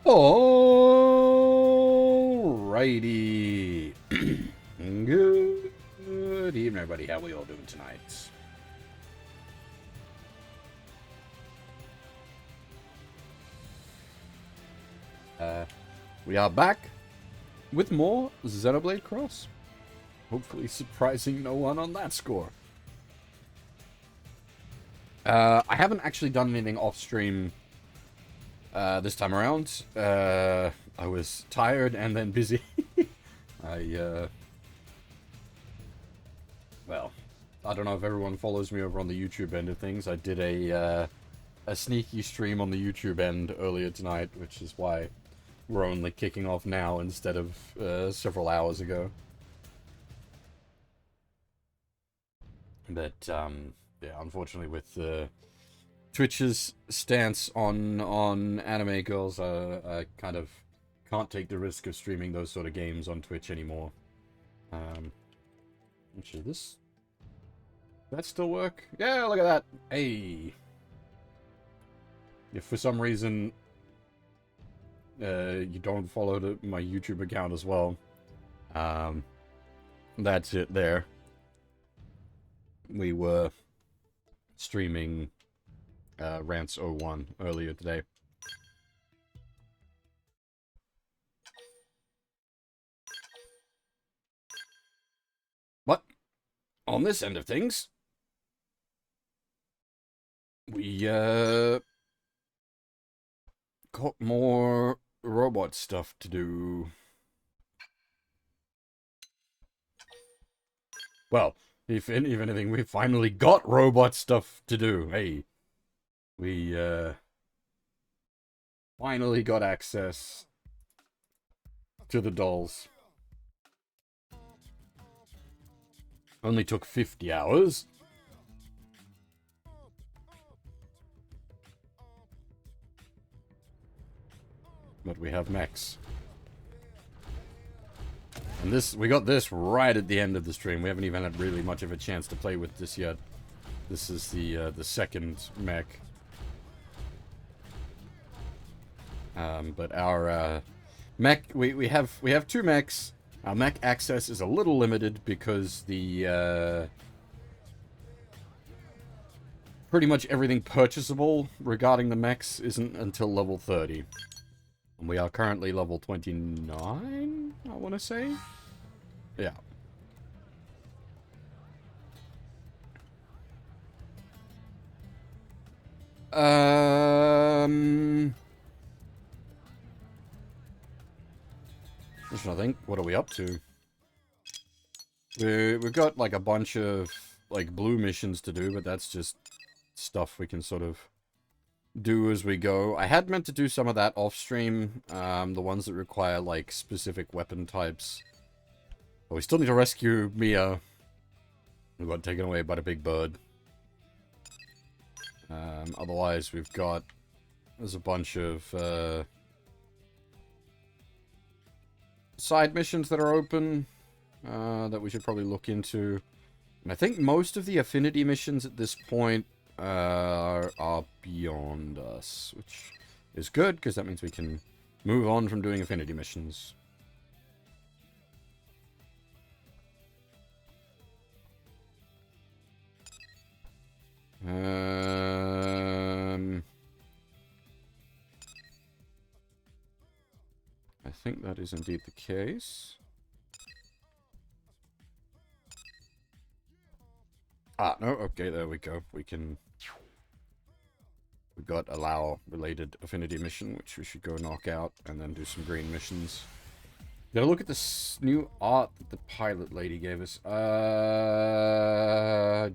Alrighty. Good evening, everybody. How we all doing tonight? We are back with more Xenoblade Cross. Hopefully surprising no one on that score. I haven't actually done anything off-stream this time around. I was tired and then busy. Well, I don't know if everyone follows me over on the YouTube end of things. I did a sneaky stream on the YouTube end earlier tonight, which is why we're only kicking off now instead of several hours ago. But, yeah, unfortunately with Twitch's stance on anime girls, I kind of can't take the risk of streaming those sort of games on Twitch anymore. Actually, does that still work? Yeah, look at that. Hey. If for some reason you don't follow my YouTube account as well, that's it there. We were streaming Rants 01 earlier today. But on this end of things, we got more robot stuff to do. Well, if anything, we finally got robot stuff to do. Hey, we finally got access to the dolls. Only took 50 hours. But we have mechs. And we got this right at the end of the stream. We haven't even had really much of a chance to play with this yet. This is the second mech. But our mech, we have two mechs. Our mech access is a little limited because the pretty much everything purchasable regarding the mechs isn't until level 30. And we are currently level 29, I want to say. Yeah. Just trying to think, what are we up to? We've got like a bunch of like blue missions to do, but that's just stuff we can sort of do as we go. I had meant to do some of that off stream, the ones that require like specific weapon types. But we still need to rescue Mia, who got taken away by the big bird. Otherwise there's a bunch of side missions that are open that we should probably look into. And I think most of the affinity missions at this point are beyond us, which is good, because that means we can move on from doing affinity missions. I think that is indeed the case. Ah, no, okay, there we go. We got allow related affinity mission, which we should go knock out, and then do some green missions. Gotta look at this new art that the pilot lady gave us. I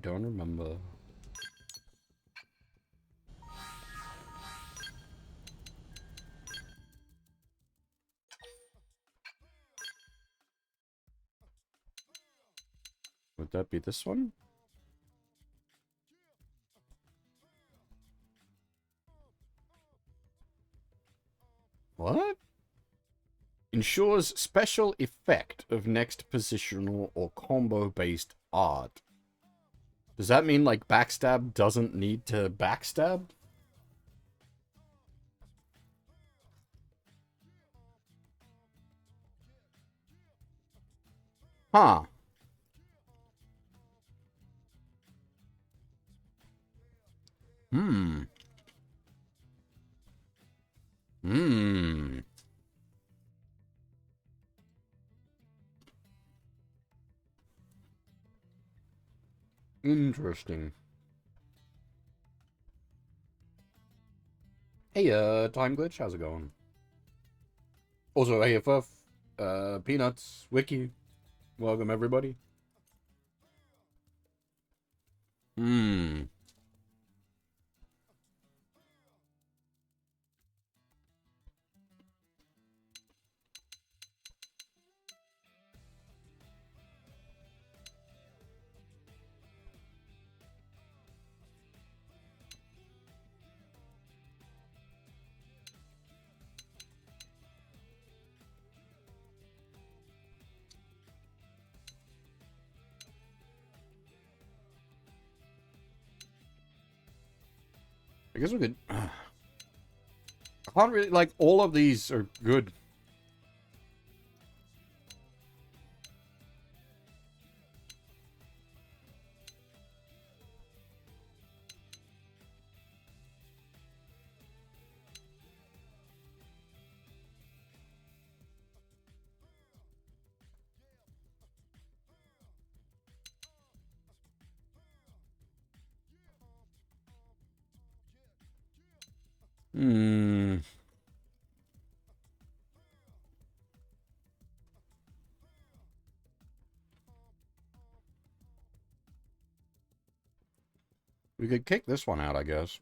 don't remember. Would that be this one? What? Ensures special effect of next positional or combo-based art. Does that mean, like, backstab doesn't need to backstab? Huh. Hmm. Hmm. Interesting. Hey, Time Glitch, how's it going? Also, AFF, Peanuts, Wiki, welcome everybody. Hmm. I guess we could... I can't really... Like, all of these are good. Hmm... We could kick this one out, I guess.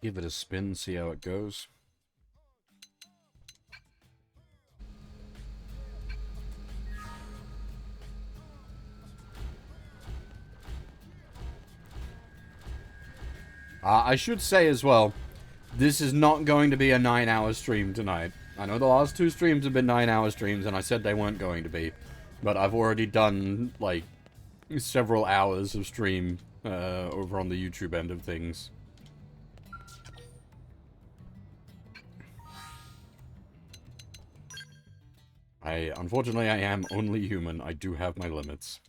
Give it a spin, see how it goes. I should say as well, this is not going to be a 9-hour stream tonight. I know the last 2 streams have been 9-hour streams, and I said they weren't going to be. But I've already done, like, several hours of stream over on the YouTube end of things. Unfortunately, I am only human. I do have my limits.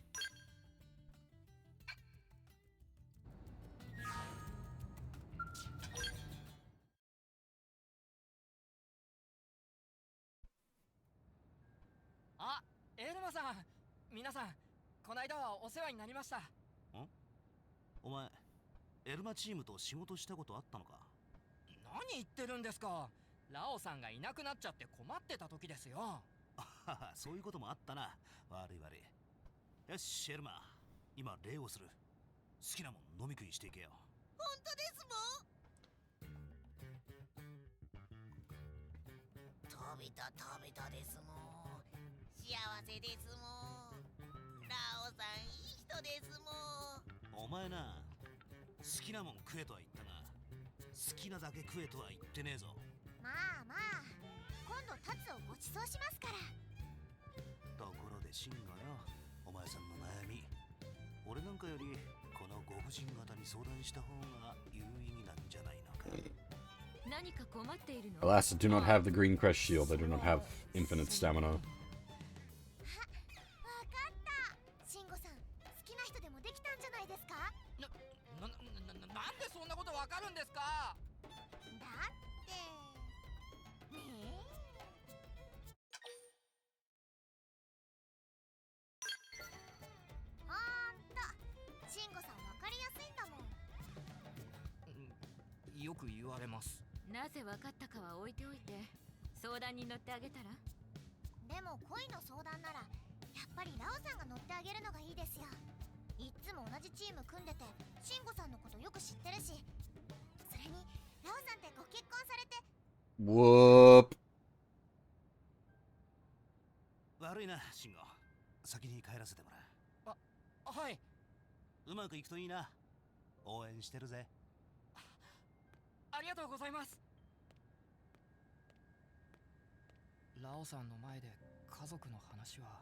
Alas, I do not have the green crest shield. I do not have infinite stamina. Whoop. 応援してるぜ。ありがとうございます。ラオさんの前で家族の話は。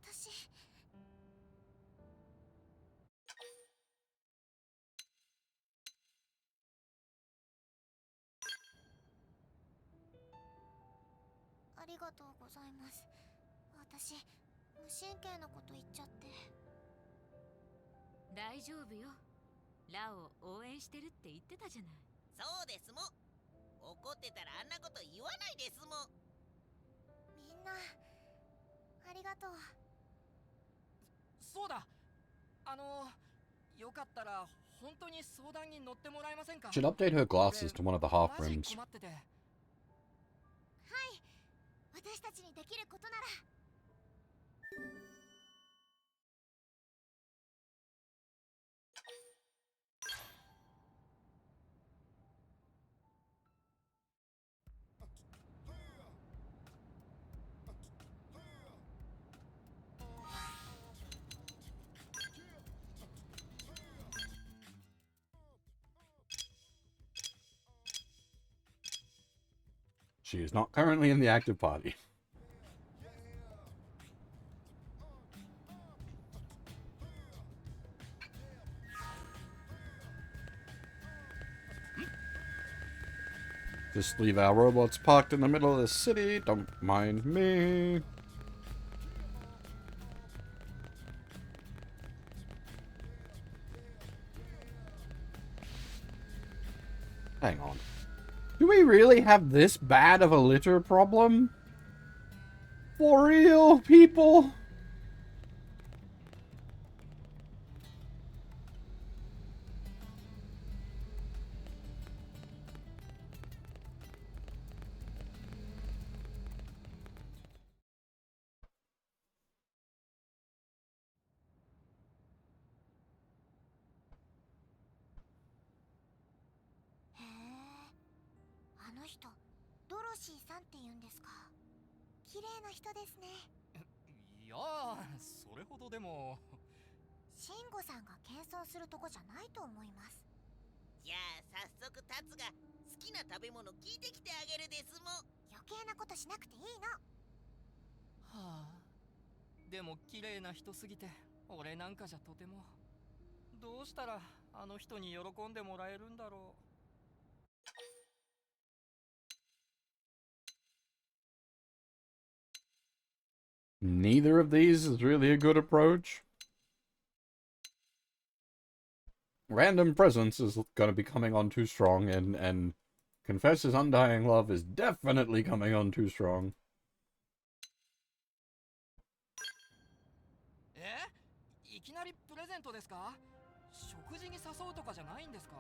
私ありがとうございます。私無神経なこと言っちゃって。大丈夫よ。ラオ応援してるって言ってたじゃない。そうですもん。怒ってたらあんなこと言わないですもん。みんなありがとう。そうだ、よかったら本当に相談に乗ってもらえませんか。 Should update her glasses to one of the half マジ rims. 困ってて。はい、私たちにできることなら。She is not currently in the active party. Just leave our robots parked in the middle of the city. Don't mind me. Hang on. Do we really have this bad of a litter problem? For real, people?人、ドロシーさんって言うんですか。綺麗な人ですね。いやー、それほどでも。シンゴさんが謙遜するとこじゃないと思います。じゃあ早速タツが好きな食べ物聞いてきてあげるですもん。余計なことしなくていいの。はあ、でも綺麗な人すぎて俺なんかじゃとても。どうしたらあの人に喜んでもらえるんだろう。Neither of these is really a good approach. Random presence is going to be coming on too strong, and confess his undying love is definitely coming on too strong. いきなりプレゼントですか？食事に誘うとかじゃないんですか？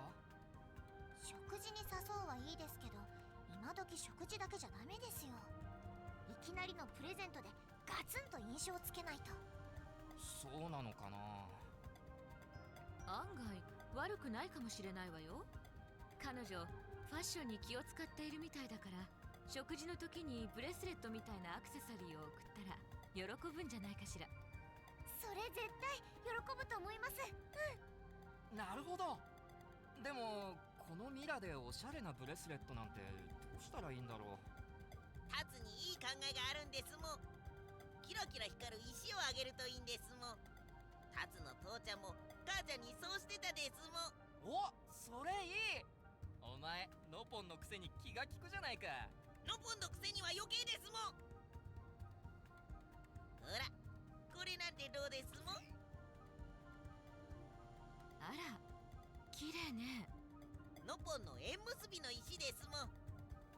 食事に誘うはいいですけど、今時食事だけじゃダメですよ。いきなりのプレゼントでガツンと印象をつけないと。そうなのかな。案外悪くないかもしれないわよ。彼女ファッションに気を使っているみたいだから、食事の時にブレスレットみたいなアクセサリーを送ったら喜ぶんじゃないかしら。それ絶対喜ぶと思います。なるほど。でもこのミラでおしゃれなブレスレットなんてどうしたらいいんだろう。タツにいい考えがあるんですもん。キラキラ光る石をあげるといいんですもん。タツの父ちゃんも母ちゃんにそうしてたですもん。お、それいい。お前ノポンのくせに気が利くじゃないか。ノポンのくせには余計ですもん。ほらこれなんてどうですもん。あら、綺麗ね。ノポンの縁結びの石ですもん。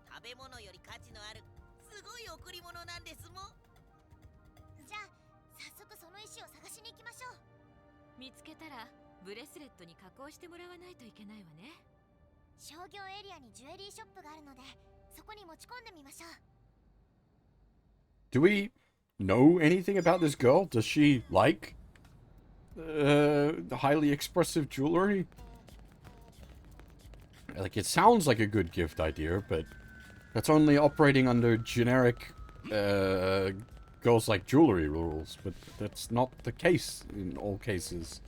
食べ物より価値のあるすごい贈り物なんですもん。じゃあ早速その石を探しに行きましょう。見つけたらブレスレットに加工してもらわないといけないわね。商業エリアにジュエリーショップがあるので、そこに持ち込んでみましょう。 Do we know anything about this girl? Does she like highly expressive jewelry? Like, it sounds like a good gift idea, but that's only operating under generic girls like jewelry rules, but that's not the case in all cases.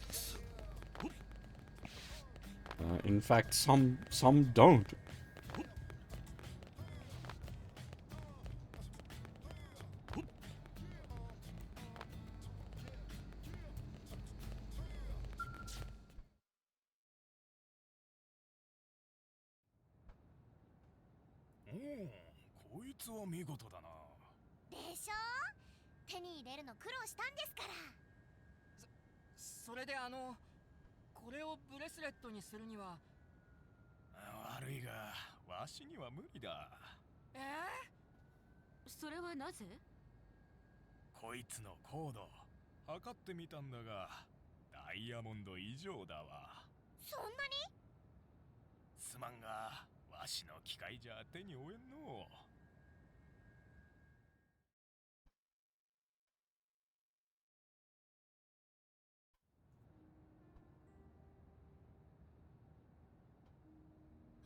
In fact, some don't. Oh, こいつは見事だな。でしょ。手に入れるの苦労したんですから。それでこれをブレスレットにするには。悪いが、わしには無理だ。それはなぜ？こいつの高度、測ってみたんだが、ダイヤモンド以上だわ。そんなに？すまんが、わしの機械じゃ手に負えんの。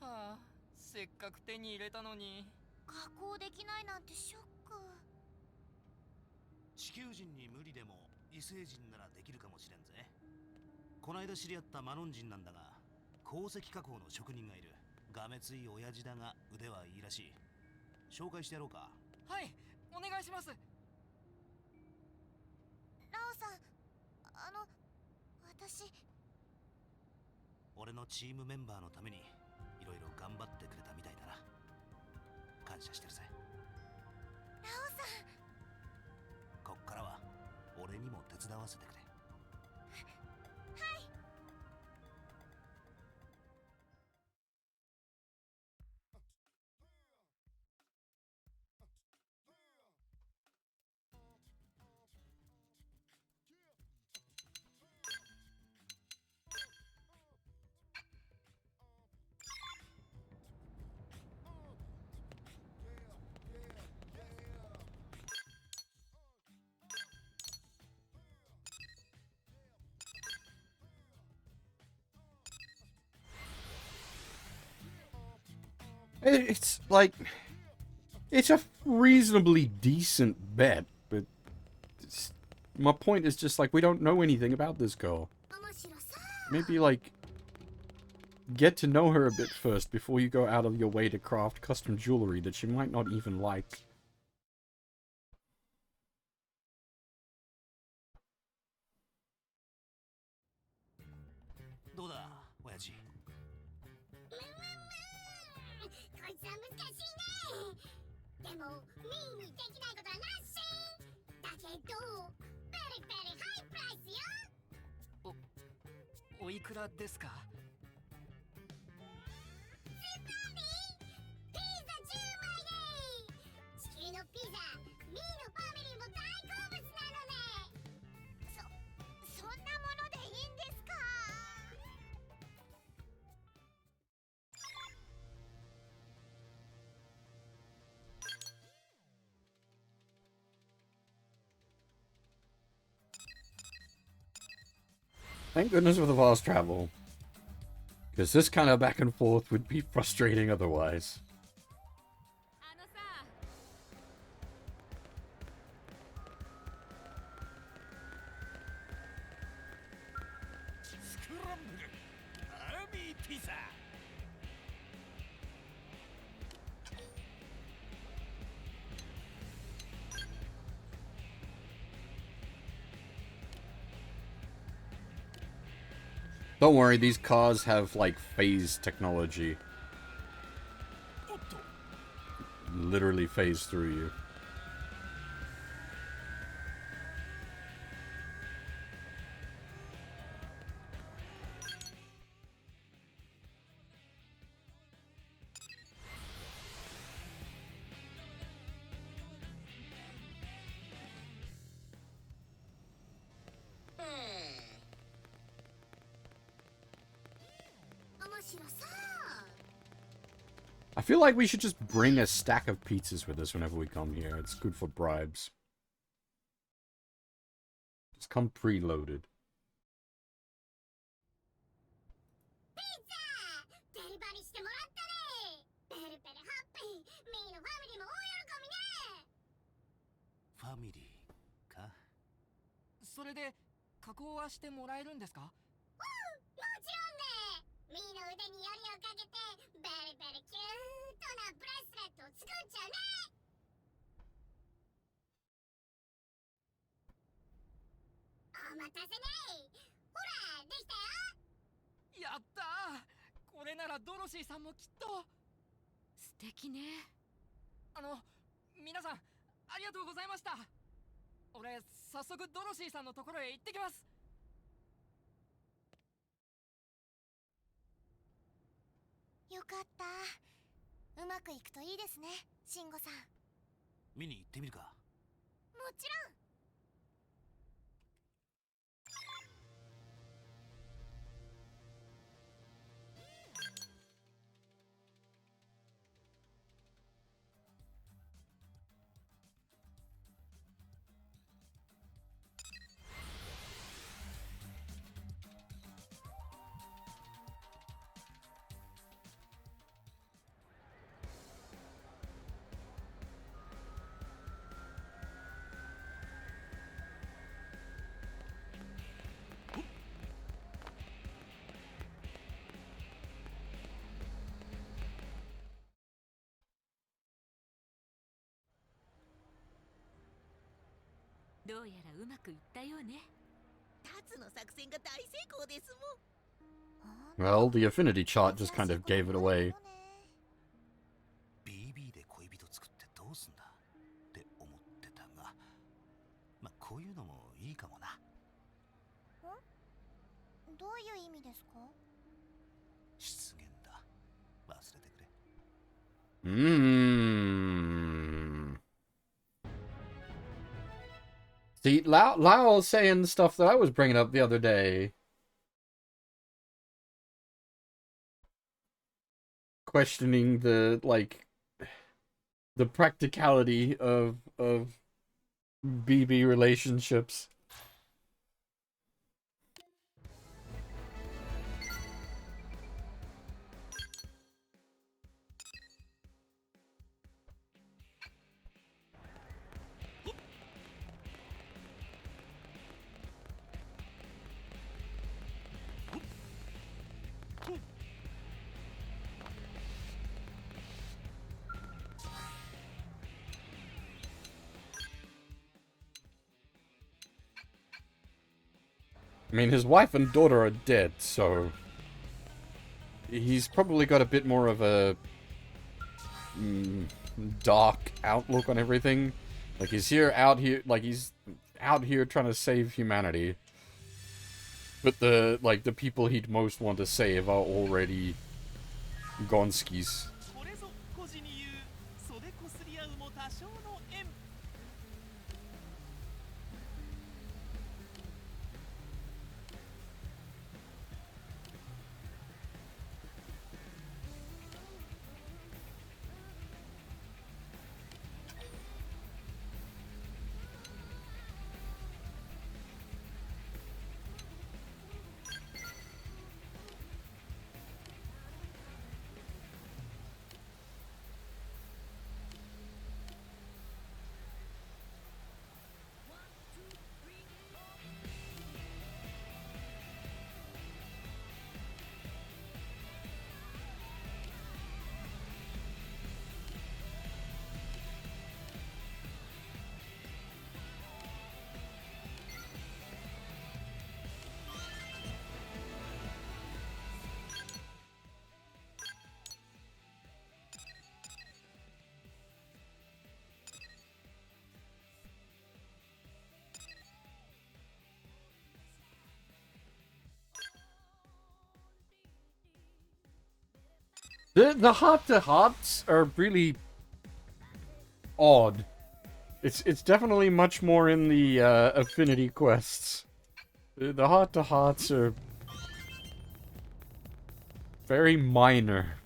はあ、せっかく手に入れたのに。加工できないなんてショック。地球人に無理でも異星人ならできるかもしれんぜ。こないだ知り合ったマノン人なんだが、鉱石加工の職人がいる。がめつい親父だが腕はいいらしい。紹介してやろうか。はい、お願いします。ラオさん、私。俺のチームメンバーのためにいろいろ頑張ってくれたみたいだな。感謝してるぜ。ラオさん。こっからは俺にも手伝わせてくれ。はい。It's like, it's a reasonably decent bet, but my point is just like, we don't know anything about this girl. Maybe like, get to know her a bit first before you go out of your way to craft custom jewelry that she might not even like. どうだ、親父。こいつは難しいね。でもメインにできないことはなし。だけどベリベリハイプライスよ。おいくらですか？スパニーピザ10枚で。地球のピザミーのファミリーも大好物なのね。そんなものでいいんですか？ Thank goodness for the fast travel. Because this kind of back and forth would be frustrating otherwise. あのさ、スクランブルアーミーピザ。Don't worry, these cars have, like, phase technology. おっと、 Literally phase through you. I feel like we should just bring a stack of pizzas with us whenever we come here. It's good for bribes. Just come preloaded. ピザデリバリーしてもらったね。ベリベリハッピーミーのファミリーも大喜びね。ファミリー。それで加工はしてもらえるんですか？もちろんね。ミーの腕によりをかけてベリベリキュートなブレスレットを作っちゃうね。お待たせね。ほらできたよ。やったー。これならドロシーさんもきっと。素敵ね。皆さんありがとうございました。俺早速ドロシーさんのところへ行ってきます。よかった。うまくいくといいですね、シンゴさん。見に行ってみるか。もちろん。どうやらうまくいったようね。タツの作戦が大成功ですもん。 Well, the affinity chart just kind of gave it away. BB で恋人作ってどうすんだって思ってたが、まあこういうのもいいかもな。どういう意味ですか？失言だ。忘れてくれ。See, Lao was saying stuff that I was bringing up the other day. Questioning the, like, the practicality of BB relationships. I mean, his wife and daughter are dead, so he's probably got a bit more of a dark outlook on everything. Like he's out here trying to save humanity, but the people he'd most want to save are already gonskis. これぞ孤児に言う袖こすり合うも多少の縁。The heart-to-hearts are really odd. It's definitely much more in the affinity quests. The heart-to-hearts are very minor.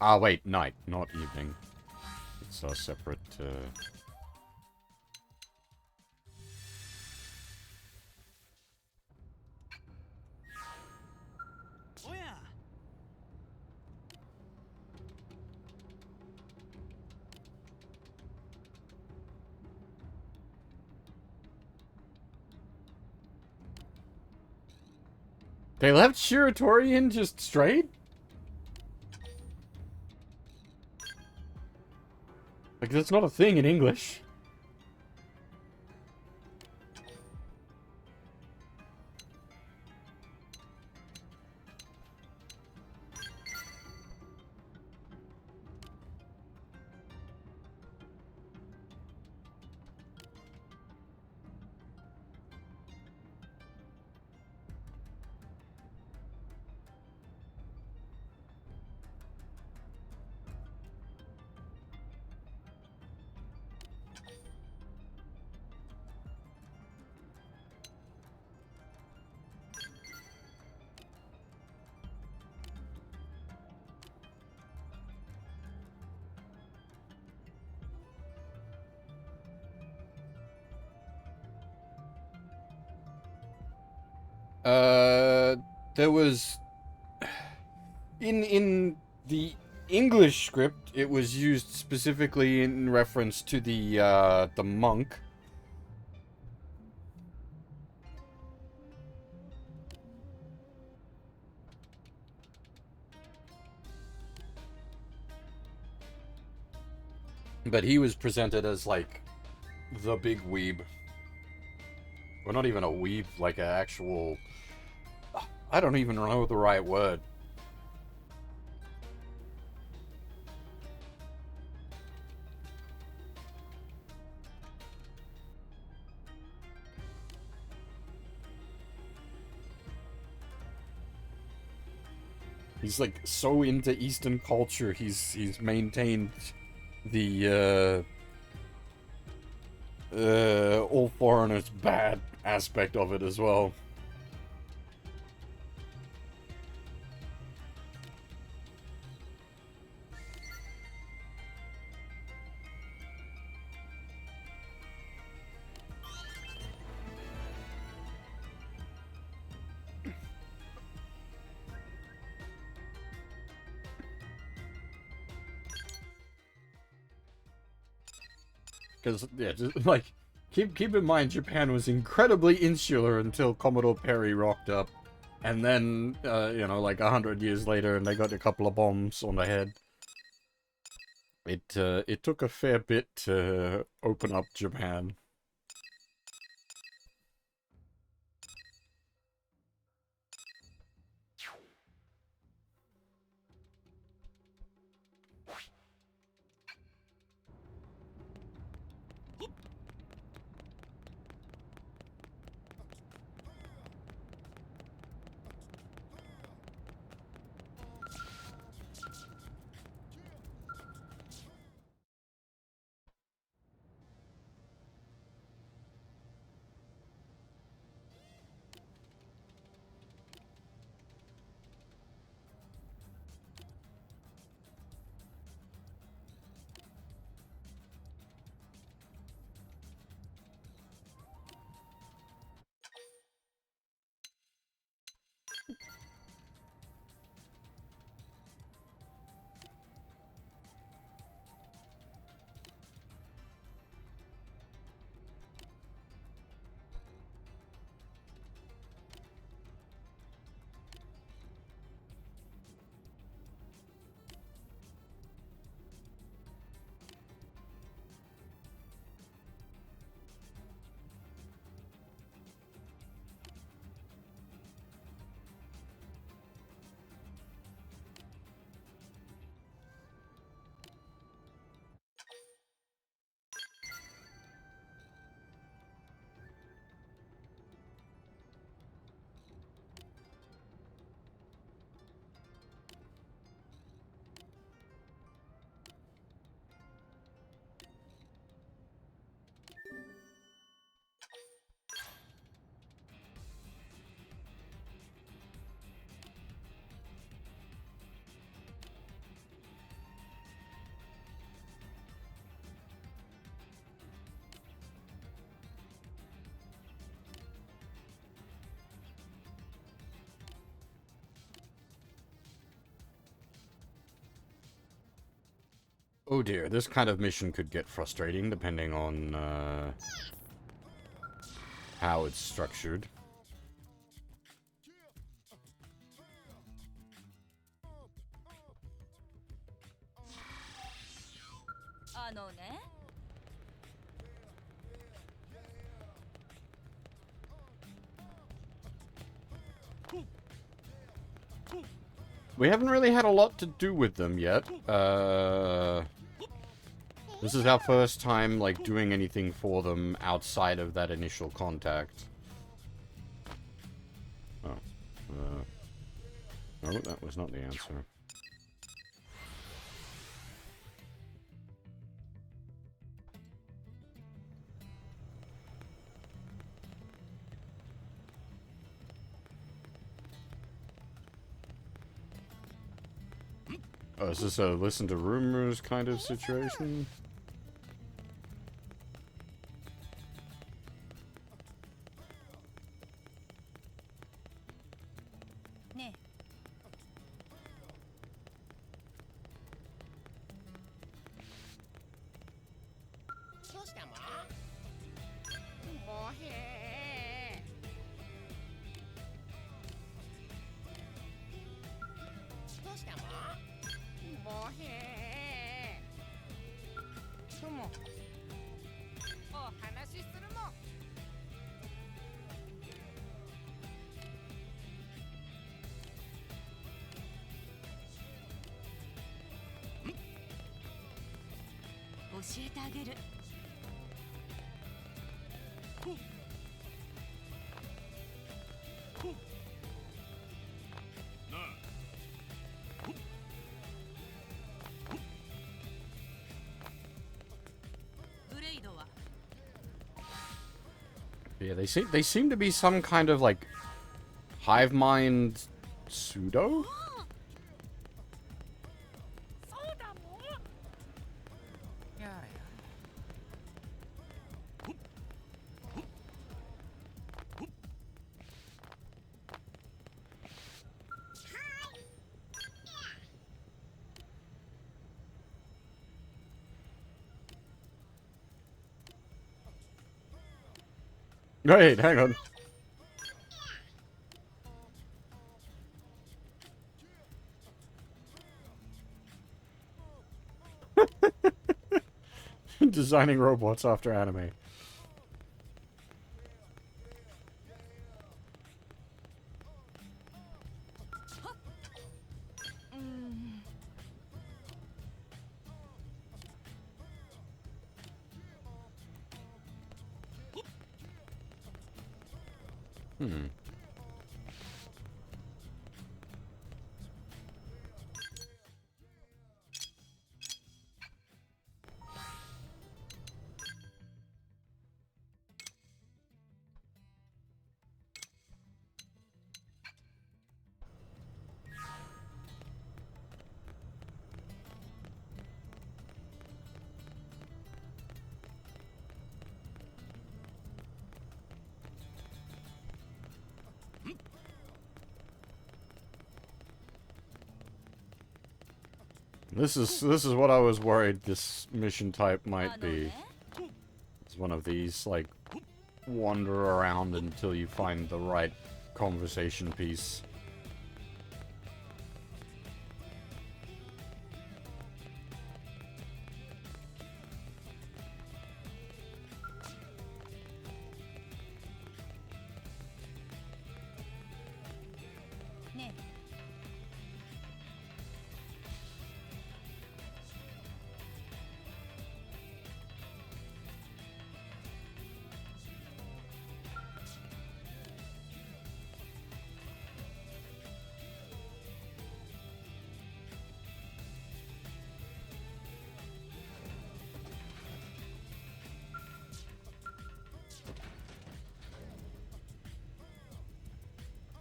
Ah, wait, night, not evening. It's a separate, They left Shiratori in just straight? Like, that's not a thing in English. There was in the English script, it was used specifically in reference to the monk. But he was presented as like the big weeb. Well, not even a weeb, like an actual... I don't even know the right word. He's like so into Eastern culture. He's maintained the all foreigners bad aspect of it as well. Because, yeah, just, like, keep in mind, Japan was incredibly insular until Commodore Perry rocked up. And then, you know, like 100 years later, and they got a couple of bombs on the head. It took a fair bit to open up Japan. Oh dear, this kind of mission could get frustrating depending on how it's structured. なのね。We haven't really had a lot to do with them yet. This is our first time, like, doing anything for them outside of that initial contact. Oh. No, that was not the answer. Oh, is this a listen to rumors kind of situation? Yeah, they seem to be some kind of like hive mind pseudo. Wait, hang on. Designing robots after anime. This is what I was worried this mission type might be. It's one of these, like, wander around until you find the right conversation piece.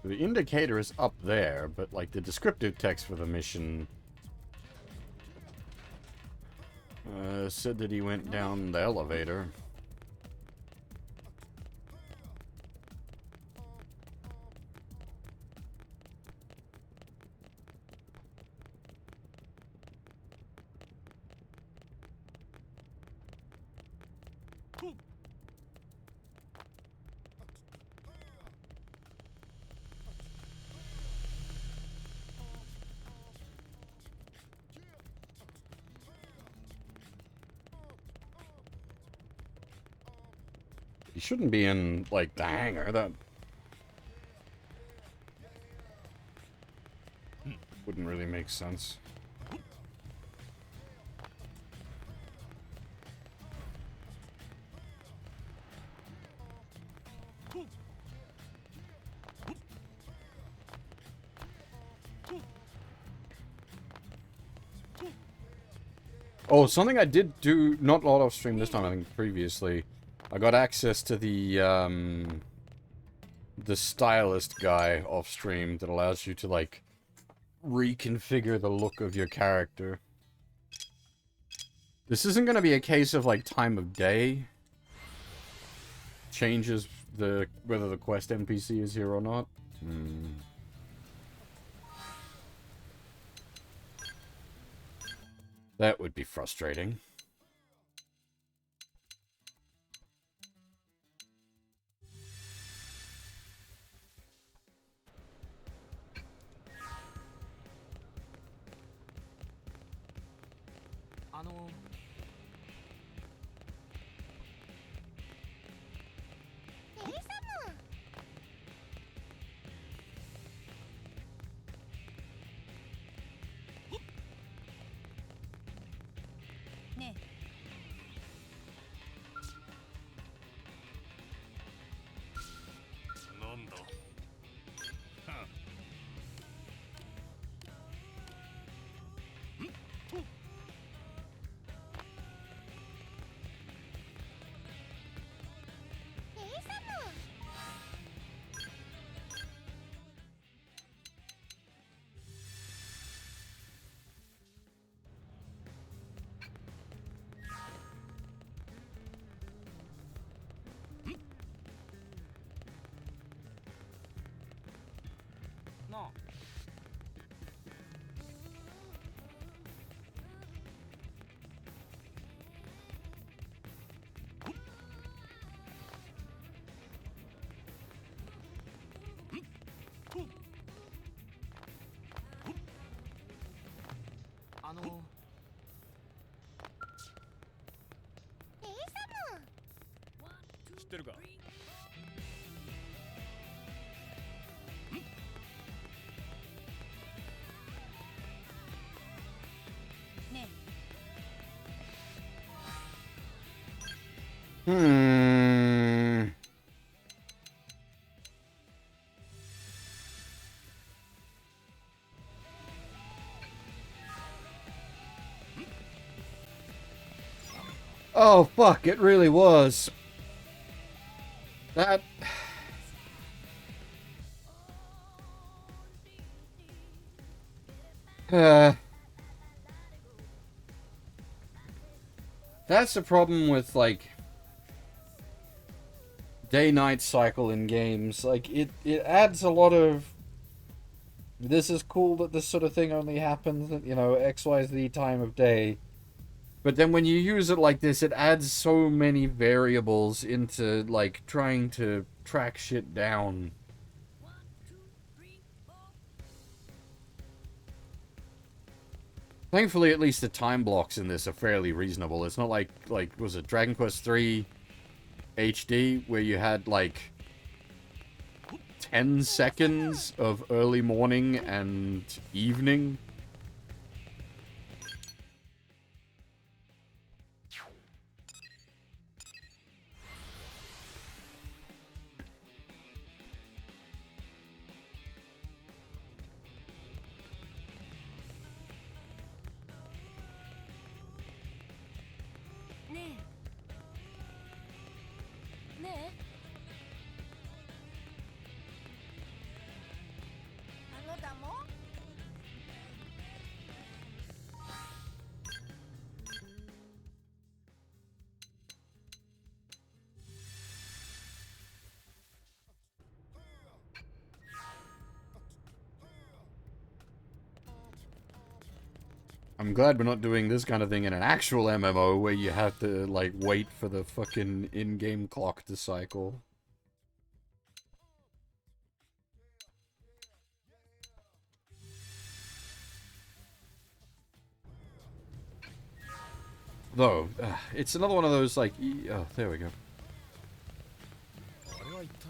The indicator is up there, but like the descriptive text for the mission said that he went down the elevator. He shouldn't be in, like, the hangar. That wouldn't really make sense. Oh, something I did do, not off stream this time, I think previously. I got access to the stylist guy off stream that allows you to, like, reconfigure the look of your character. This isn't going to be a case of, like, time of day. Changes whether the quest NPC is here or not. That would be frustrating. Oh, fuck, it really was. That... That's the problem with, like, day-night cycle in games. Like, it adds a lot of... This is cool that this sort of thing only happens at, you know, XYZ time of day. But then when you use it like this, it adds so many variables into, like, trying to track shit down. Thankfully, at least the time blocks in this are fairly reasonable. It's not like, was it Dragon Quest 3 HD, where you had, like, 10 seconds of early morning and evening? I'm glad we're not doing this kind of thing in an actual MMO where you have to, like, wait for the fucking in-game clock to cycle. Though, it's another one of those, like, oh, there we go. は一体。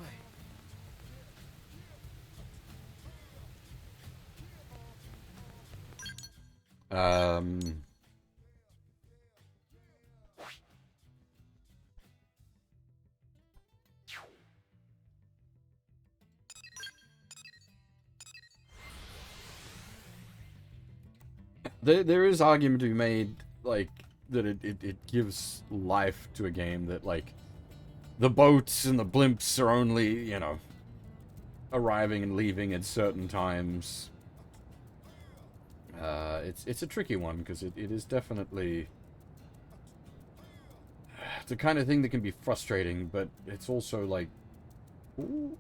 There is argument to be made, like, that it gives life to a game that, like, the boats and the blimps are only, you know, arriving and leaving at certain times. It's a tricky one, because it is definitely the kind of thing that can be frustrating, but it's also, like, ooh,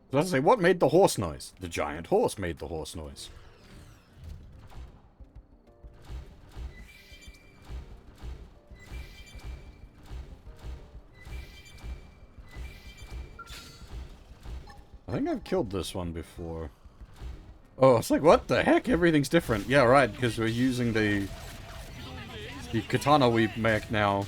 So I was say, what made the horse noise? The giant horse made the horse noise. I think I've killed this one before. Oh, it's like, what the heck? Everything's different. Yeah, right, because we're using the katana we make now.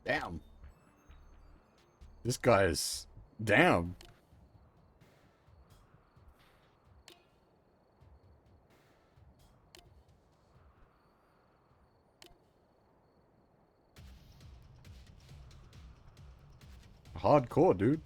Damn. This guy is... Damn. Hardcore, dude.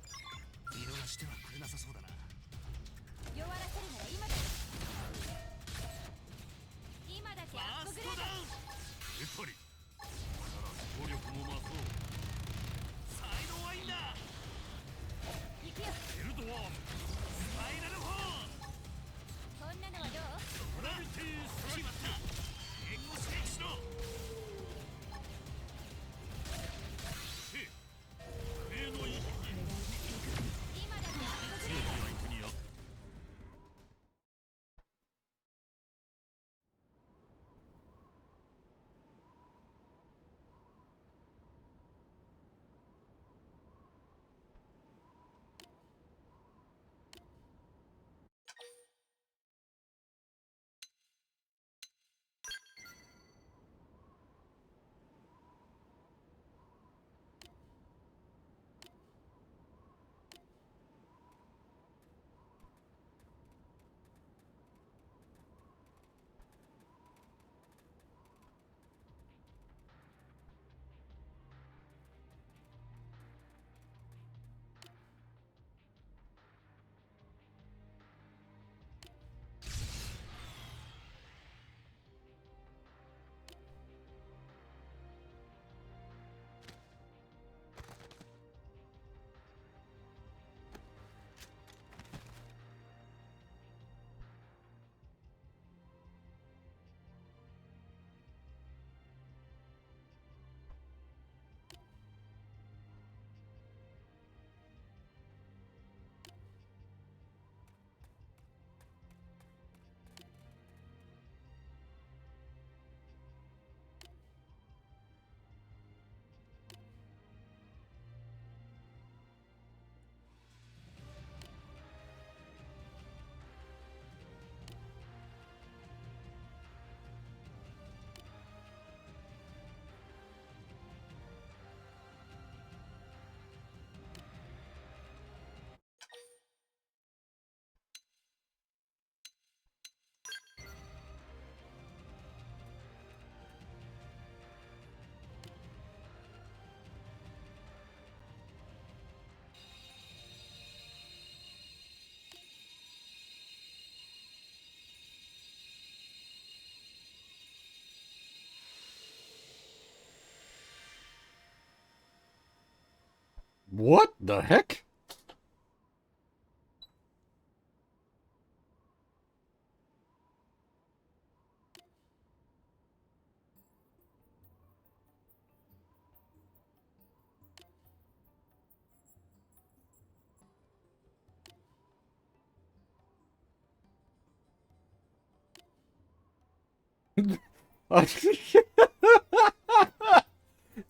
What the heck?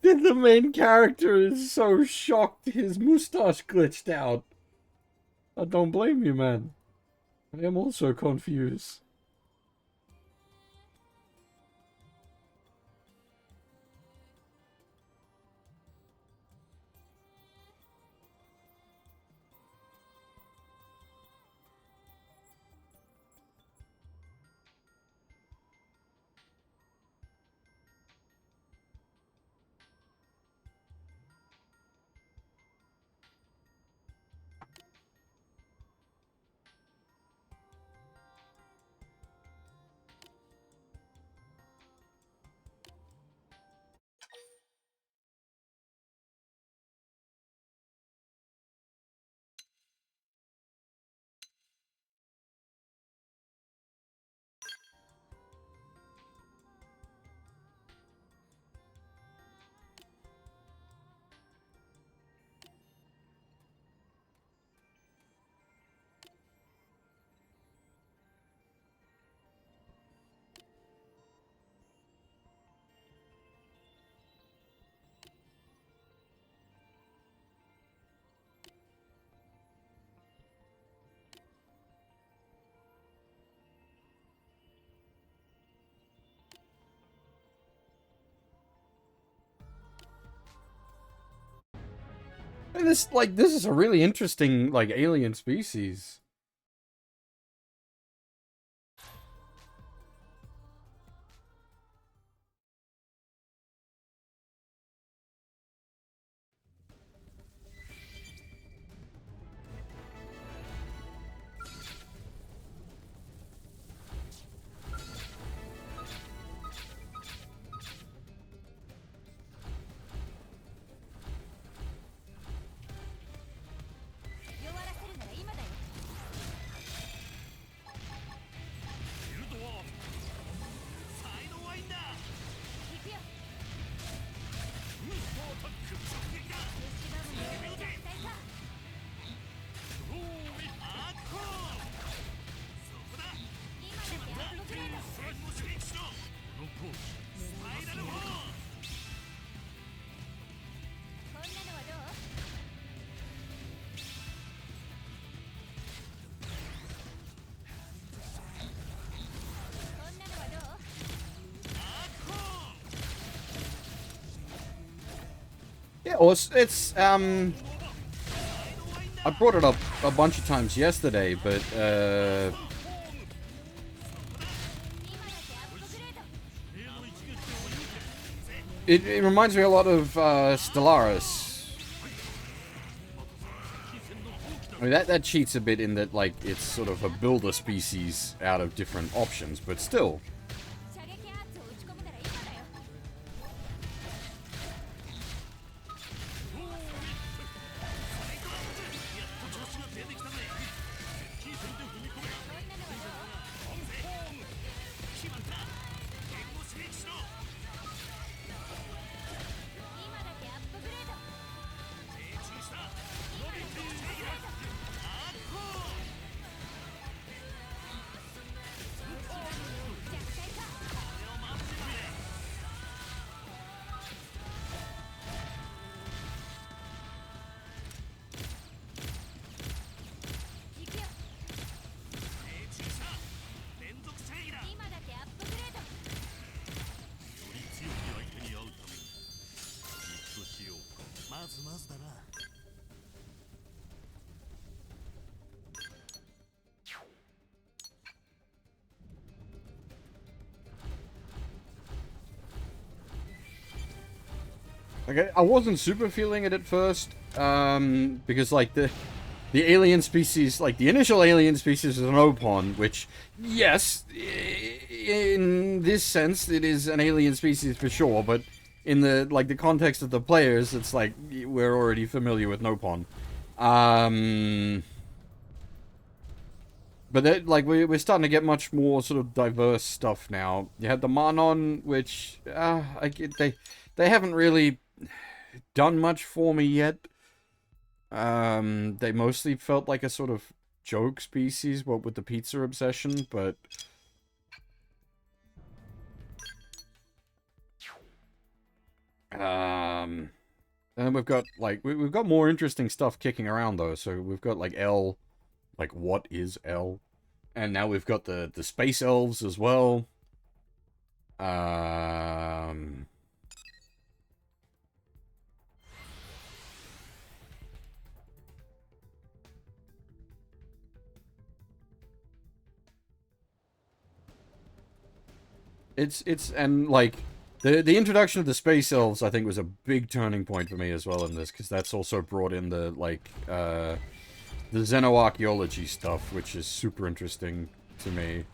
Then the main character is so shocked his mustache glitched out. I don't blame you, man. I am also confused. And this is a really interesting, like, alien species. Yeah, well, I brought it up a bunch of times yesterday, but, it reminds me a lot of, Stellaris. I mean, that cheats a bit in that, like, it's sort of a builder species out of different options, but still. Okay, I wasn't super feeling it at first, because, like, the alien species, like, the initial alien species is an Opon, which, yes, in this sense, it is an alien species for sure, but in the like the context of the players, it's like we're already familiar with Nopon. But like we're starting to get much more sort of diverse stuff now. You had the Manon, which they haven't really done much for me yet. They mostly felt like a sort of joke species, what with the pizza obsession, but and we've got like we've got more interesting stuff kicking around though. So we've got like L, like what is L, and now we've got the space elves as well. It's and like the introduction of the space elves I think was a big turning point for me as well in this, because that's also brought in the like the xenoarchaeology stuff, which is super interesting to me.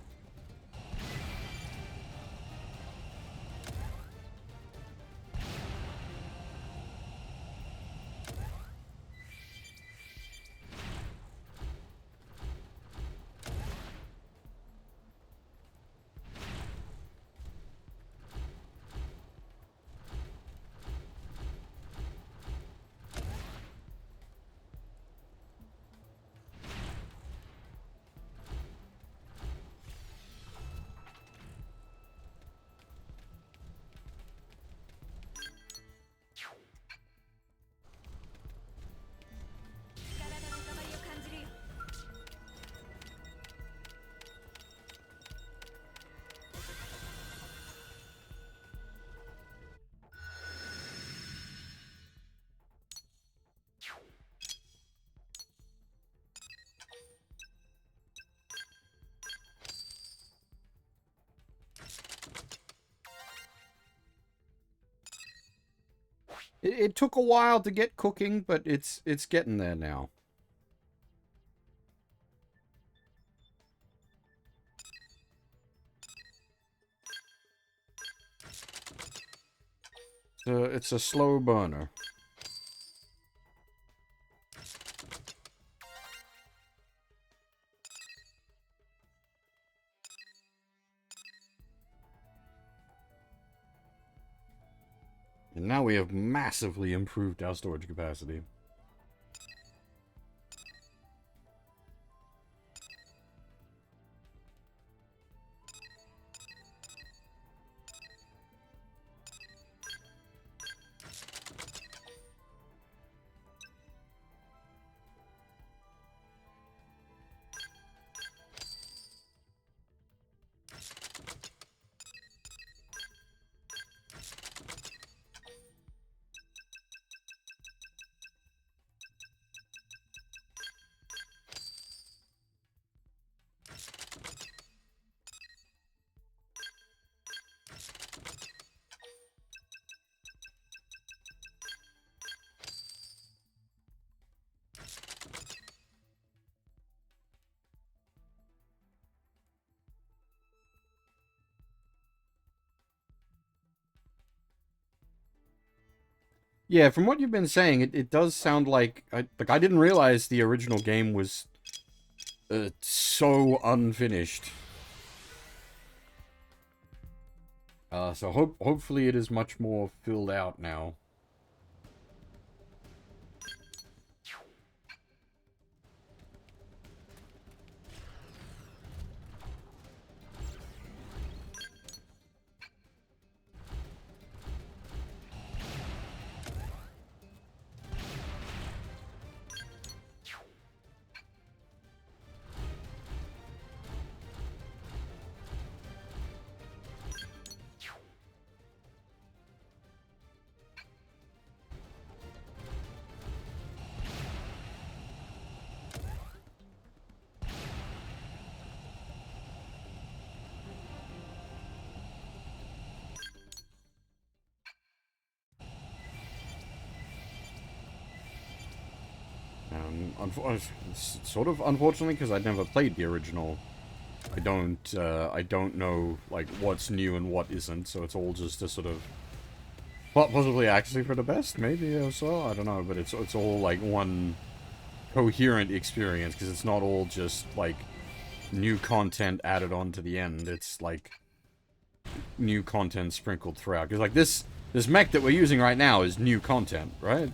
It took a while to get cooking, but it's getting there now. It's a slow burner. And now we have massively improved our storage capacity. Yeah, from what you've been saying, it does sound like I didn't realize the original game was so unfinished. So hopefully it is much more filled out now. Sort of unfortunately, because I'd never played the original, I don't know like what's new and what isn't, so it's all just a sort of Possibly actually for the best, maybe also. I don't know, but it's all like one coherent experience because it's not all just like new content added on to the end. It's like new content sprinkled throughout. Because like this mech that we're using right now is new content, right?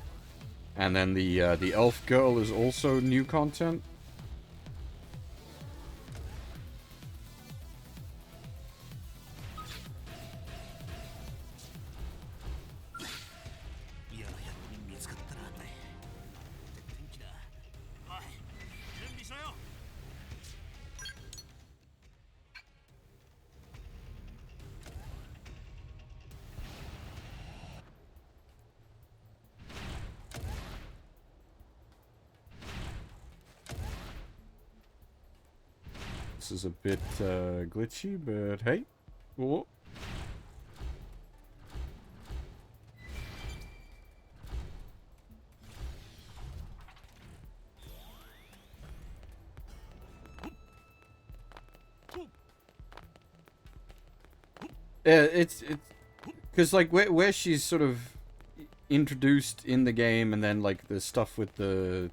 And then the elf girl is also new content. This is a bit glitchy, but hey. Whoa. Yeah, it's because like where she's sort of introduced in the game, and then like the stuff with the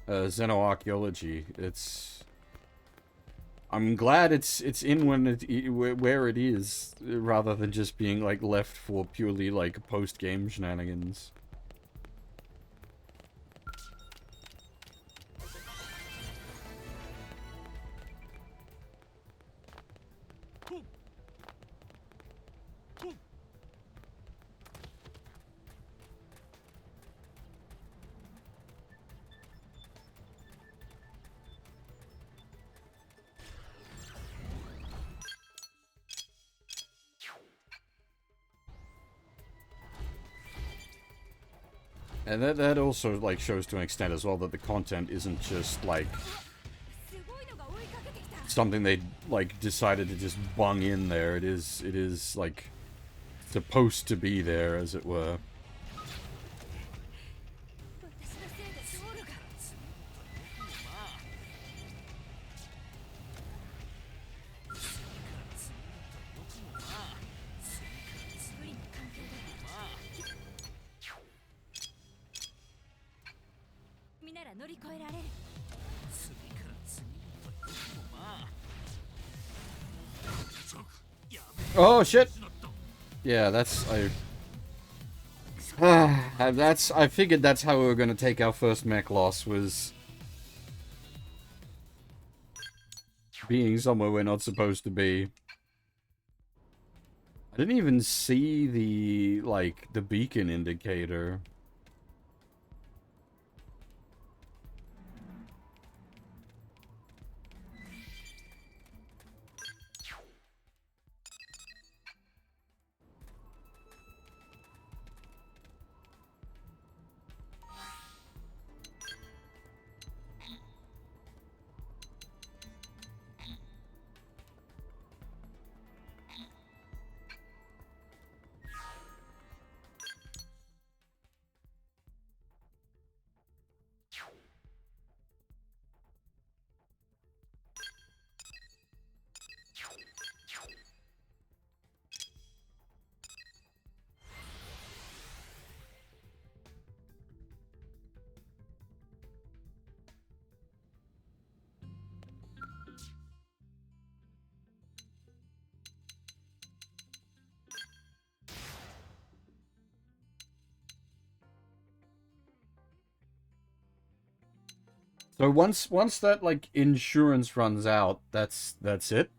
xenoarchaeology. I'm glad it's in where it is, rather than just being like left for purely like post game shenanigans. And that also like shows to an extent as well that the content isn't just like something they like decided to just bung in there. It is like supposed to be there, as it were. Oh shit! Yeah, I figured that's how we were gonna take our first mech loss, was being somewhere we're not supposed to be. I didn't even see the beacon indicator. So once that like insurance runs out, that's it.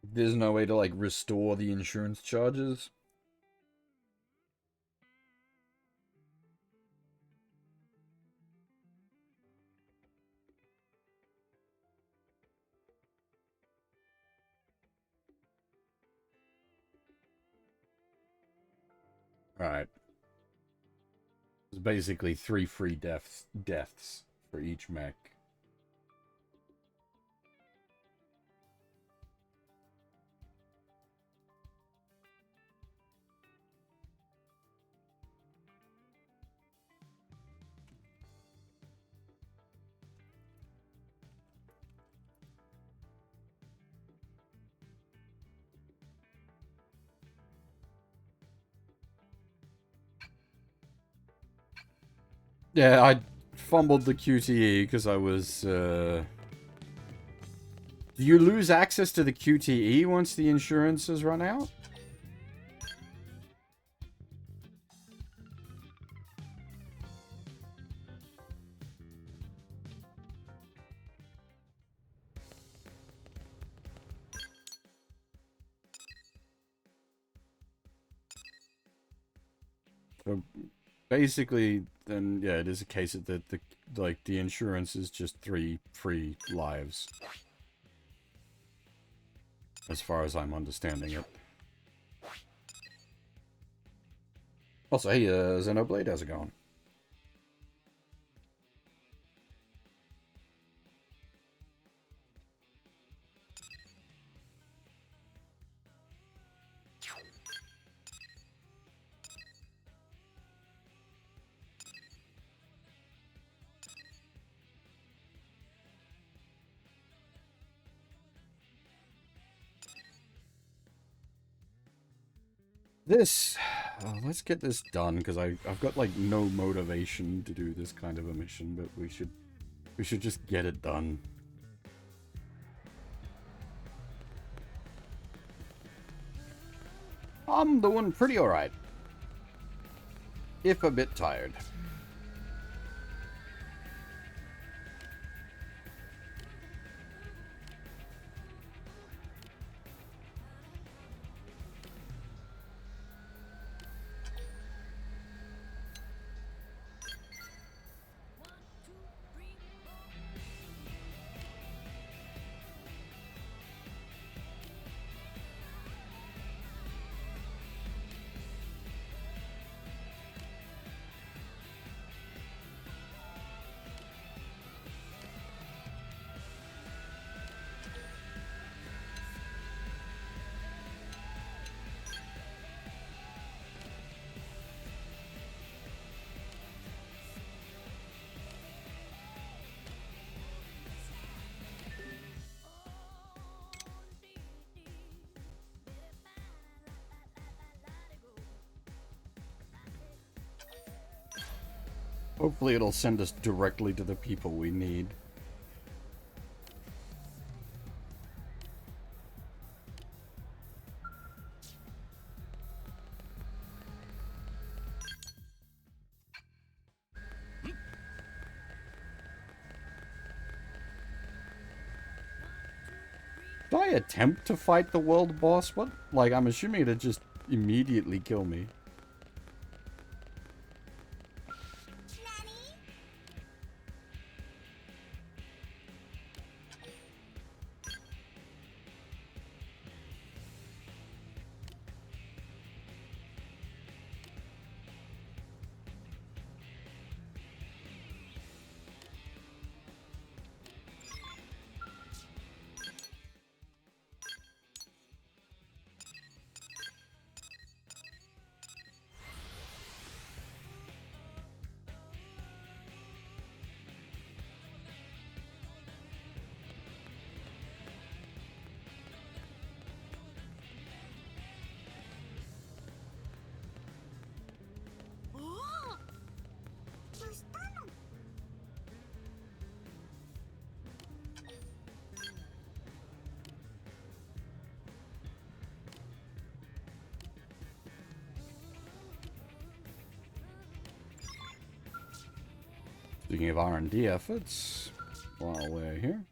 There's no way to like restore the insurance charges. Alright. It's basically 3 free deaths for each mech. Yeah, I fumbled the QTE because I was, Do you lose access to the QTE once the insurance has run out? So basically, then yeah, it is a case of the insurance is just 3 free lives, as far as I'm understanding it. Also, hey, Xenoblade, how's it going? Let's get this done, because I've got like no motivation to do this kind of a mission, but we should just get it done. I'm doing pretty alright. If a bit tired. Hopefully it'll send us directly to the people we need. Did I attempt to fight the world boss? What? Like, I'm assuming it'd just immediately kill me. Speaking of R&D efforts, while we're here.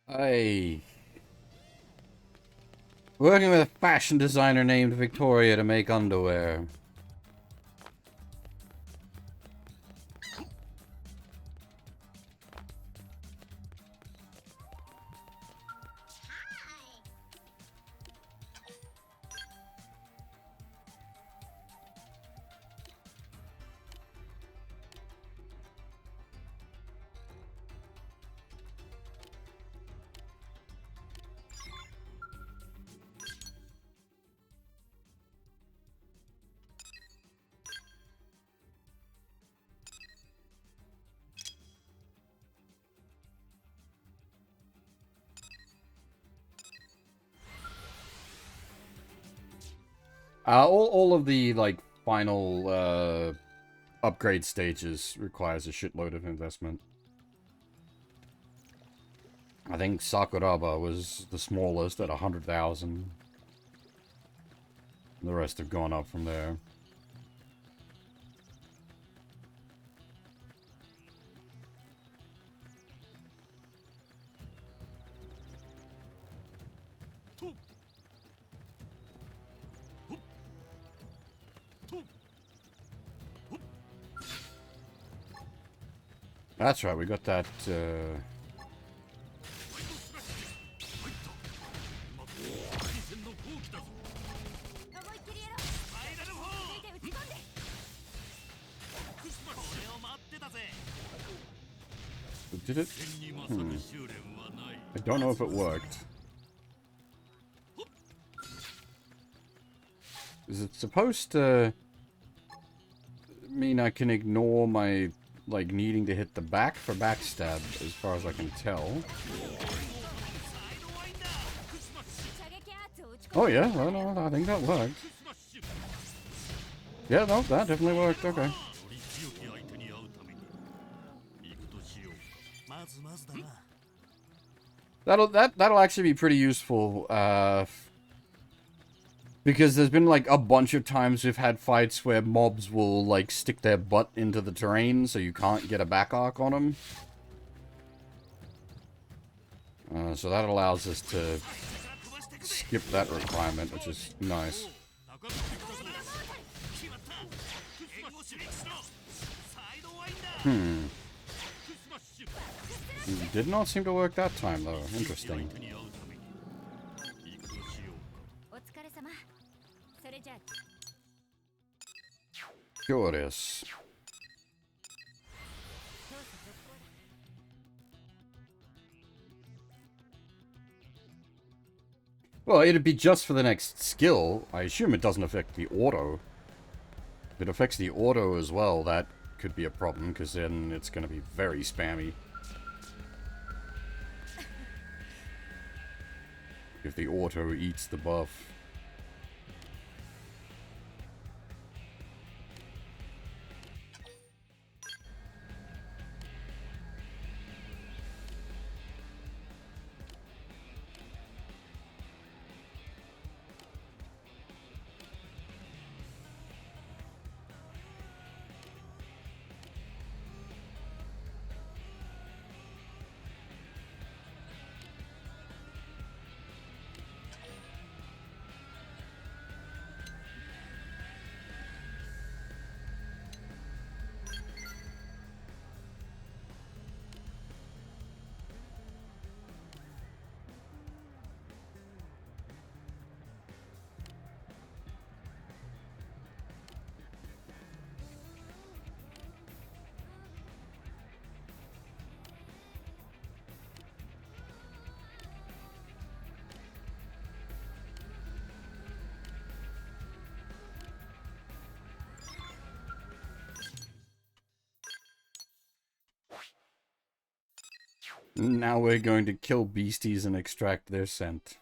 Hey. Working with a fashion designer named Victoria to make underwear. All of the, like, final, upgrade stages requires a shitload of investment. I think Sakuraba was the smallest at 100,000. The rest have gone up from there. That's right, we got that, Did it? I don't know if it worked. Is it supposed to mean I can ignore my, like, needing to hit the back for backstab, as far as I can tell? Oh yeah, well, no, I think that worked. Yeah, no, that definitely worked, okay. That'll actually be pretty useful, because there's been, like, a bunch of times we've had fights where mobs will, like, stick their butt into the terrain so you can't get a back arc on them. So that allows us to skip that requirement, which is nice. Did not seem to work that time, though. Interesting. Curious. Well, it'd be just for the next skill. I assume it doesn't affect the auto. If it affects the auto as well, that could be a problem, because then it's going to be very spammy. If the auto eats the buff. Now we're going to kill beasties and extract their scent.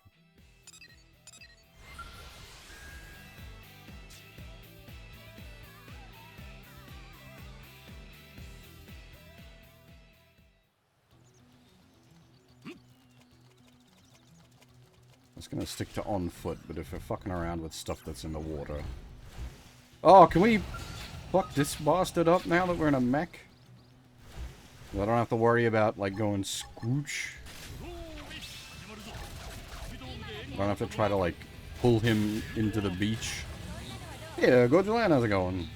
I was gonna stick to on foot, but if we're fucking around with stuff that's in the water... Oh, can we fuck this bastard up now that we're in a mech? I don't have to worry about, like, going scooch. I don't have to try to, like, pull him into the beach. Yeah, Gojulan, how's it going?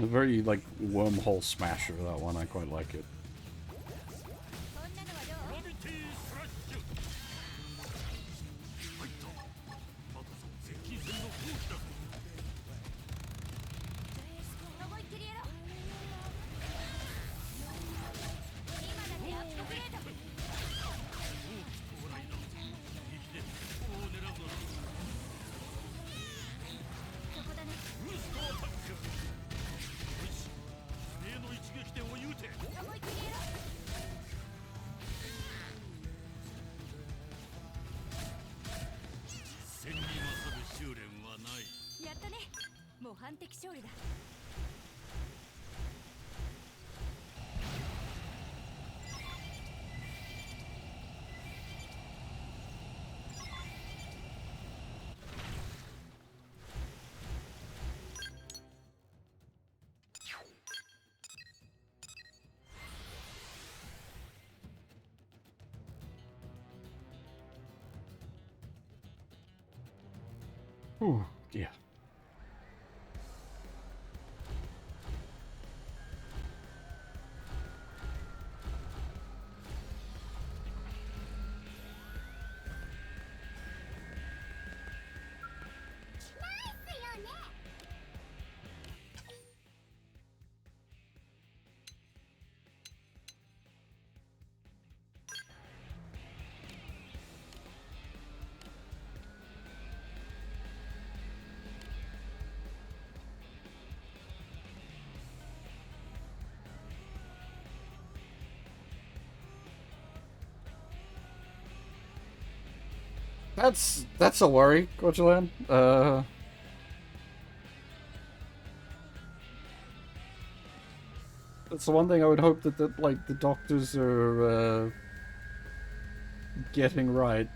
A very, like, wormhole smasher, that one. I quite like it. 的勝利だ。Ooh, yeah. That's a worry, Gorgelan. That's the one thing I would hope that like the doctors are getting right.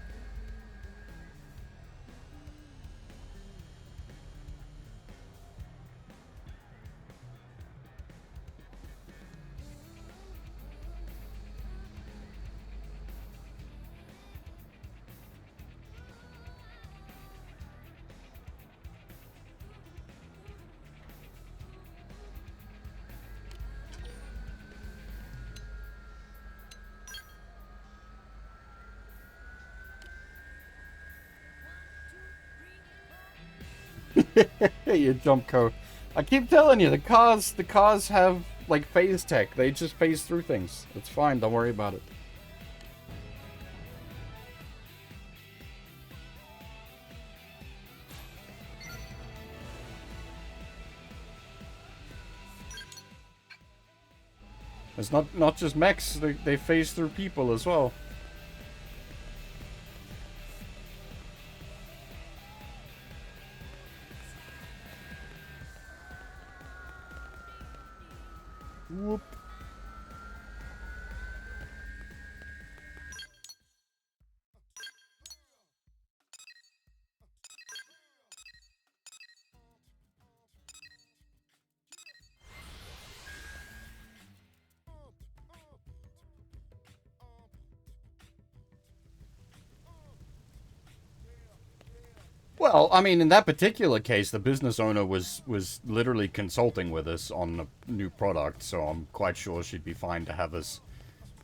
You jump code. I keep telling you, the cars have like phase tech. They just phase through things. It's fine. Don't worry about it. It's not just mechs. They phase through people as well. Whoop. Well, I mean, in that particular case, the business owner was literally consulting with us on a new product, so I'm quite sure she'd be fine to have us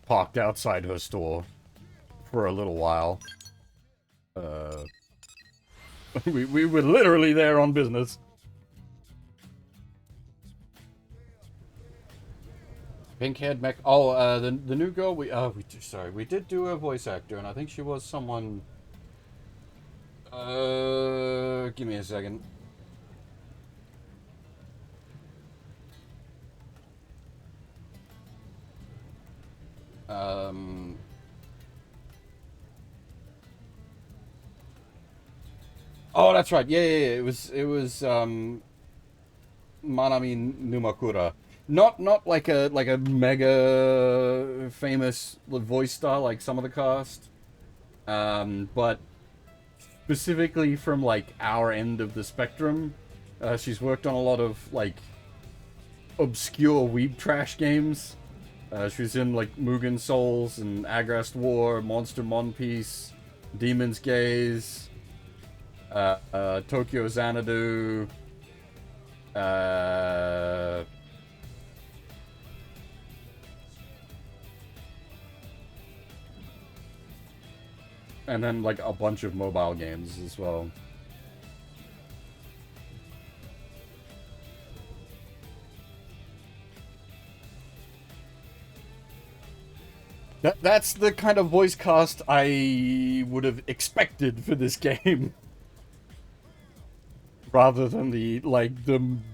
parked outside her store for a little while. We were literally there on business. Pink-haired mech. Oh, the new girl. We did do a voice actor, and I think she was someone. Give me a second. Oh, that's right. Yeah. It was Manami Numakura. Not like a mega famous voice star like some of the cast. But specifically from like our end of the spectrum. She's worked on a lot of like obscure weeb trash games. She was in like Mugen Souls and Agrast War, Monster Mon Piece, Demon's Gaze, Tokyo Xanadu, and then like a bunch of mobile games as well. That's the kind of voice cast I would have expected for this game. Rather than the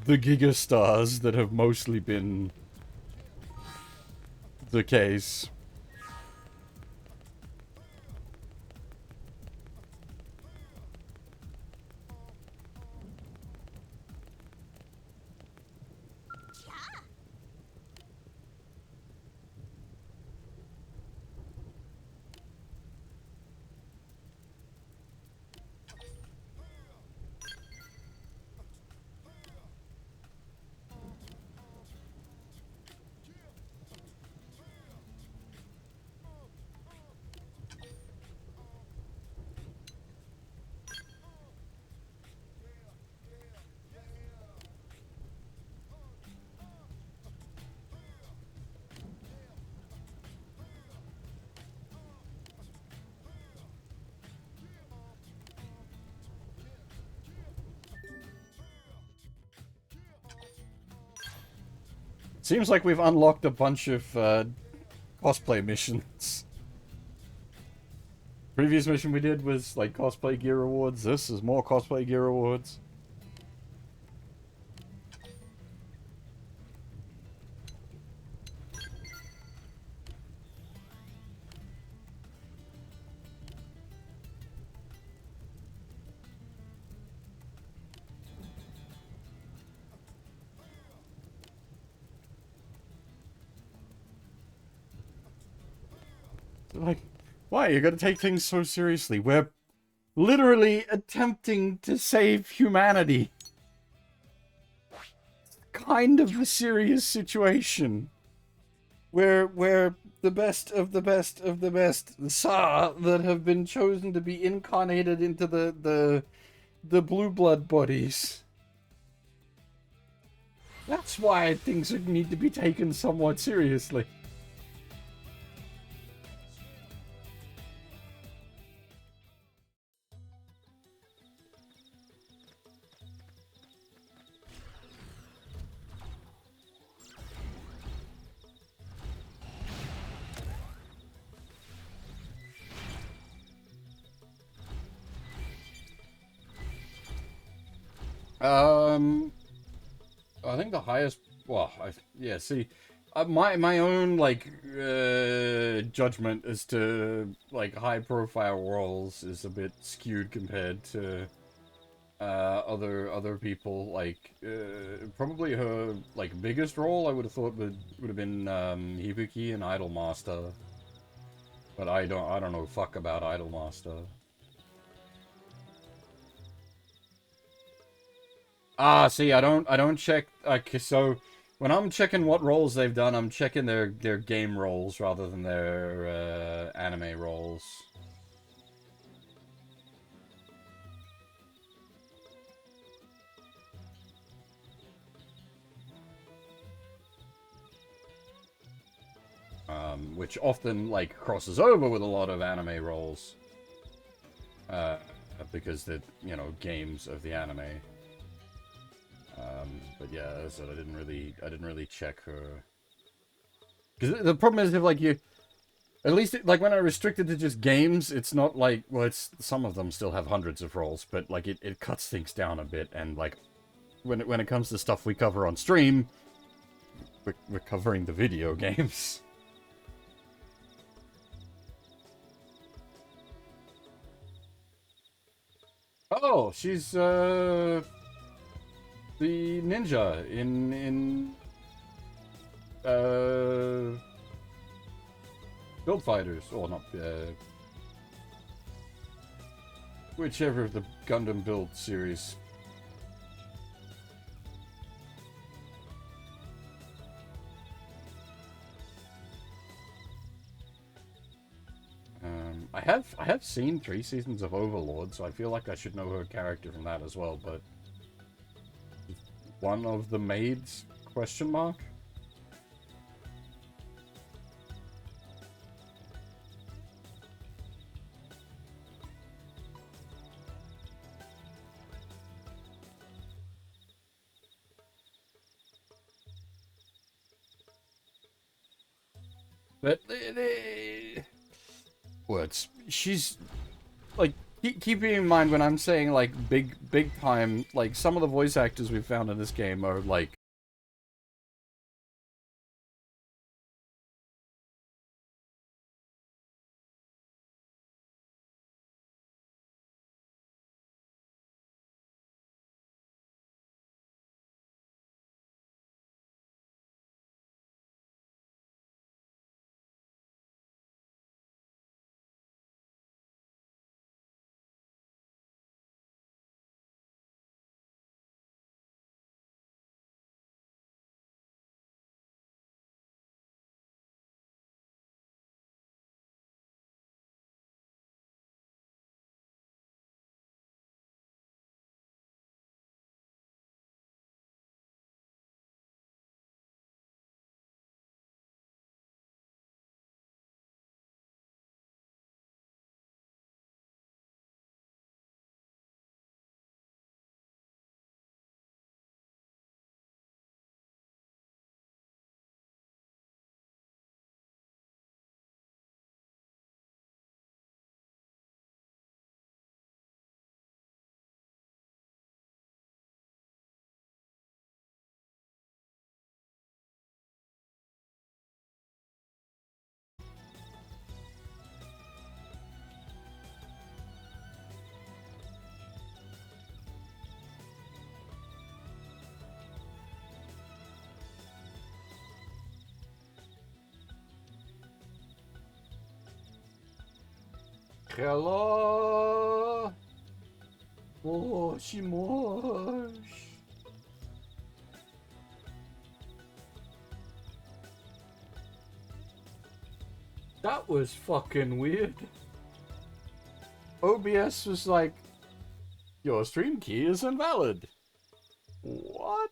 gigastars that have mostly been the case. Seems like we've unlocked a bunch of cosplay missions. Previous mission we did was like cosplay gear rewards. This is more cosplay gear rewards. Like, why? You gotta take things so seriously. We're literally attempting to save humanity. Kind of a serious situation. We're the best of the best of the best Sa that have been chosen to be incarnated into the blue blood bodies. That's why things need to be taken somewhat seriously. I think the highest. Well, yeah. See, my own like judgment as to like high profile roles is a bit skewed compared to other people. Like probably her like biggest role I would have thought would have been Hibuki and Idolmaster, but I don't know fuck about Idolmaster. Ah, see, I don't check. Okay, so when I'm checking what roles they've done, I'm checking their game roles rather than their anime roles. Which often like crosses over with a lot of anime roles, because they're, you know, games of the anime. But yeah, as I said, I didn't really check her. Because the problem is, if like you, at least like when I restricted to just games, it's not like, well, it's some of them still have hundreds of roles, but like it cuts things down a bit. And like when it comes to stuff we cover on stream, we're covering the video games. Oh, she's the ninja in Build Fighters, or not, whichever of the Gundam Build series. I have seen 3 seasons of Overlord, so I feel like I should know her character from that as well, but one of the maids, question mark? But words. She's like, keeping in mind when I'm saying like big time, like some of the voice actors we've found in this game are like Hello. Oh, Shimosh. That was fucking weird. OBS was like, your stream key is invalid. What?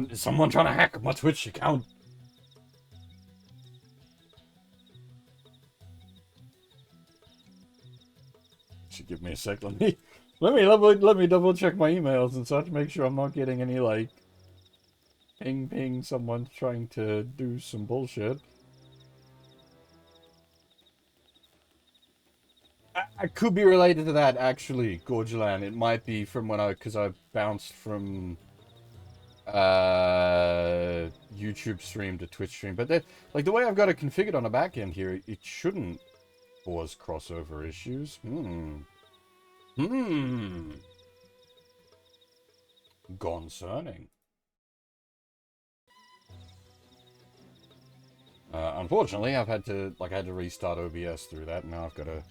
Is someone trying to hack my Twitch account? Should give me a sec. Let me double check my emails and such. Make sure I'm not getting any like ping. Someone's trying to do some bullshit. I could be related to that actually, Gorgelan. It might be from because I bounced from YouTube stream to Twitch stream, but like the way I've got it configured on the back end here, it shouldn't cause crossover issues. Concerning. Unfortunately, I had to restart OBS through that. Now I've got to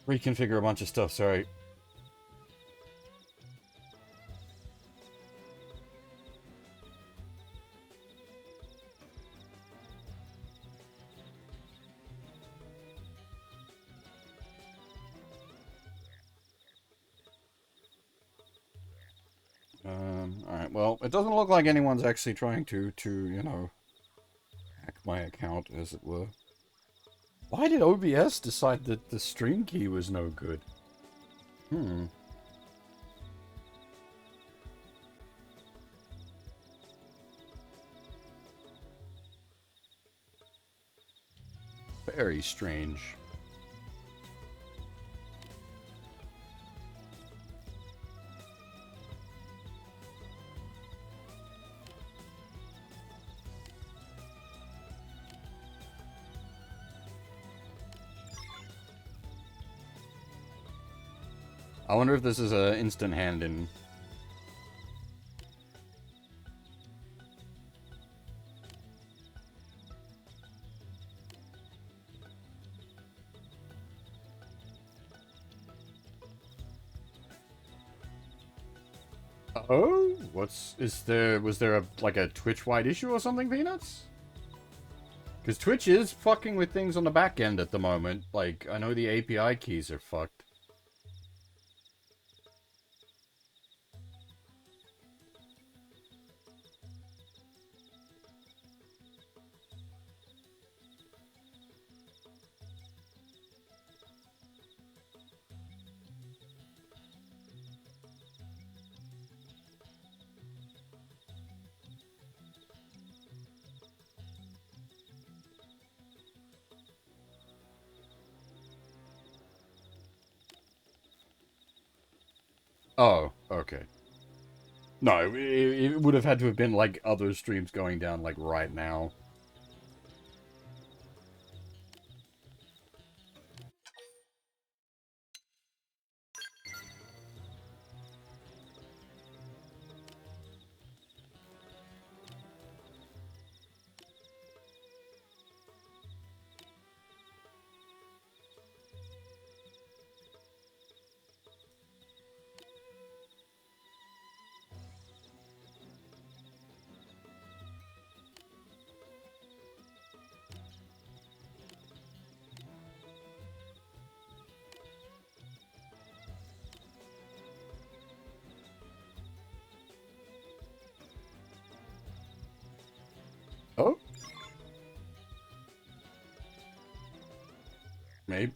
reconfigure a bunch of stuff. Sorry. Alright, well, it doesn't look like anyone's actually trying to, you know, hack my account, as it were. Why did OBS decide that the stream key was no good? Very strange. I wonder if this is an instant hand-in. Oh? Was there like a Twitch-wide issue or something, Peanuts? Because Twitch is fucking with things on the back end at the moment. Like, I know the API keys are fucked. Oh, okay. No, it would have had to have been like other streams going down like right now. Oh? Maybe...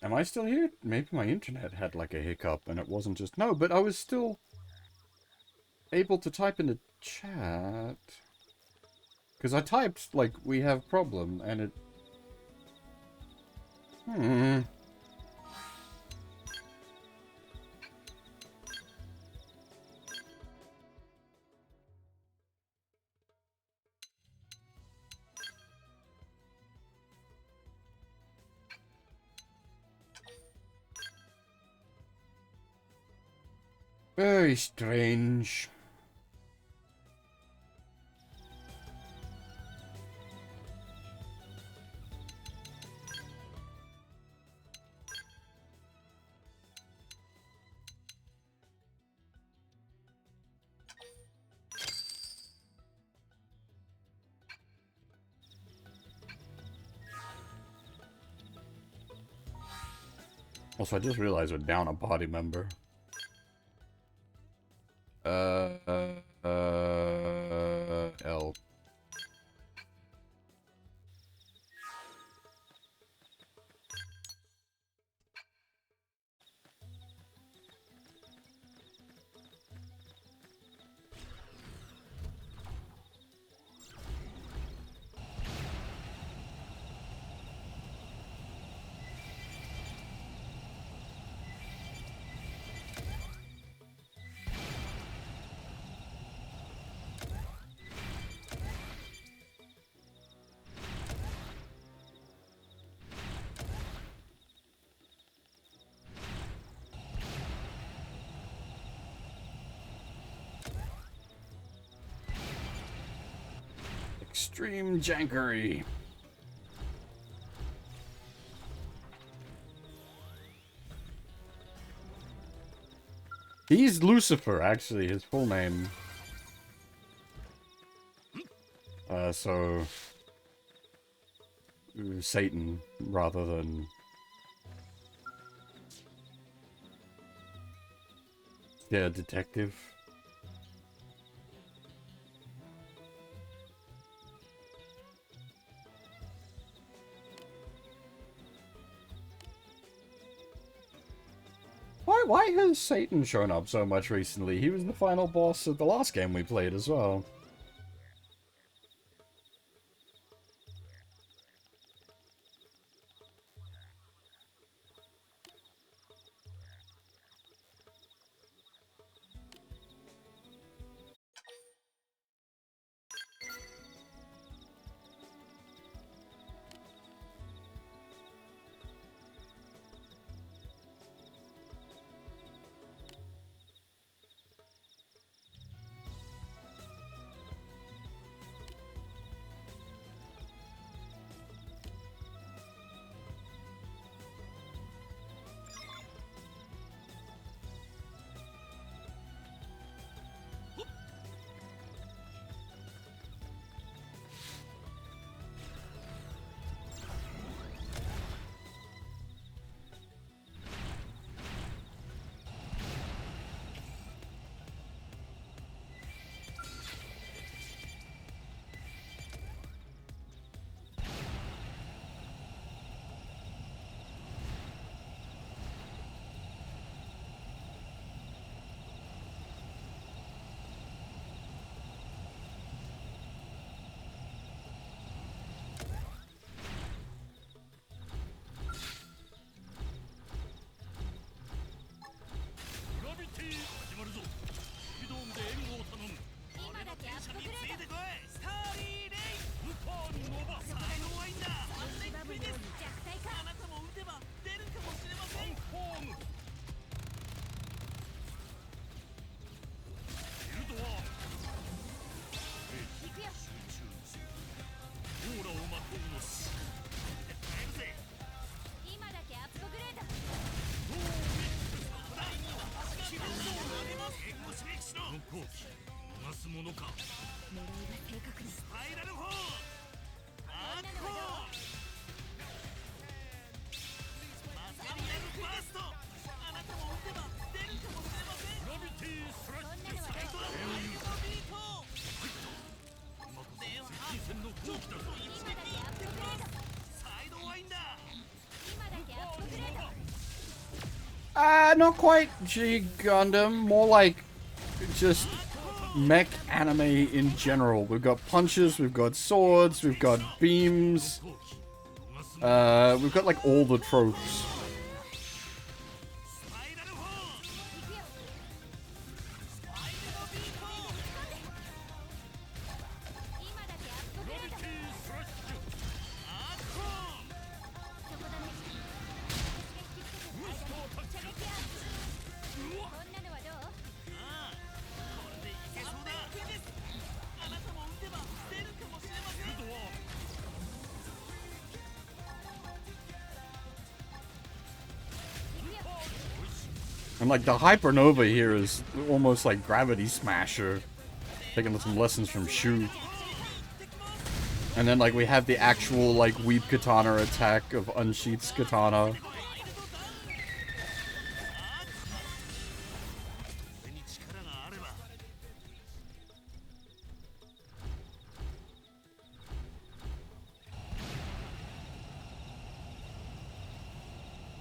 Am I still here? Maybe my internet had like a hiccup and it wasn't just... No, but I was still able to type in the chat. Because I typed, like, we have problem, and it... Very strange. Also, I just realized we're down a party member. L. Extreme jankery. He's Lucifer, actually, his full name. So Satan rather than detective. Why has Satan shown up so much recently? He was the final boss of the last game we played as well. Not quite G Gundam, more like just mech anime in general. We've got punches, we've got swords, we've got beams. We've got like all the tropes. And like the Hypernova here is almost like Gravity Smasher. Taking some lessons from Shu. And then like we have the actual like Weep Katana attack of Unsheath's Katana.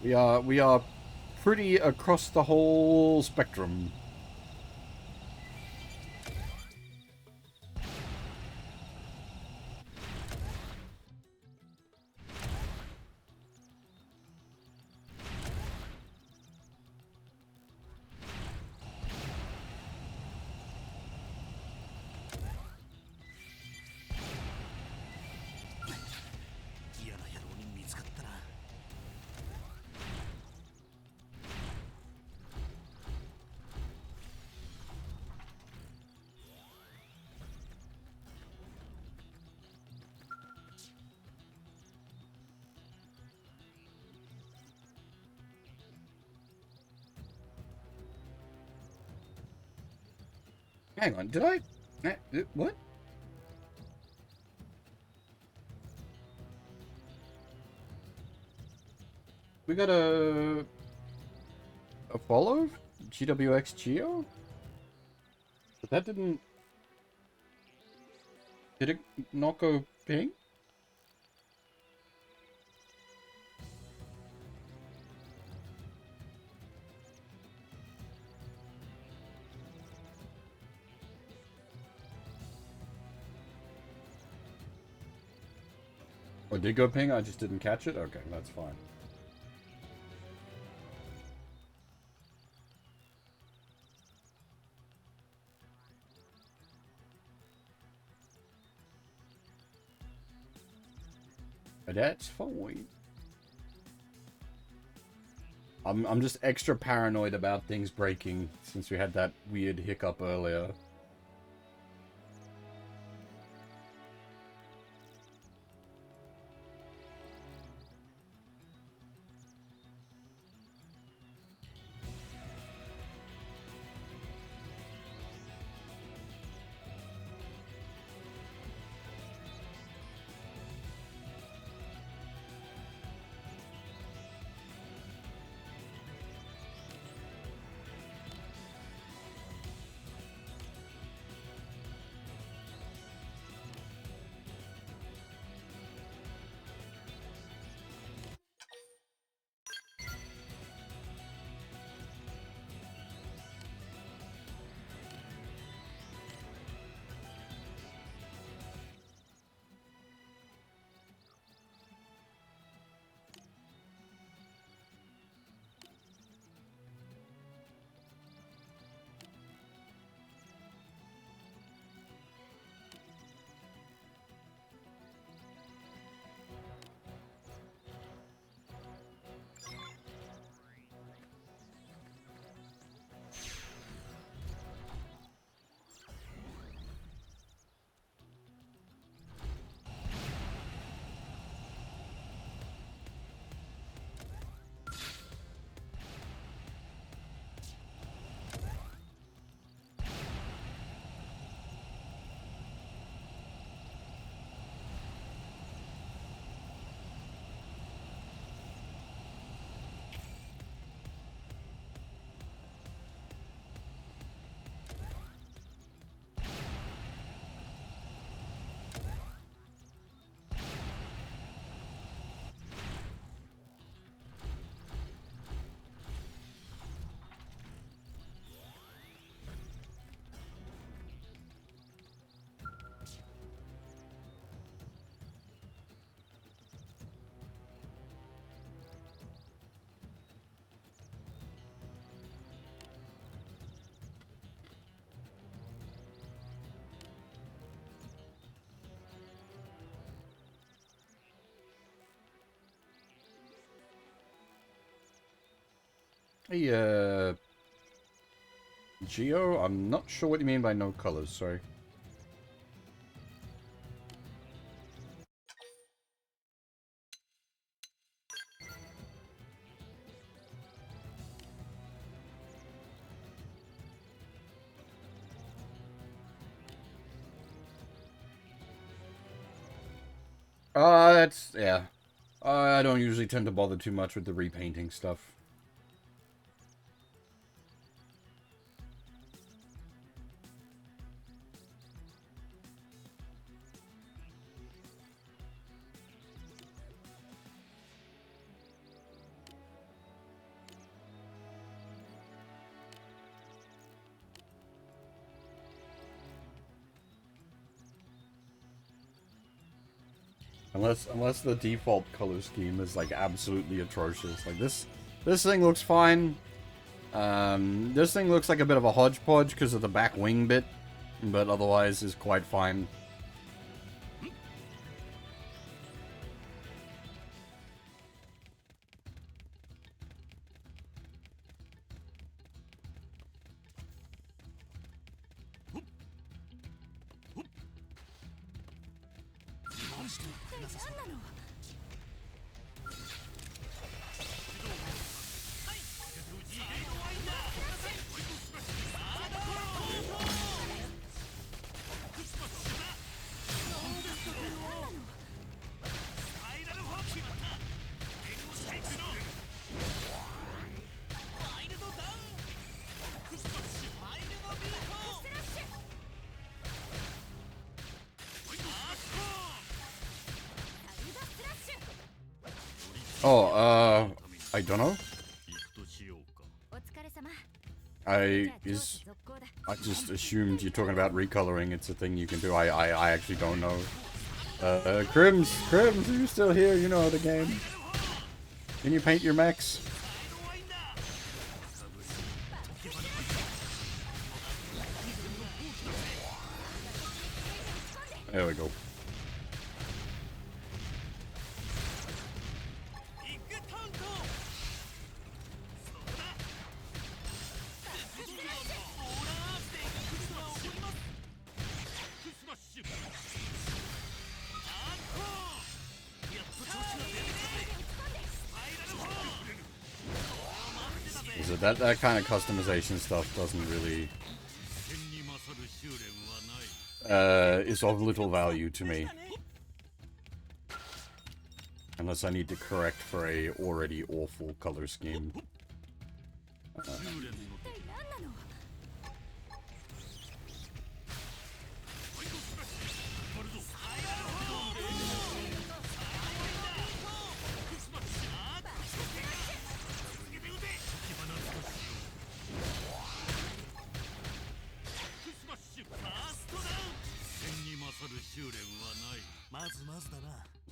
We are pretty across the whole spectrum. Hang on, did I... what? We got a follow? GWX Geo? But that didn't... Did it not go ping? Or did go ping? I just didn't catch it? Okay, that's fine. That's fine. I'm just extra paranoid about things breaking since we had that weird hiccup earlier. Hey, Geo, I'm not sure what you mean by no colors, sorry. That's, yeah. I don't usually tend to bother too much with the repainting stuff. Unless the default color scheme is like absolutely atrocious. Like this thing looks fine. This thing looks like a bit of a hodgepodge because of the back wing bit, but otherwise is quite fine. Oh, I don't know. I just assumed you're talking about recoloring. It's a thing you can do. I actually don't know. Crims, are you still here? You know the game. Can you paint your mechs? There we go. So that kind of customization stuff doesn't really is of little value to me, unless I need to correct for a already awful color scheme.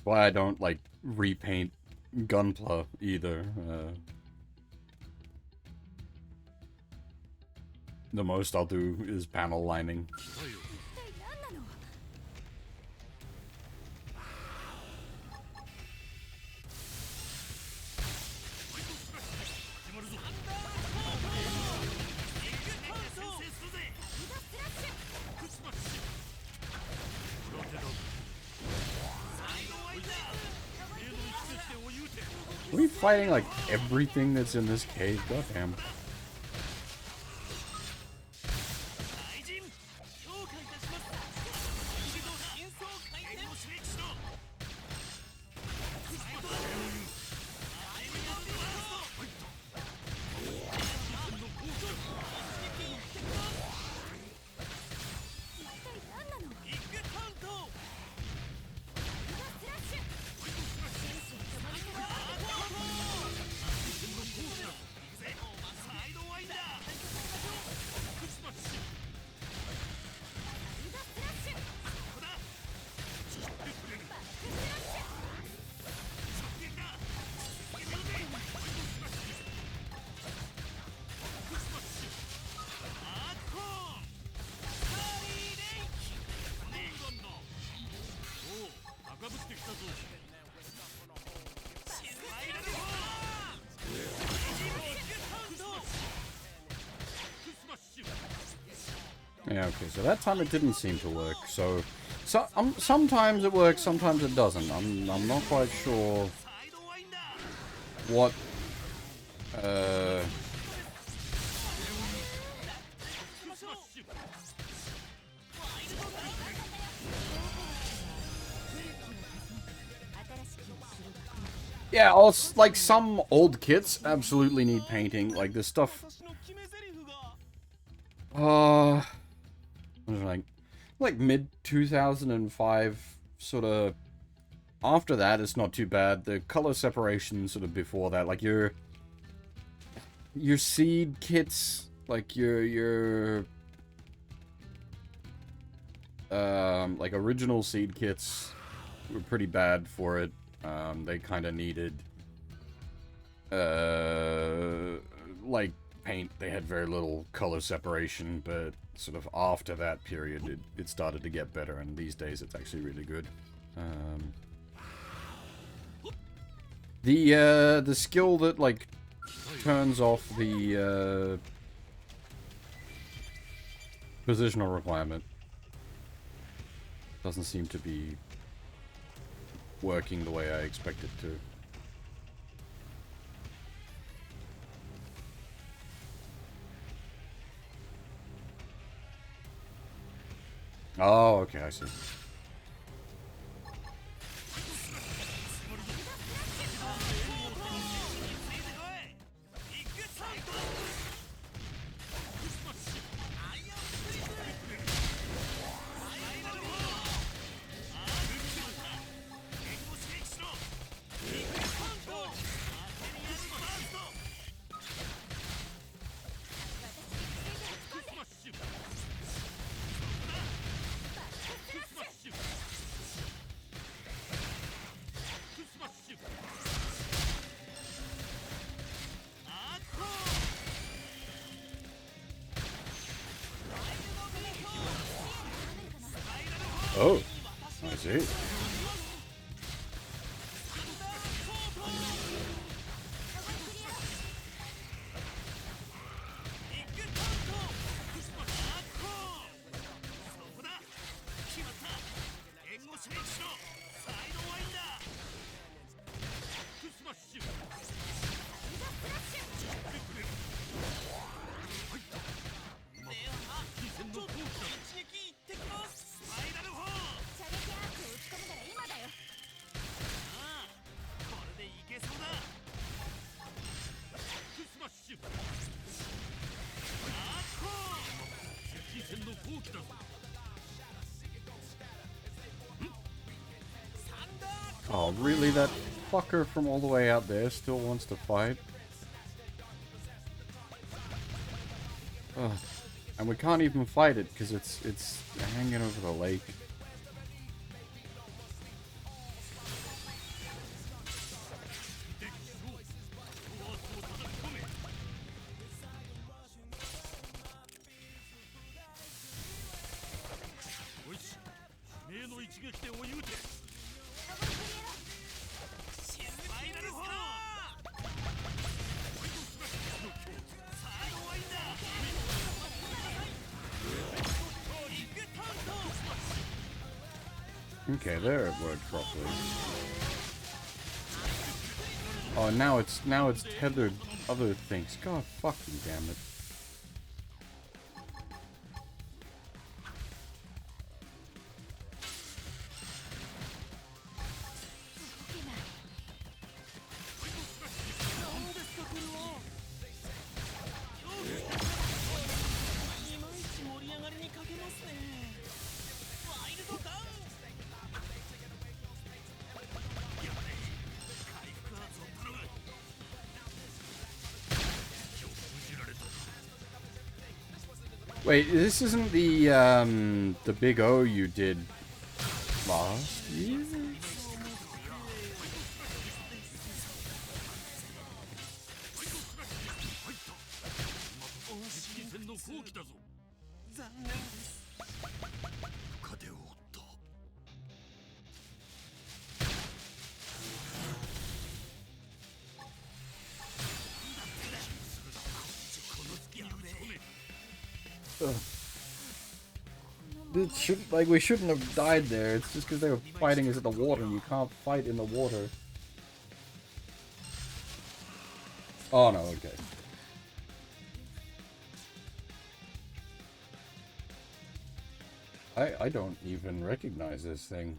Why I don't like repaint Gunpla either. The most I'll do is panel lining. Are we fighting like everything that's in this cave? Goddamn. Yeah, okay, so that time it didn't seem to work, so sometimes it works, sometimes it doesn't. I'm not quite sure what Yeah, also, like, some old kits absolutely need painting. Like, this stuff... what is it, like mid-2005, sort of... After that, it's not too bad. The color separation sort of before that, like, your seed kits, like, your like, original seed kits were pretty bad for it. They kind of needed, like, paint. They had very little color separation, but sort of after that period, it started to get better, and these days it's actually really good. The skill that, like, turns off the, positional requirement doesn't seem to be working the way I expect it to. Oh, okay, I see. Oh, I see. Oh, really? That fucker from all the way out there still wants to fight? Ugh. And we can't even fight it because it's hanging over the lake. Okay, there it worked properly. Oh, now it's tethered other things. God fucking damn it. Wait, this isn't the big O you did last year? We shouldn't have died there. It's just because they were fighting us in the water, and you can't fight in the water. Oh no, okay. I don't even recognize this thing.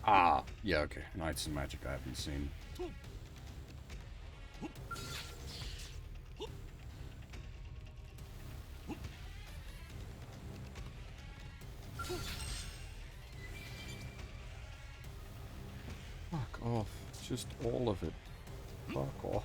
Ah, yeah, okay. Knights and Magic I haven't seen. Fuck off. Just all of it. Fuck off.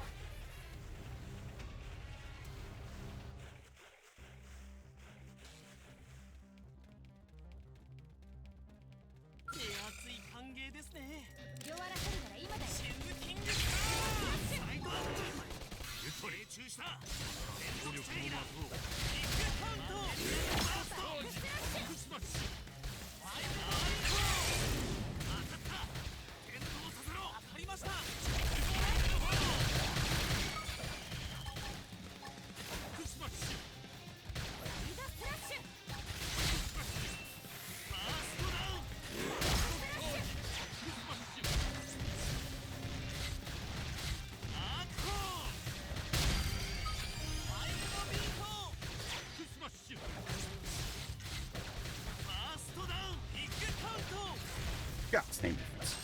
'God's name defense.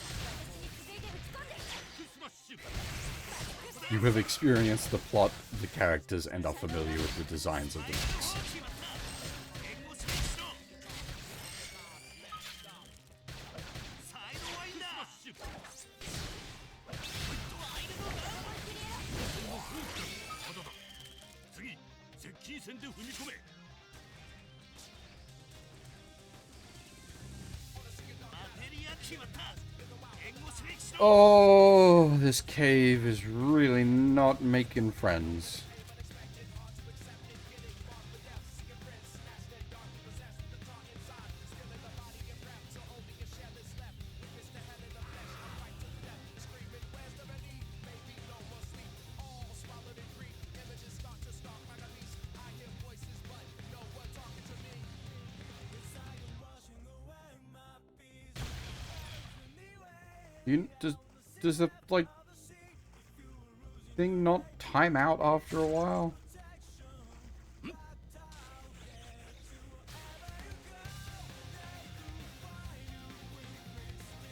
You have experienced the plot, the characters, and are familiar with the designs of the books. Oh, this cave is really not making friends. Does the, like, thing not time out after a while?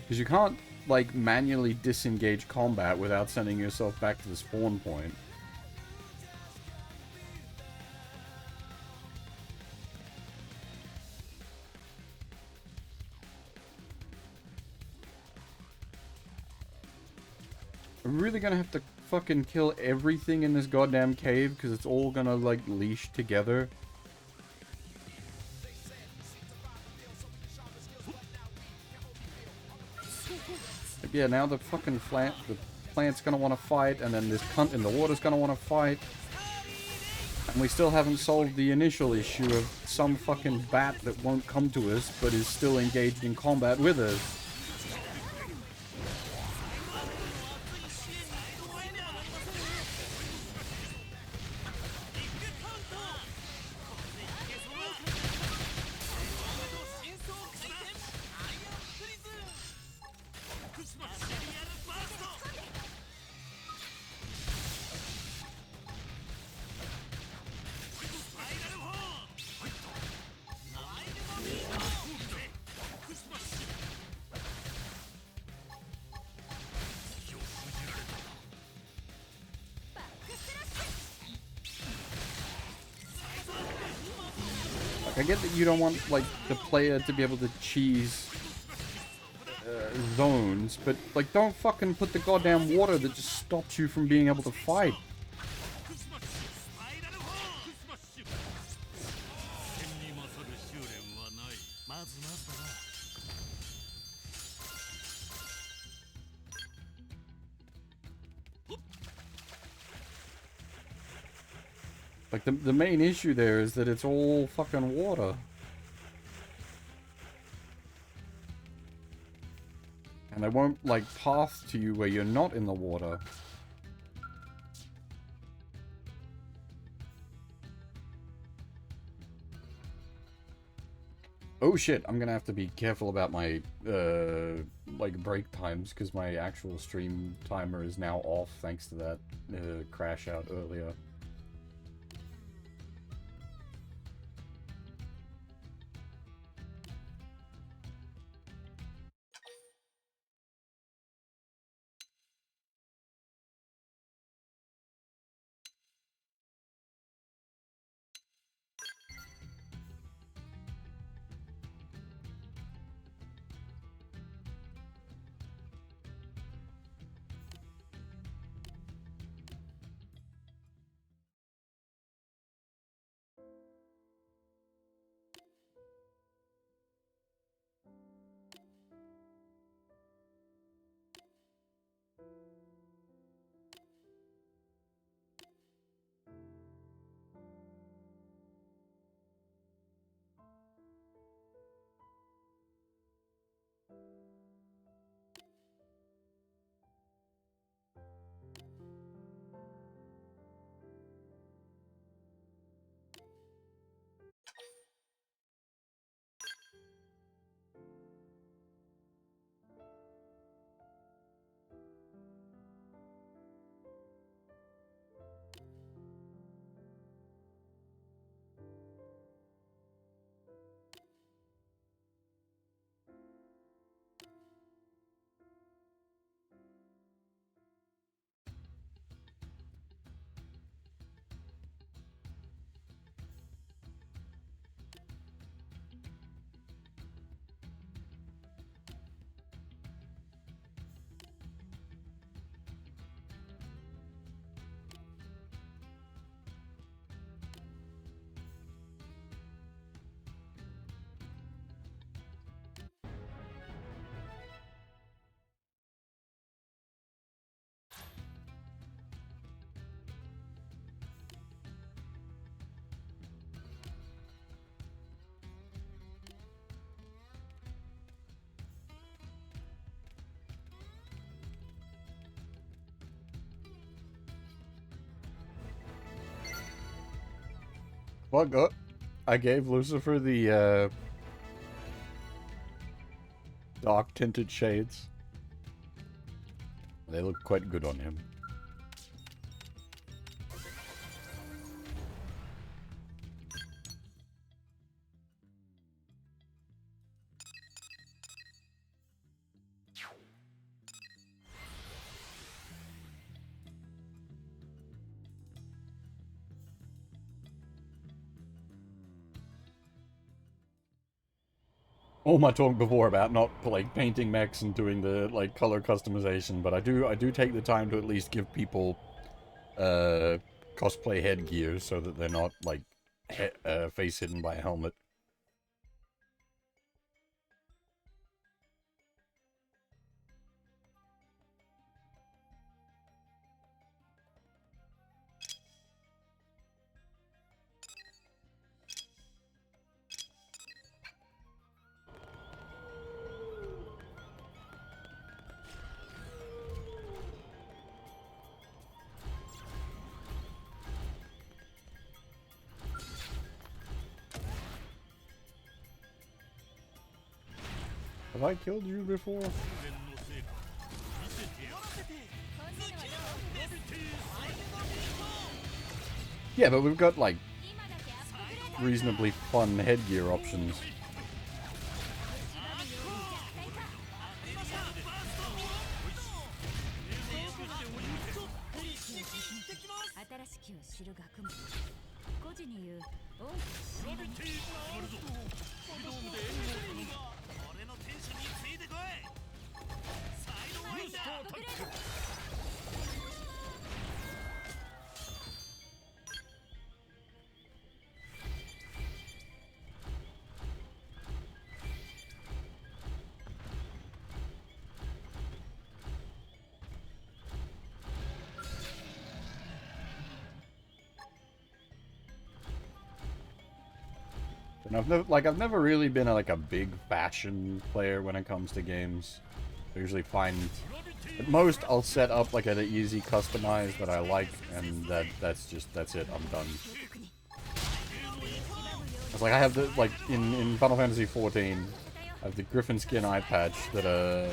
Because you can't, like, manually disengage combat without sending yourself back to the spawn point. I'm really gonna have to fucking kill everything in this goddamn cave because it's all gonna, like, leash together. Like, yeah, now the fucking plant's gonna want to fight, and then this cunt in the water's gonna want to fight. And we still haven't solved the initial issue of some fucking bat that won't come to us but is still engaged in combat with us. I get that you don't want, like, the player to be able to cheese zones, but, like, don't fucking put the goddamn water that just stops you from being able to fight. Like, the main issue there is that it's all fucking water. And they won't, like, path to you where you're not in the water. Oh shit, I'm gonna have to be careful about my, like, break times, because my actual stream timer is now off thanks to that crash out earlier. Fuck up. I gave Lucifer the dark tinted shades. They look quite good on him. All my talk before about not like painting mechs and doing the like color customization, but I do take the time to at least give people cosplay headgear so that they're not like face hidden by a helmet. Have I killed you before? Yeah, but we've got like reasonably fun headgear options. 俺のテンションについてこい。サイドワイだ。 And I've never really been like a big fashion player when it comes to games. I usually find at most I'll set up like an easy customize that I like, and that's it. I'm done. It's like I have the like in Final Fantasy 14, I have the Griffin skin eye patch that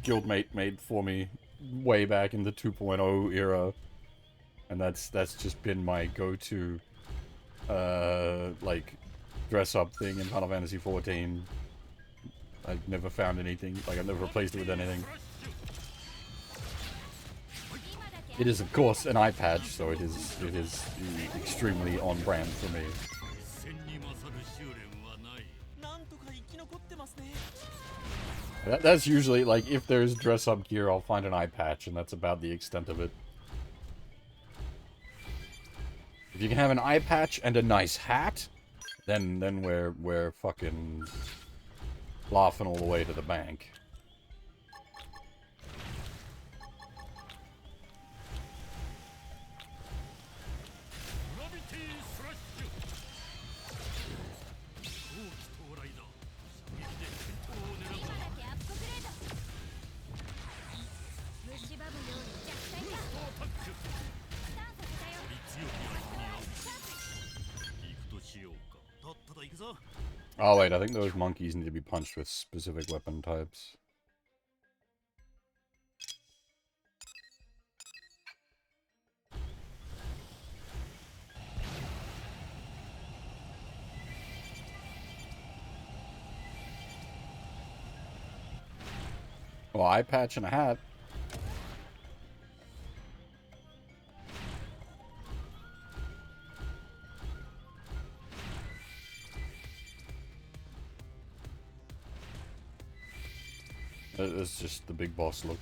guildmate made for me way back in the 2.0 era, and that's just been my go-to like dress up thing in Final Fantasy 14. I've never found anything, like I've never replaced it with anything. It is of course an eye patch, so it is extremely on brand for me. That's usually like if there's dress up gear, I'll find an eye patch, and that's about the extent of it. If you can have an eye patch and a nice hat, then we're fucking laughing all the way to the bank. Oh wait, I think those monkeys need to be punched with specific weapon types. Well, eye patch and a hat. That's just the big boss look.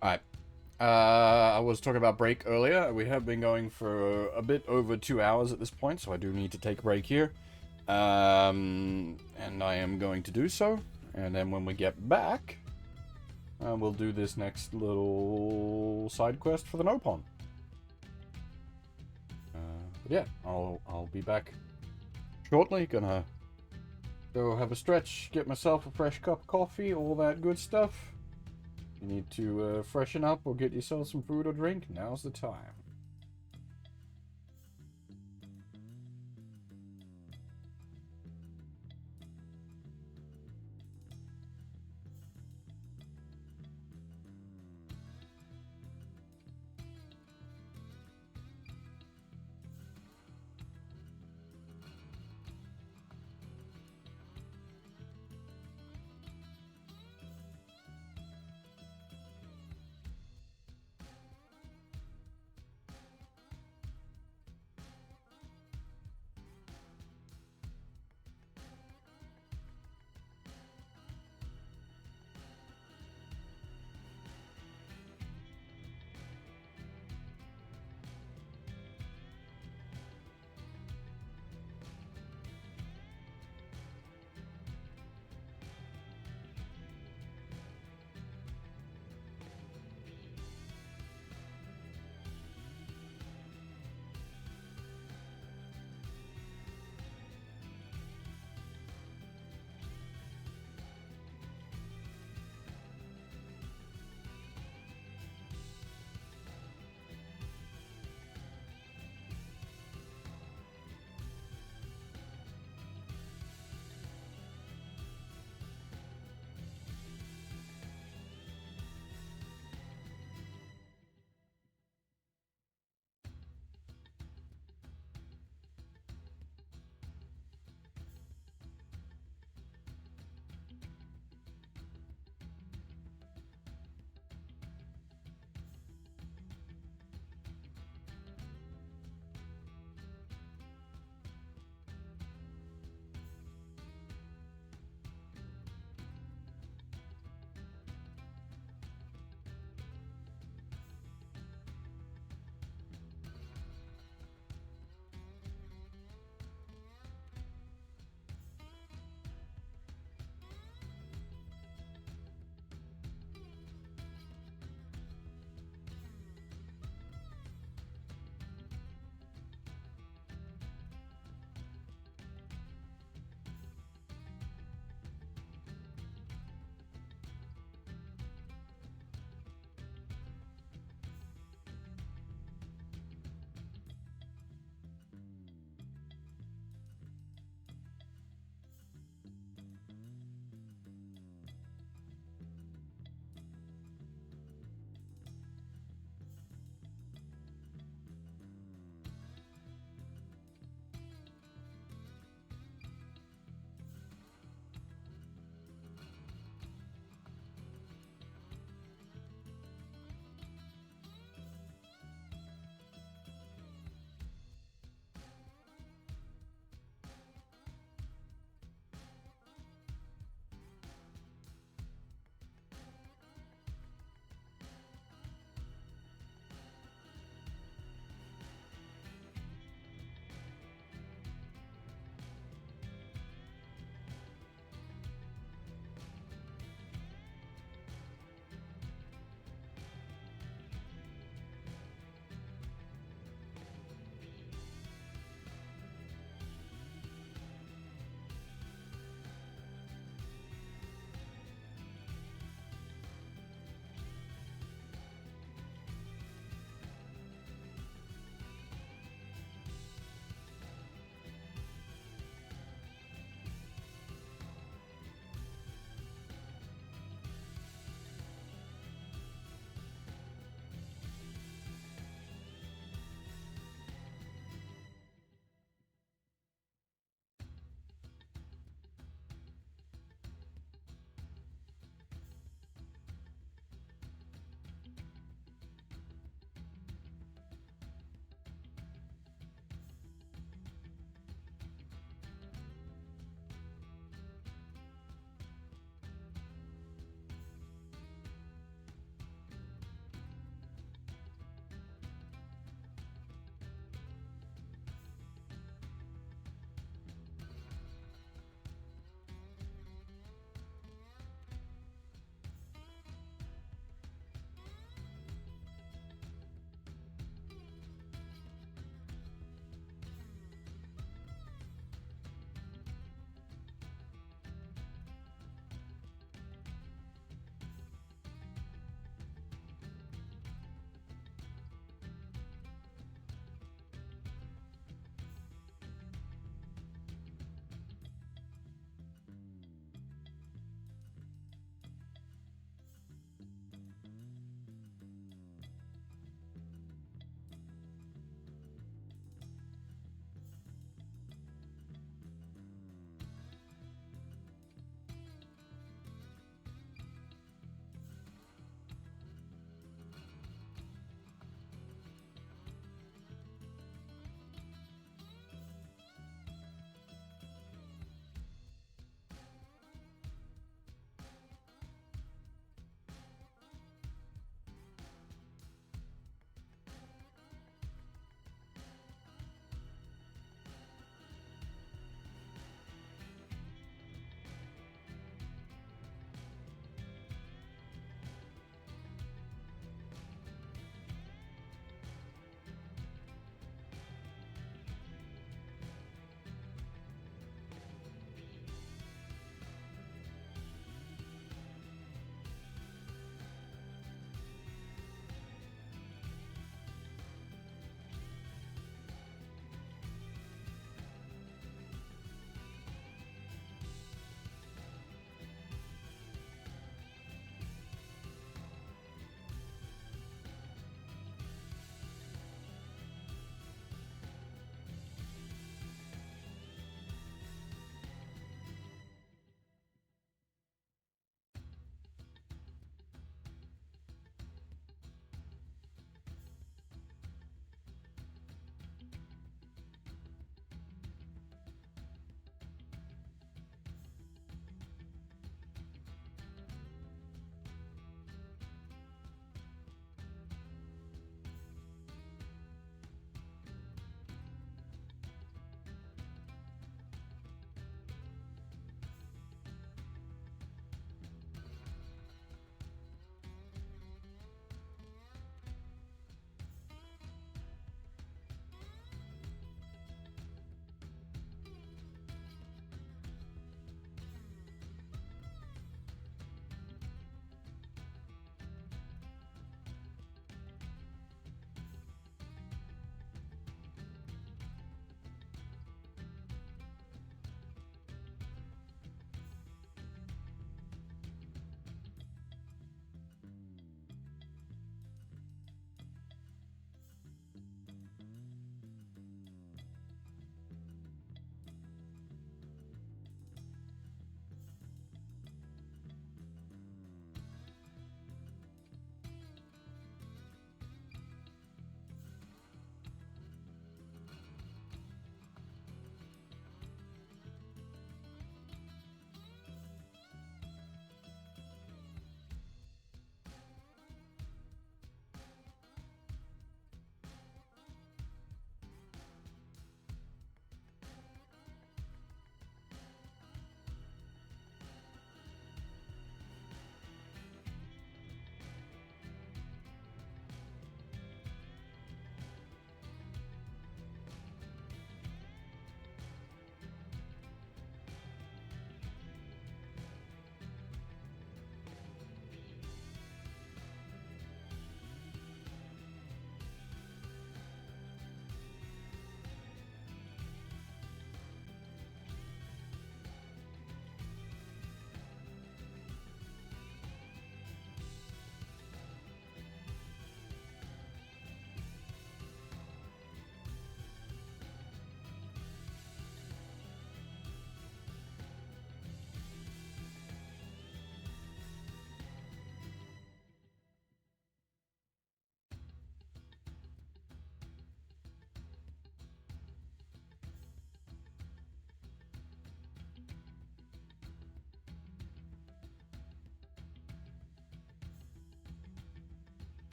Alright. I was talking about break earlier. We have been going for a bit over 2 hours at this point, so I do need to take a break here. And I am going to do so. And then when we get back, we'll do this next little side quest for the Nopon. But yeah, I'll be back shortly. Gonna go have a stretch, get myself a fresh cup of coffee, all that good stuff. You need to freshen up or get yourself some food or drink. Now's the time.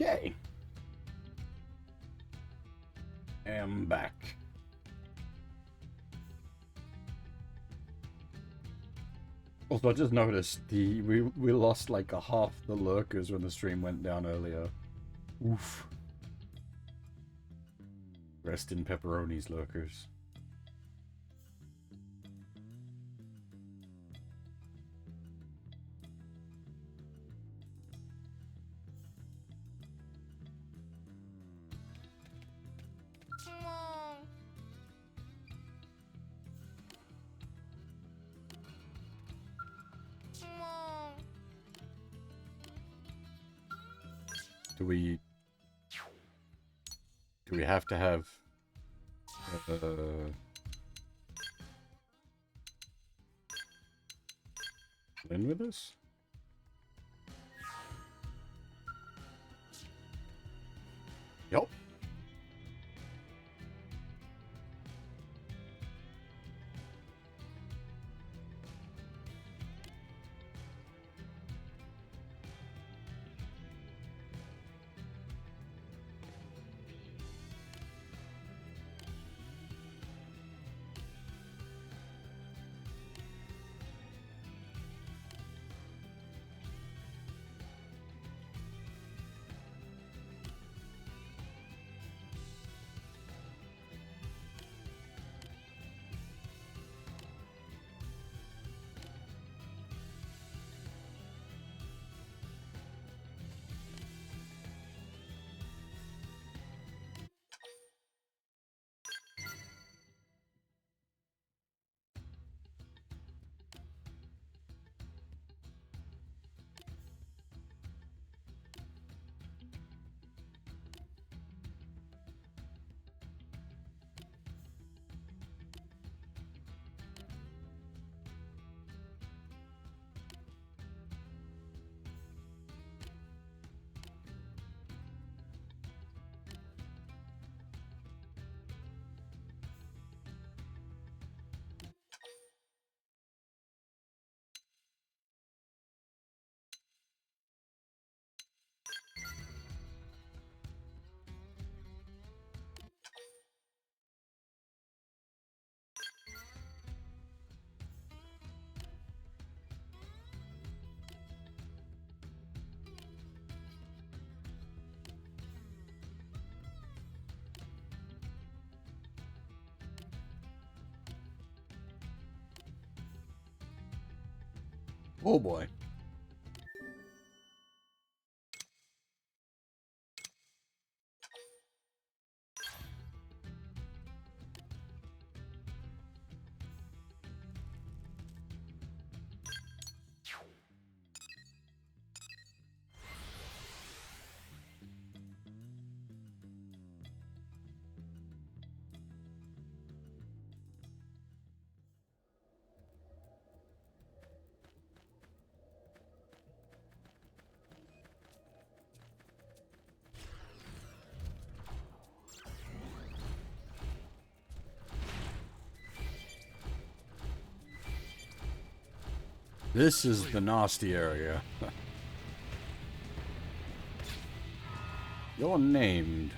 Okay. Am back. Also, I just noticed we lost like a half the lurkers when the stream went down earlier. Oof. Rest in pepperoni's lurkers. Do we have to have Lynn with us? Yup. Oh boy. This is the nasty area. You're named.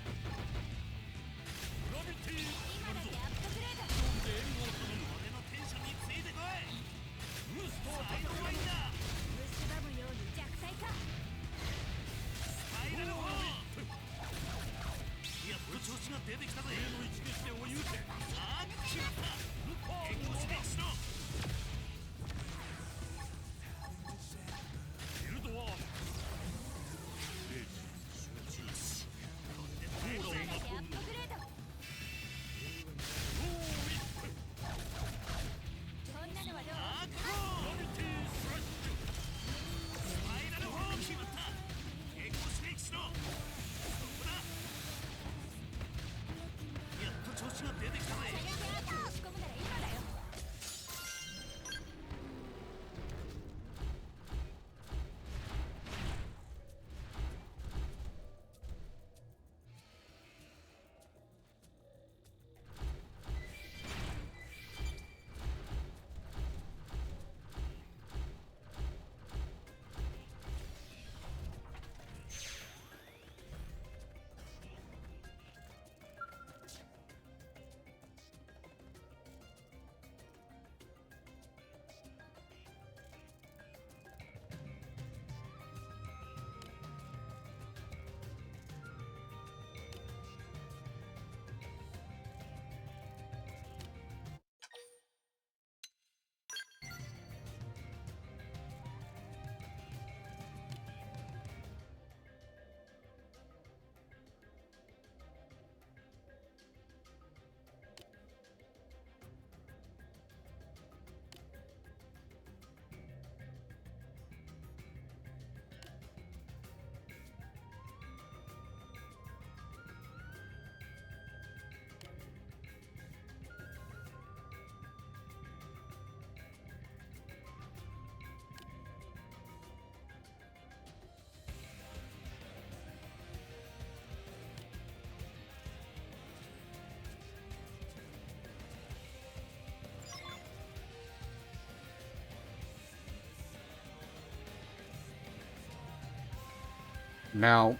Now,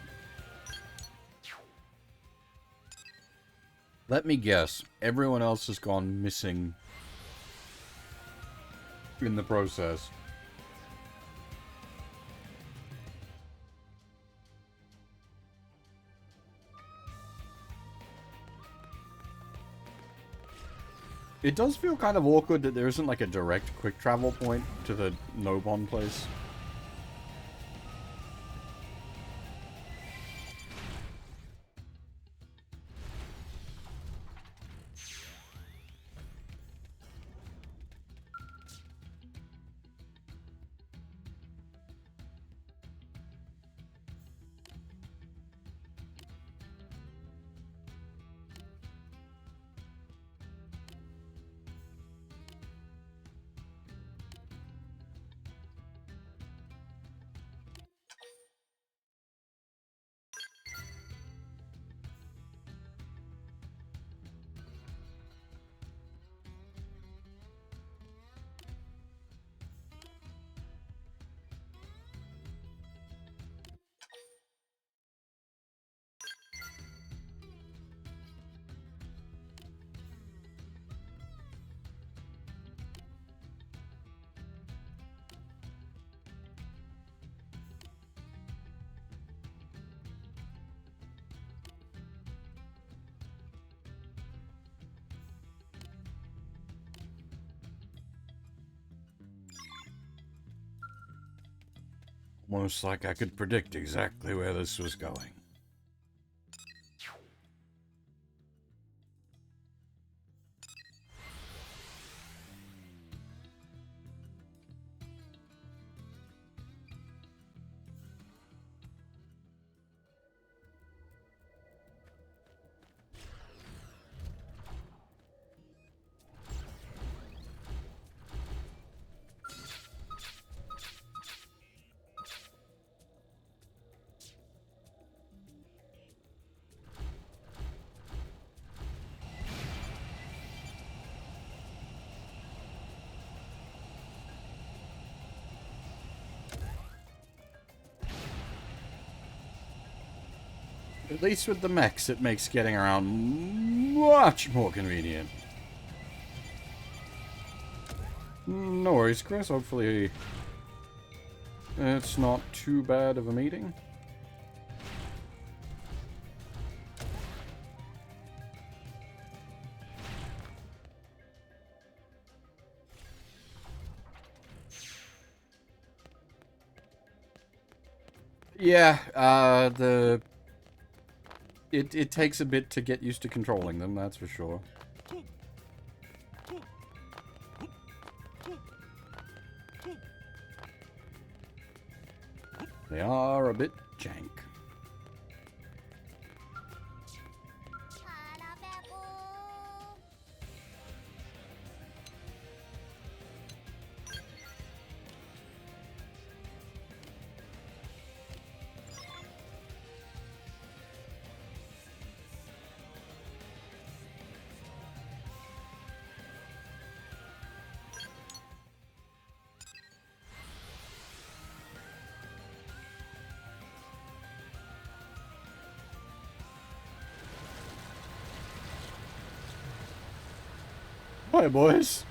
let me guess. Everyone else has gone missing in the process. It does feel kind of awkward that there isn't like a direct quick travel point to the Nobon place. Almost like I could predict exactly where this was going. At least with the mechs, it makes getting around much more convenient. No worries, Chris. Hopefully it's not too bad of a meeting. Yeah, It takes a bit to get used to controlling them, that's for sure. They are a bit jank. Hi, boys.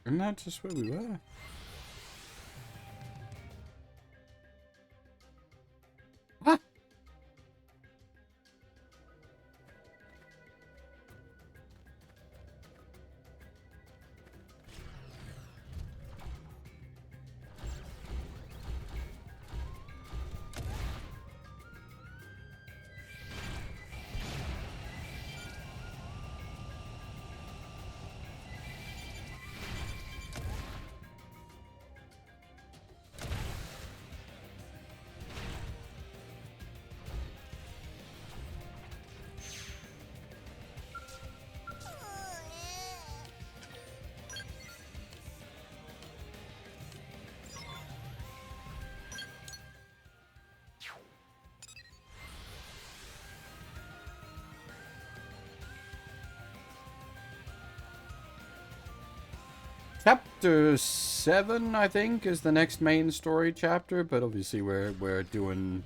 Isn't that just where we were? What? Chapter 7, I think, is the next main story chapter, but obviously we're doing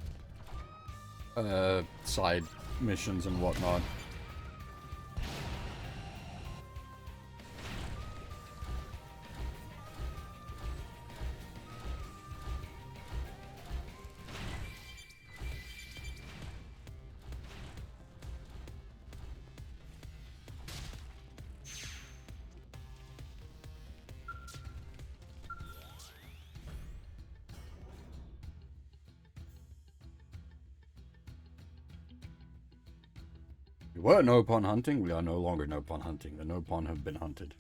side missions and whatnot. We were Nopon hunting, we are no longer Nopon hunting. The Nopon have been hunted.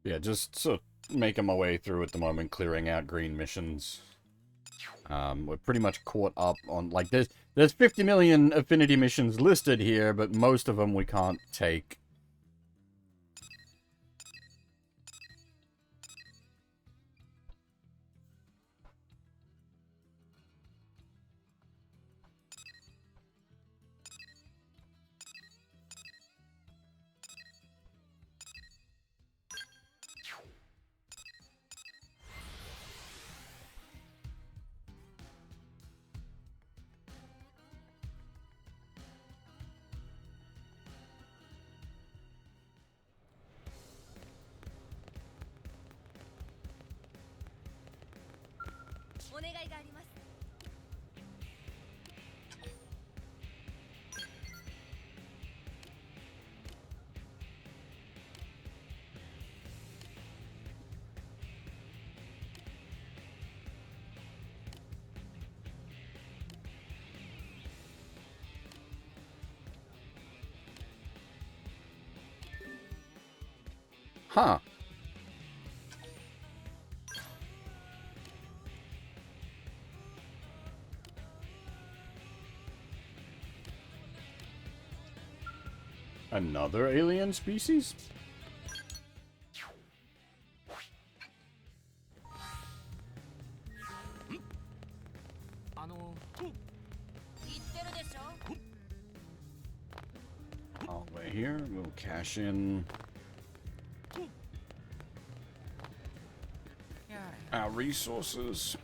Yeah, just sort of making my way through at the moment, clearing out green missions. We're pretty much caught up on, like, there's 50 million affinity missions listed here, but most of them we can't take. Huh. Another alien species? All the way here, we'll cash in our resources.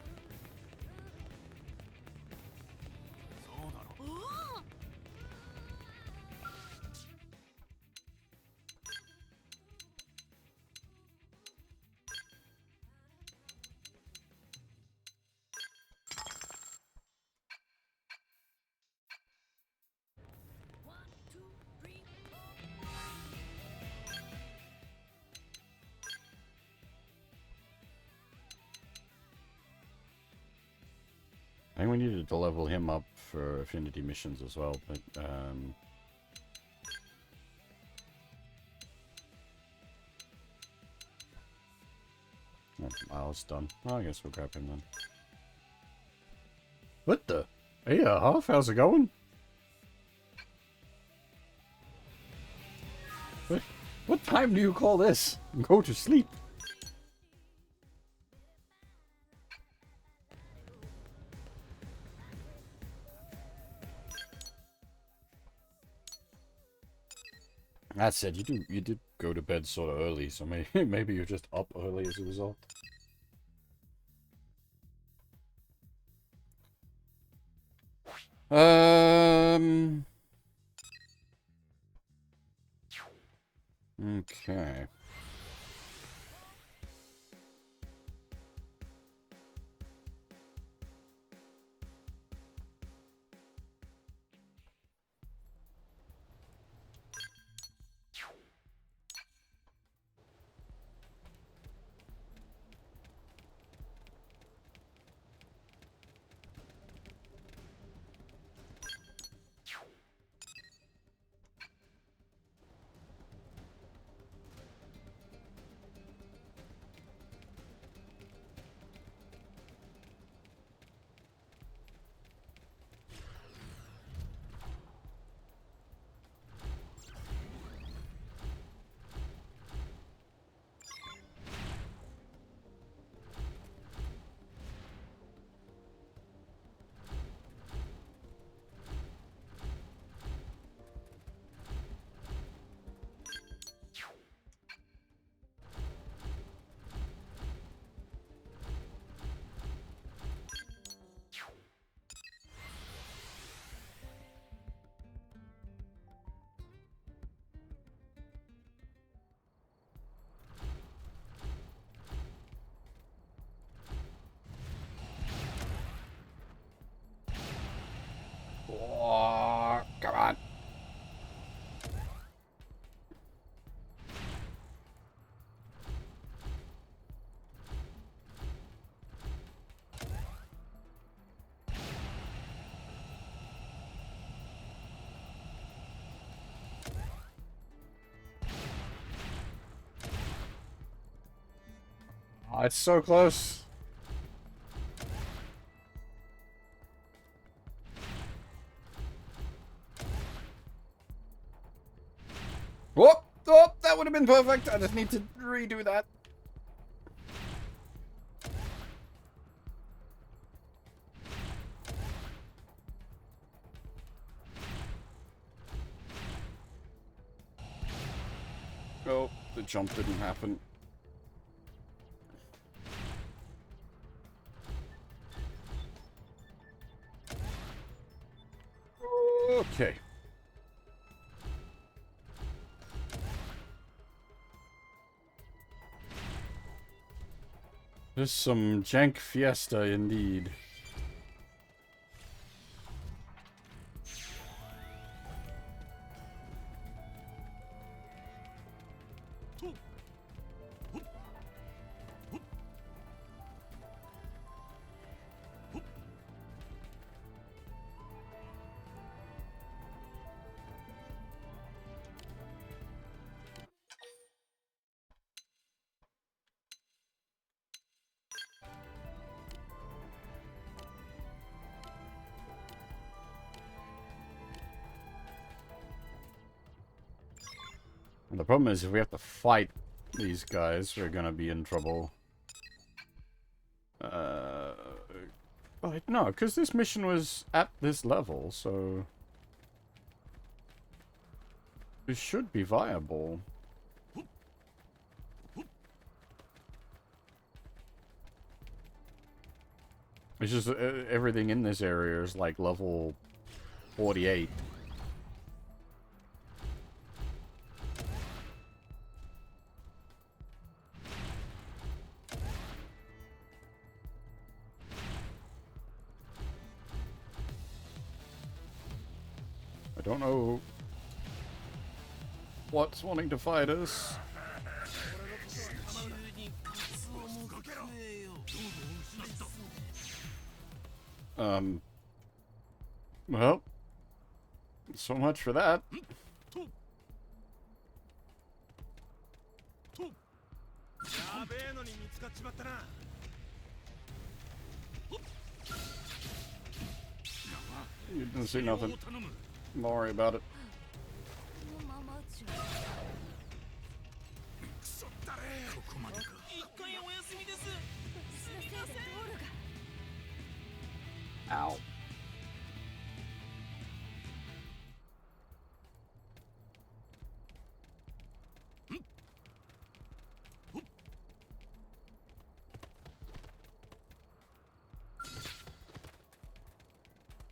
I think we needed to level him up for affinity missions as well, but oh, Miles done. Well, I guess we'll grab him then. What the? Hey, Half, how's it going? What time do you call this? Go to sleep. That said, you did go to bed sort of early, so maybe you're just up early as a result. Okay. Oh, come on. Oh, it's so close. Whoop! Oh, that would have been perfect. I just need to redo that. Oh, the jump didn't happen. Okay. There's some jank fiesta indeed. And the problem is, if we have to fight these guys, we're gonna be in trouble. Oh, no, because this mission was at this level, so... This should be viable. It's just everything in this area is like level 48. I don't know what's wanting to fight us. Well, so much for that. やべえのに見つかっちまったな。 You didn't see nothing. Don't worry about it. ここまでか。一回お休みです。すみません。 Ow.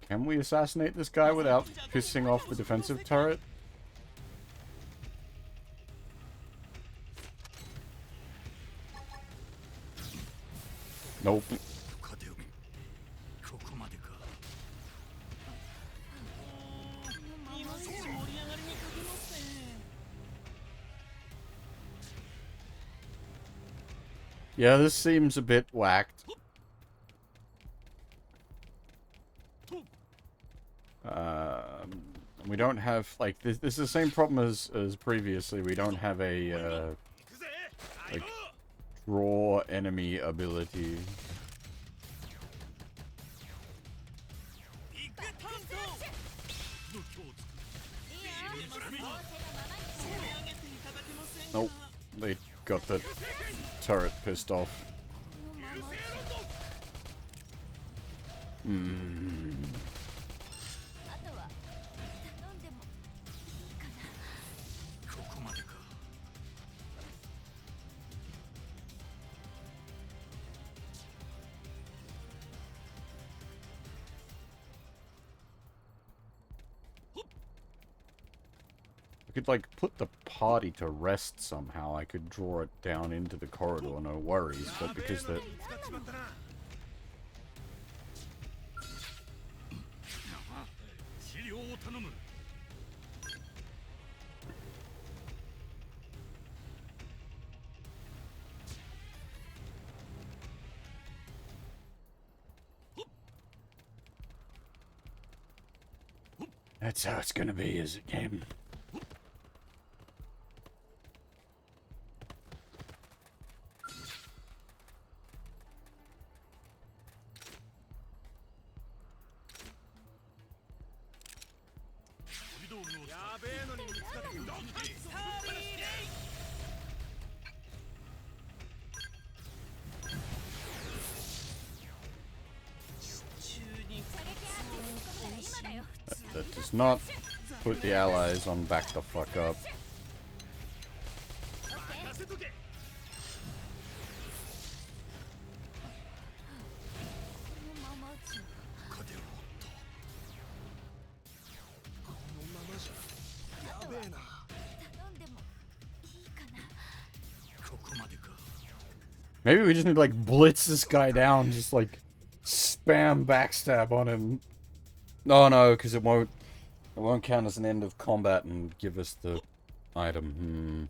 Can we assassinate this guy without pissing off the defensive turret? Nope. Yeah, this seems a bit whacked. We don't have, like, this is the same problem as previously. We don't have a, like, draw enemy ability. Nope, they got the turret pissed off. I could, like, put the party to rest somehow. I could draw it down into the corridor, no worries, but because the... That's how it's gonna be as a game. That does not put the allies on back the fuck up. Maybe we just need to like blitz this guy down, just like spam backstab on him. Oh no, because it won't count as an end of combat and give us the item.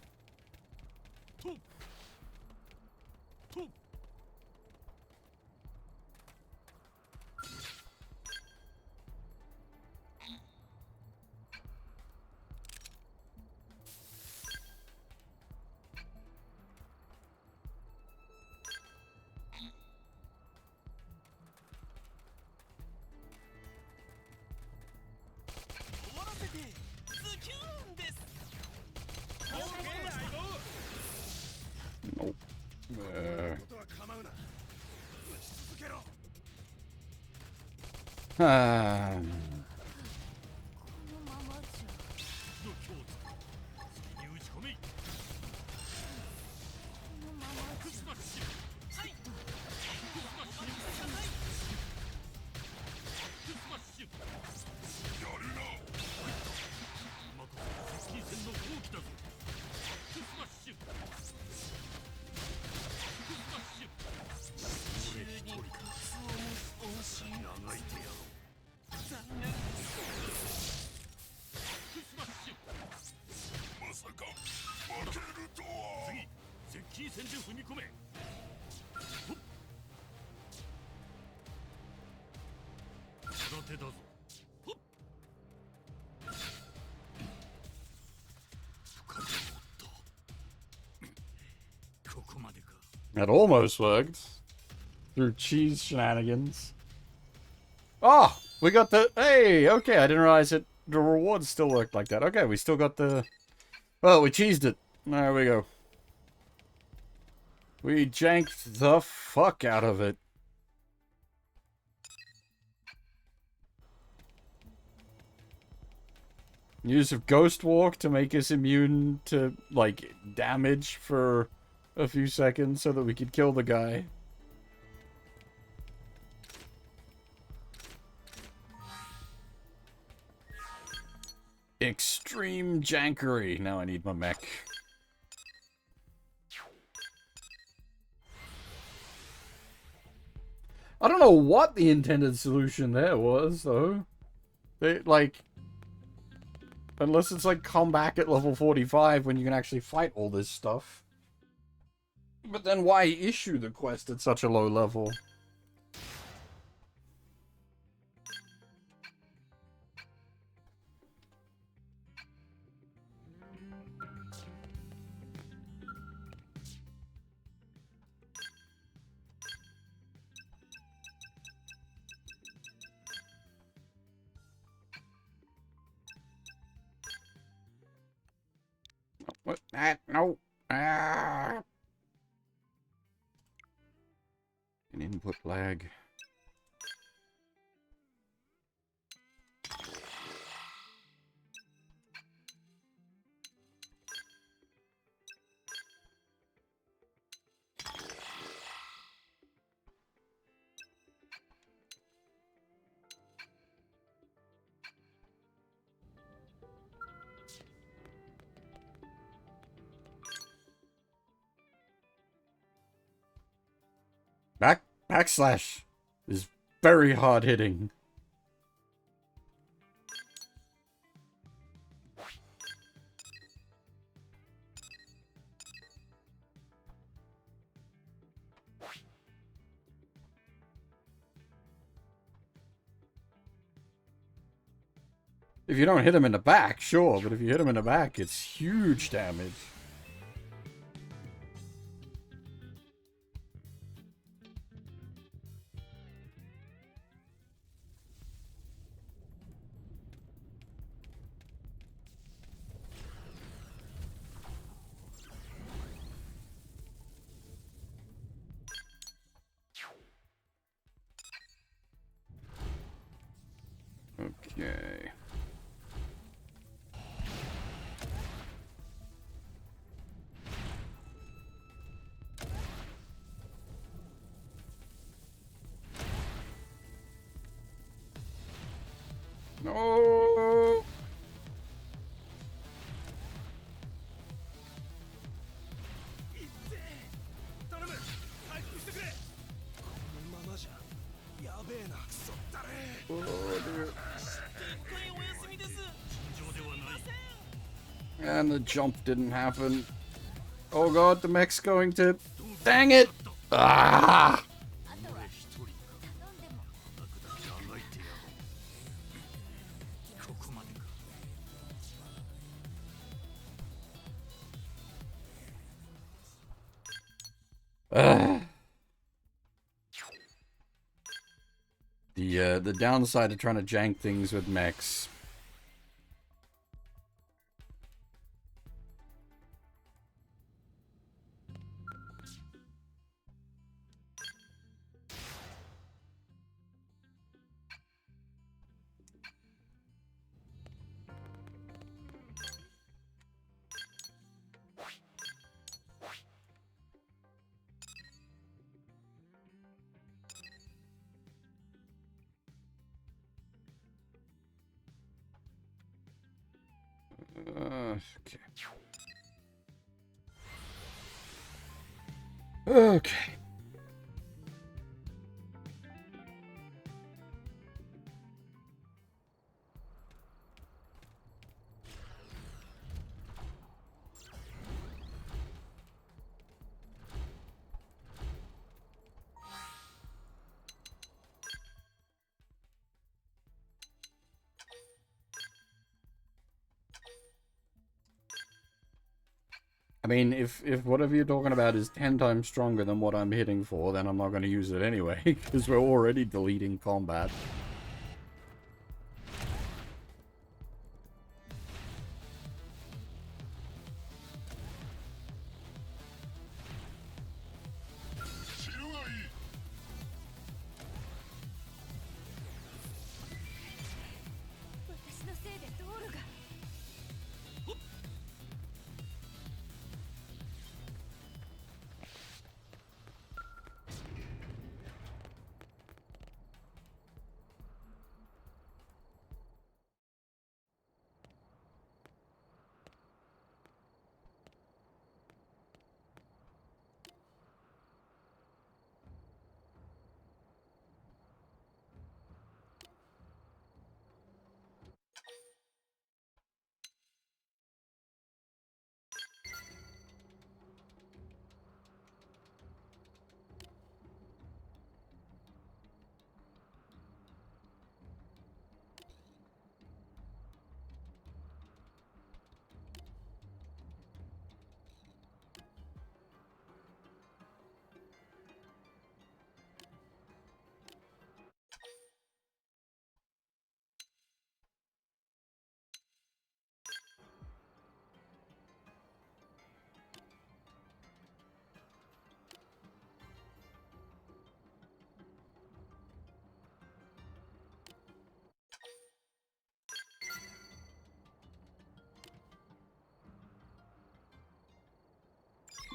Nope. That almost worked. Through cheese shenanigans. Oh! We got the... Hey! Okay, I didn't realize it. The rewards still worked like that. Okay, we still got the... Well, we cheesed it. There we go. We janked the fuck out of it. Use of Ghost Walk to make us immune to, like, damage for a few seconds so that we could kill the guy. Extreme jankery. Now I need my mech. I don't know what the intended solution there was, though. They, like... Unless it's like come back at level 45 when you can actually fight all this stuff. But then why issue the quest at such a low level? What? That? No. Ah. An input lag. Backslash is very hard hitting. If you don't hit him in the back, sure, but if you hit him in the back, it's huge damage. Okay. No. Oh, dear. And the jump didn't happen. Oh god, the mech's going to... Dang it! Ah! The downside of trying to jank things with mechs. Okay. Okay. I mean, if whatever you're talking about is 10 times stronger than what I'm hitting for, then I'm not going to use it anyway, because we're already deleting combat.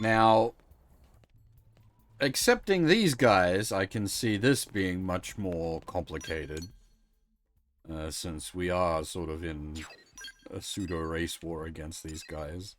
Now, accepting these guys, I can see this being much more complicated. Since we are sort of in a pseudo-race war against these guys.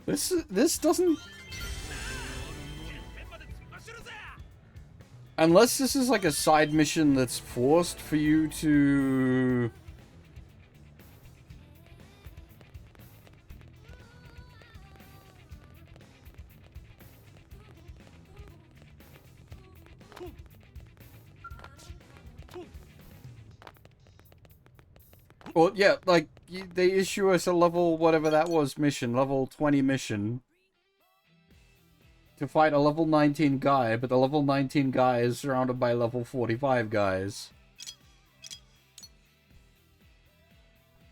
This doesn't... Unless this is like a side mission that's forced for you to... Well, yeah, like, they issue us a level, whatever that was, mission, level 20 mission, to fight a level 19 guy, but the level 19 guy is surrounded by level 45 guys.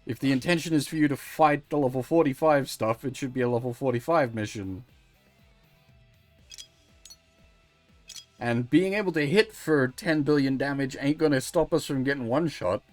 If the intention is for you to fight the level 45 stuff, it should be a level 45 mission. And being able to hit for 10 billion damage ain't gonna stop us from getting one shot.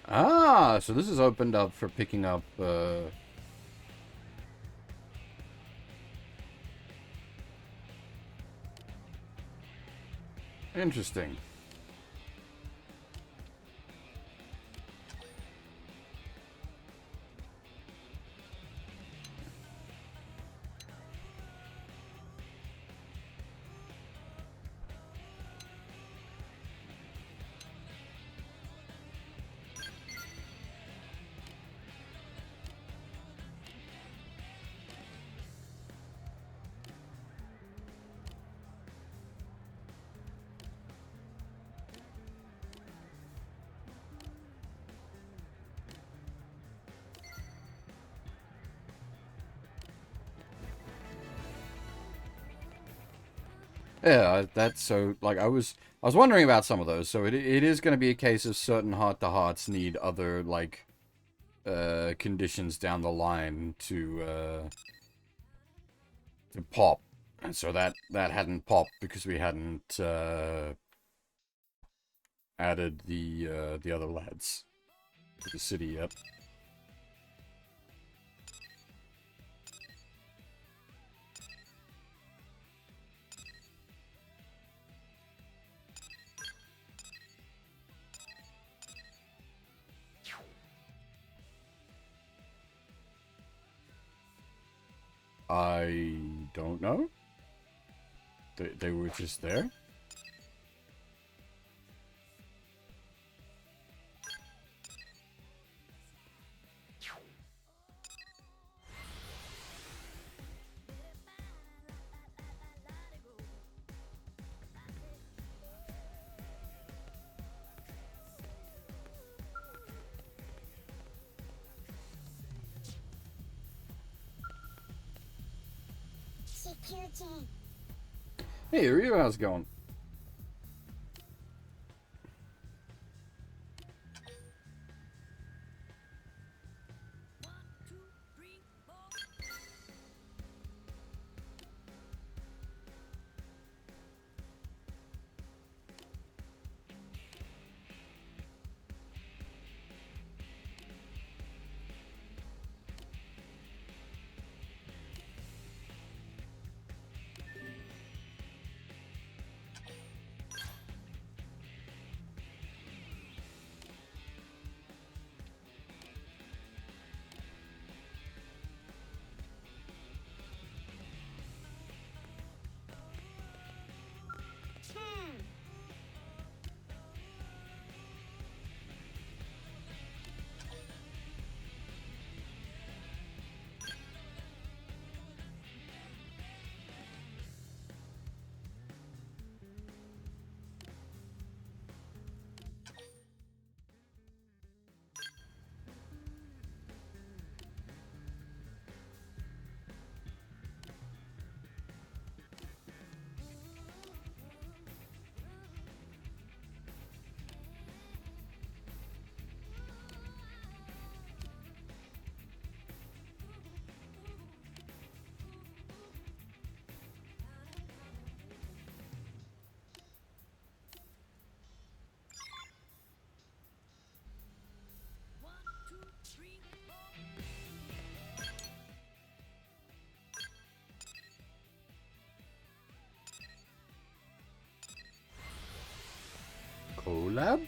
Ah, so this is opened up for picking up, Interesting. Yeah, that's so, like, I was wondering about some of those, so it is going to be a case of certain heart-to-hearts need other, like, conditions down the line to pop, and so that hadn't popped because we hadn't, added the other lads to the city yet. I don't know. They were just there. Hey, Ryu, how's it going? bad.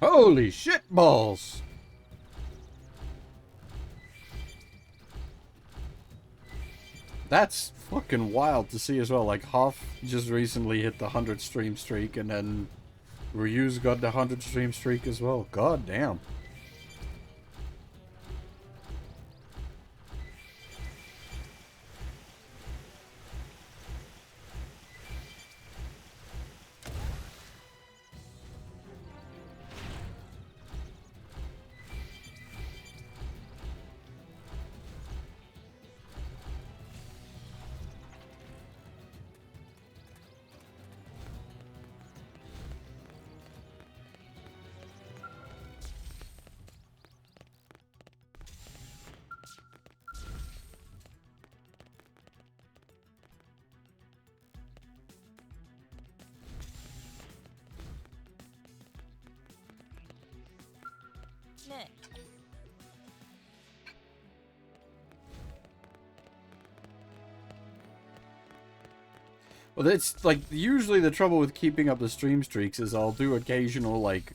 Holy shit balls! That's fucking wild to see as well. Like, Half just recently hit the 100 stream streak, and then Ryu's got the 100 stream streak as well. God damn. Well, that's, like, usually the trouble with keeping up the stream streaks is I'll do occasional, like,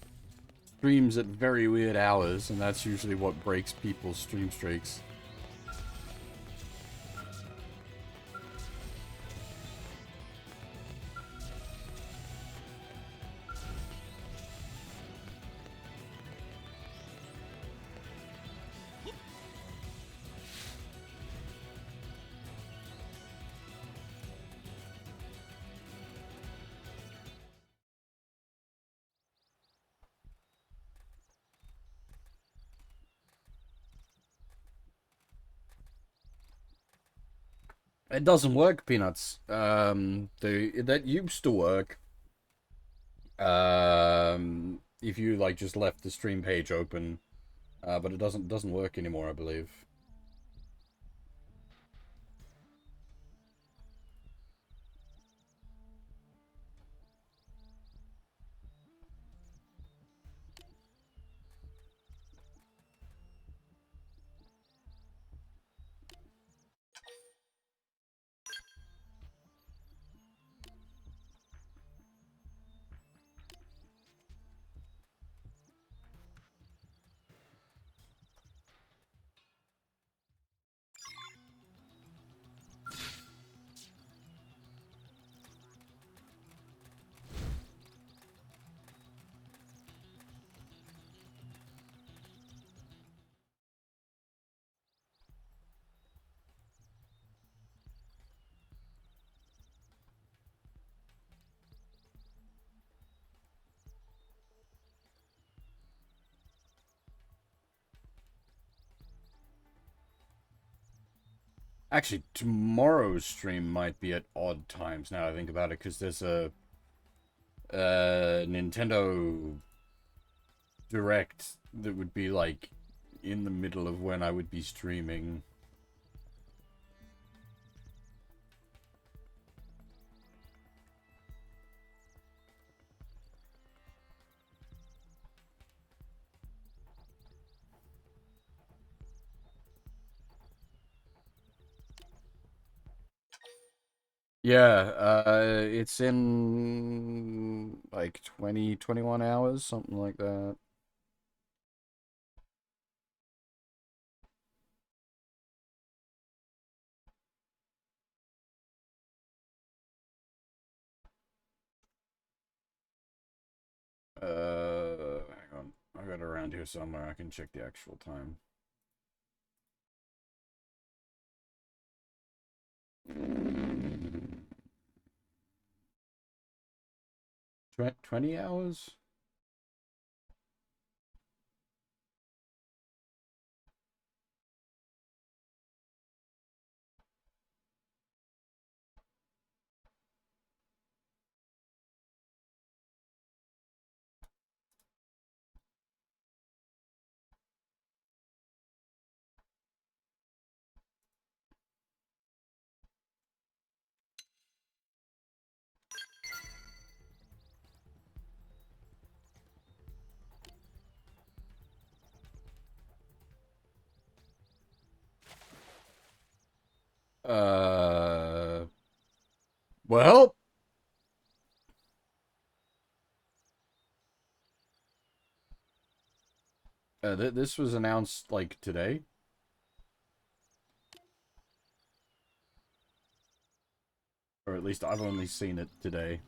streams at very weird hours, and that's usually what breaks people's stream streaks. It doesn't work, Peanuts. That used to work. If you like just left the stream page open, but it doesn't work anymore, I believe. Actually, tomorrow's stream might be at odd times now I think about it, because there's a Nintendo Direct that would be, like, in the middle of when I would be streaming. Yeah, it's in, like, 21 hours, something like that. Hang on. I got it around here somewhere. I can check the actual time. 20 hours? Well, this was announced like today. Or at least I've only seen it today.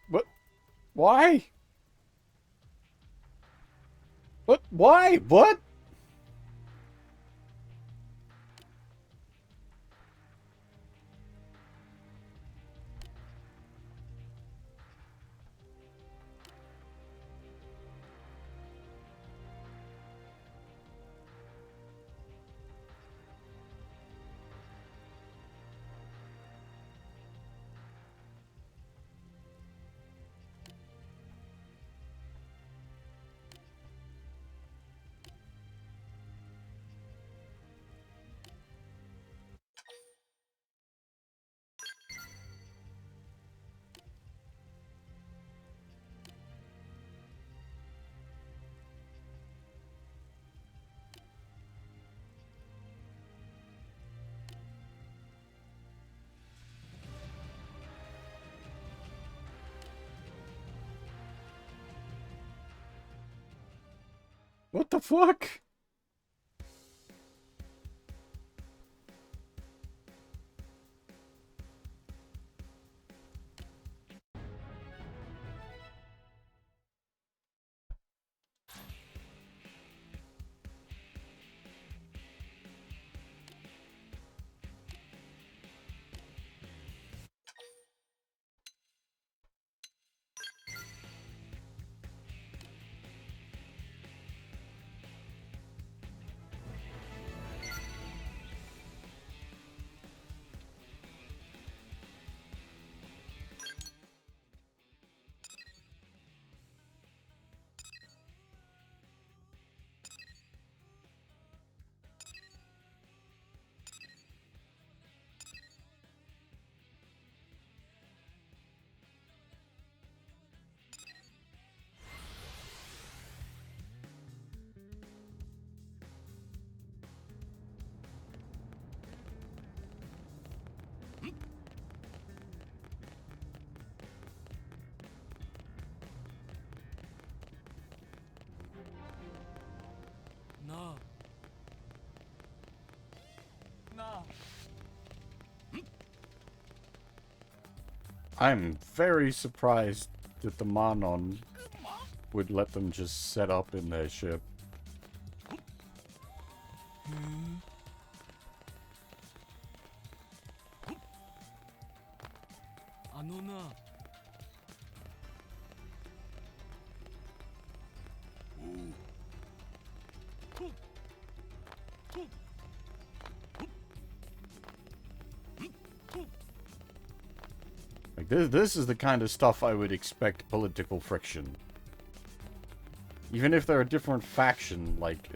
What? Why? What? Why? What? What the fuck? I'm very surprised that the Manon would let them just set up in their ship. Like, this is the kind of stuff I would expect political friction. Even if they're a different faction, like,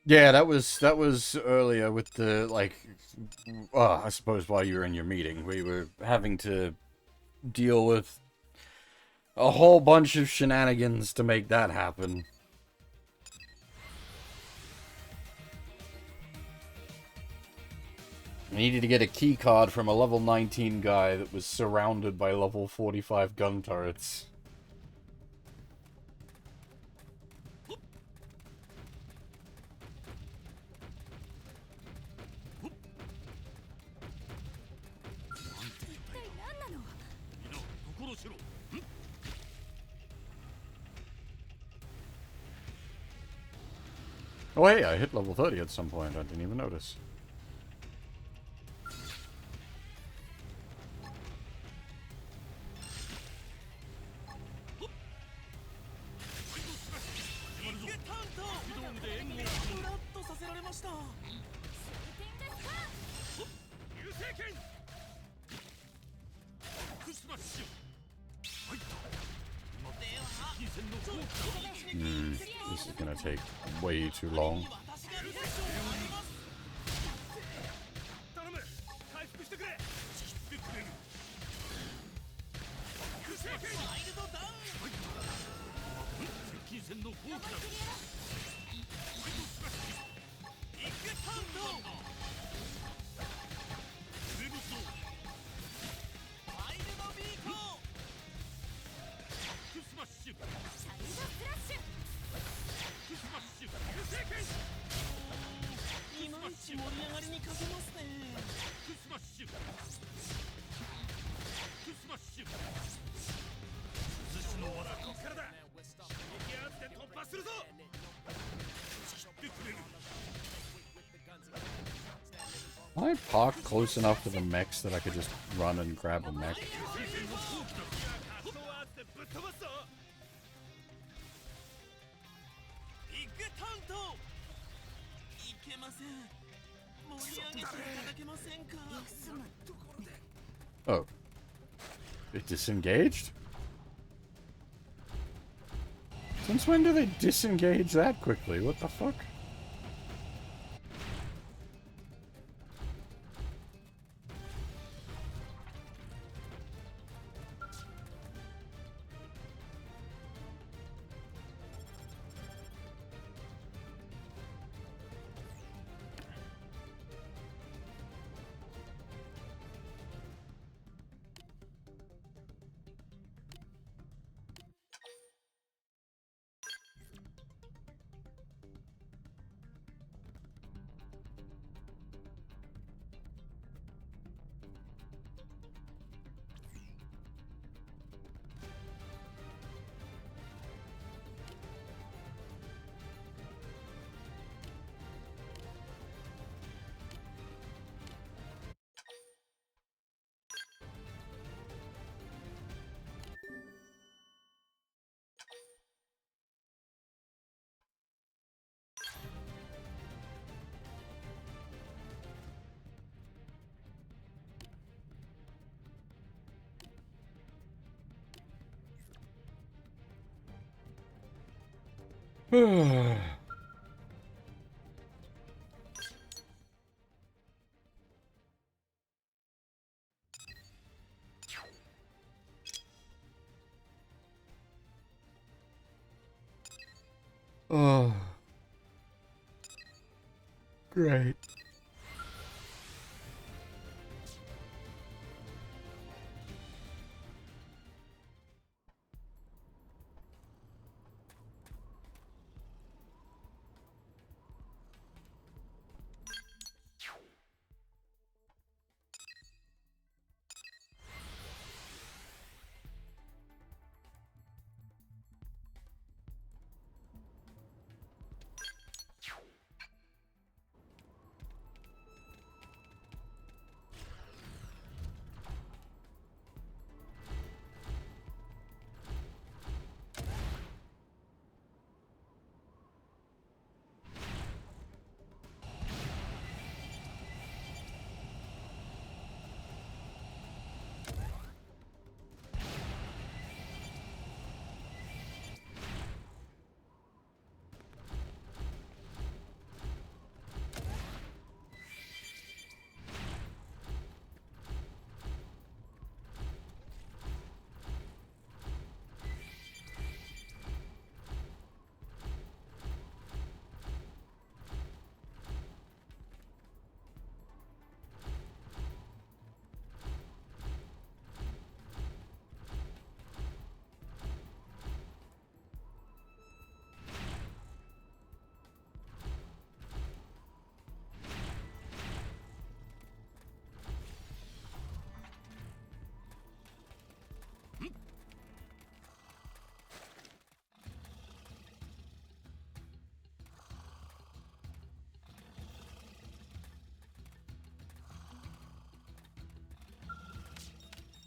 yeah, that was earlier with the, like, I suppose while you were in your meeting, we were having to deal with a whole bunch of shenanigans to make that happen. I needed to get a key card from a level 19 guy that was surrounded by level 45 gun turrets. Oh hey, I hit level 30 at some point, I didn't even notice. This is gonna take way too long. I parked close enough to the mechs that I could just run and grab a mech. Oh. It disengaged? Since when do they disengage that quickly? What the fuck? Oh. Great.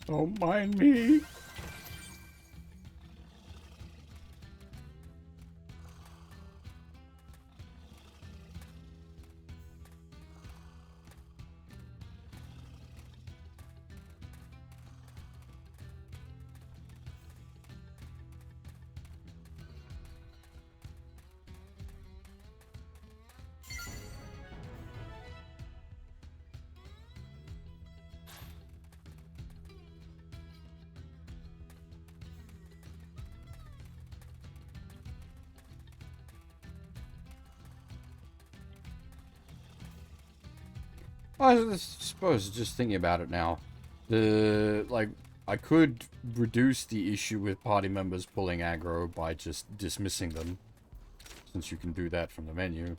Don't mind me. I suppose, just thinking about it now, I could reduce the issue with party members pulling aggro by just dismissing them, since you can do that from the menu.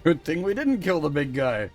Good thing we didn't kill the big guy.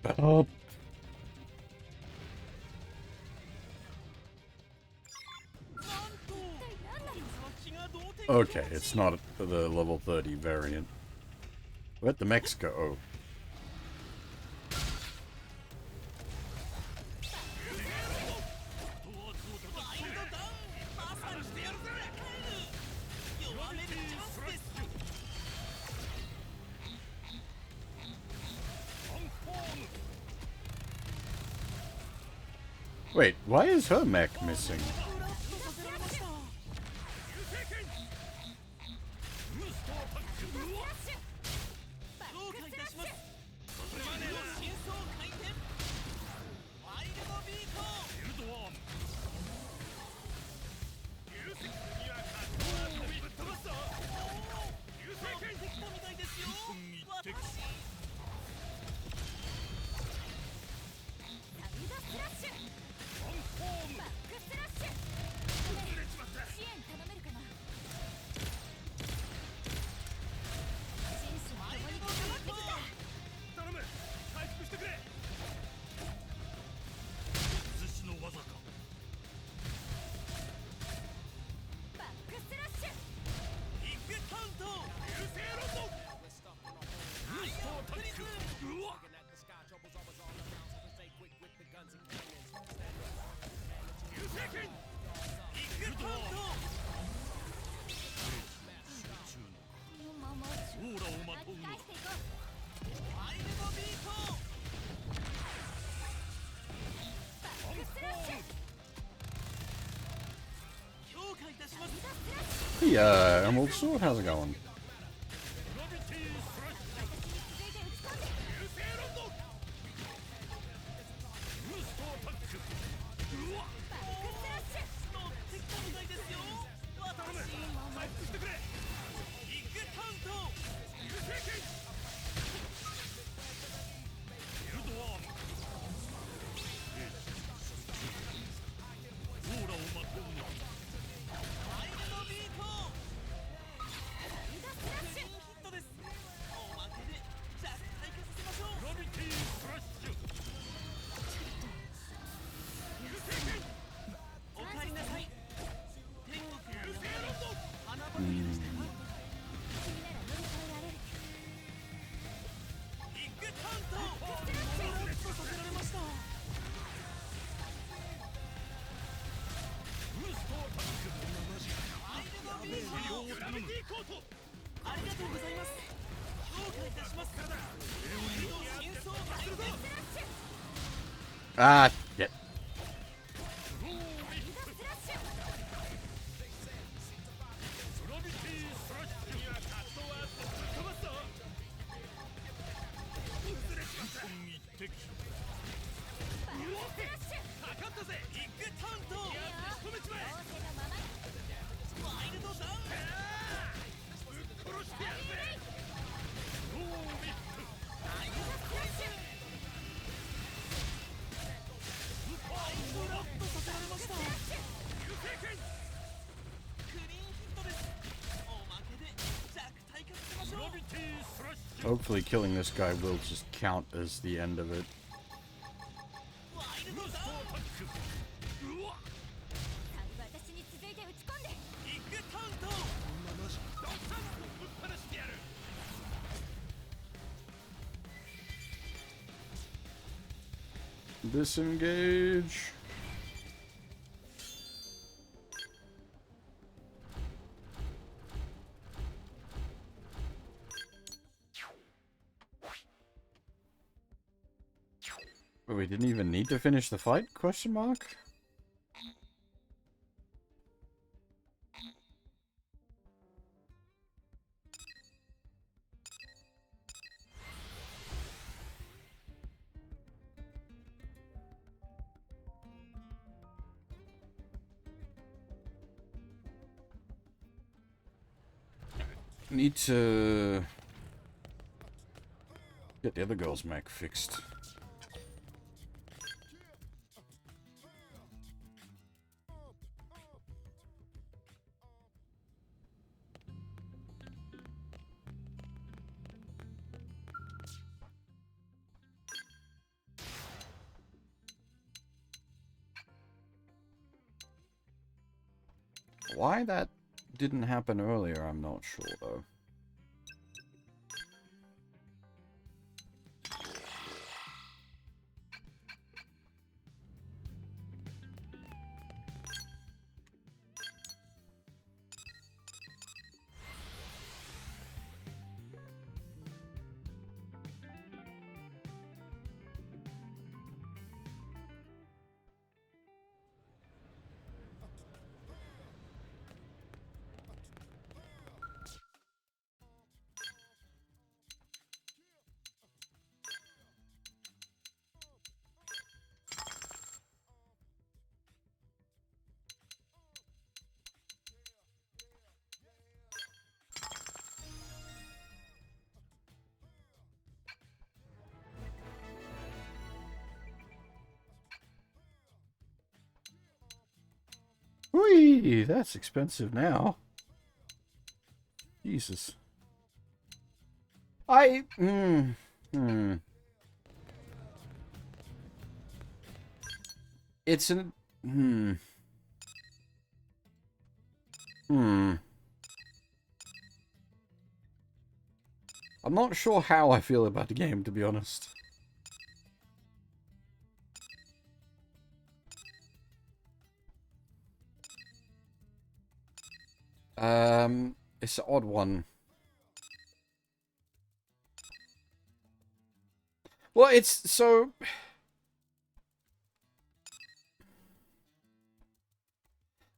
Oh. Okay, it's not the level 30 variant. Where'd the mechs go? Oh. Wait, why is her mech missing? Hey, Emerald Sword, how's it going? Ah, shit. Hopefully killing this guy will just count as the end of it. Disengage. Oh, we didn't even need to finish the fight? Question mark? Need to get the other girl's mech fixed. Why that didn't happen earlier, I'm not sure, though. Whee! That's expensive now. Jesus. It's an... I'm not sure how I feel about the game, to be honest. It's an odd one. Well, it's so...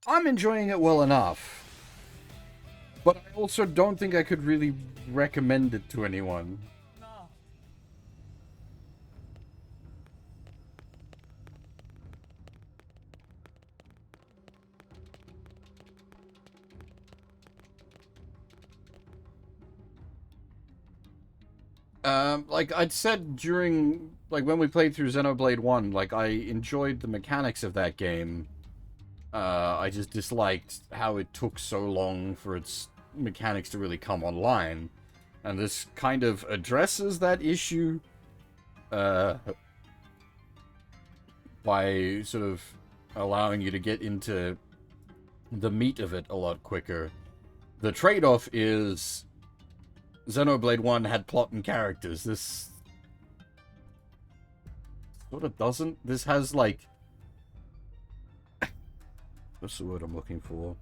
I'm enjoying it well enough. But I also don't think I could really recommend it to anyone. Like I'd said during, like when we played through Xenoblade 1, like I enjoyed the mechanics of that game. I just disliked how it took so long for its mechanics to really come online. And this kind of addresses that issue, by sort of allowing you to get into the meat of it a lot quicker. The trade-off is Xenoblade 1 had plot and characters. This sort of doesn't. This has, like... What's the word I'm looking for?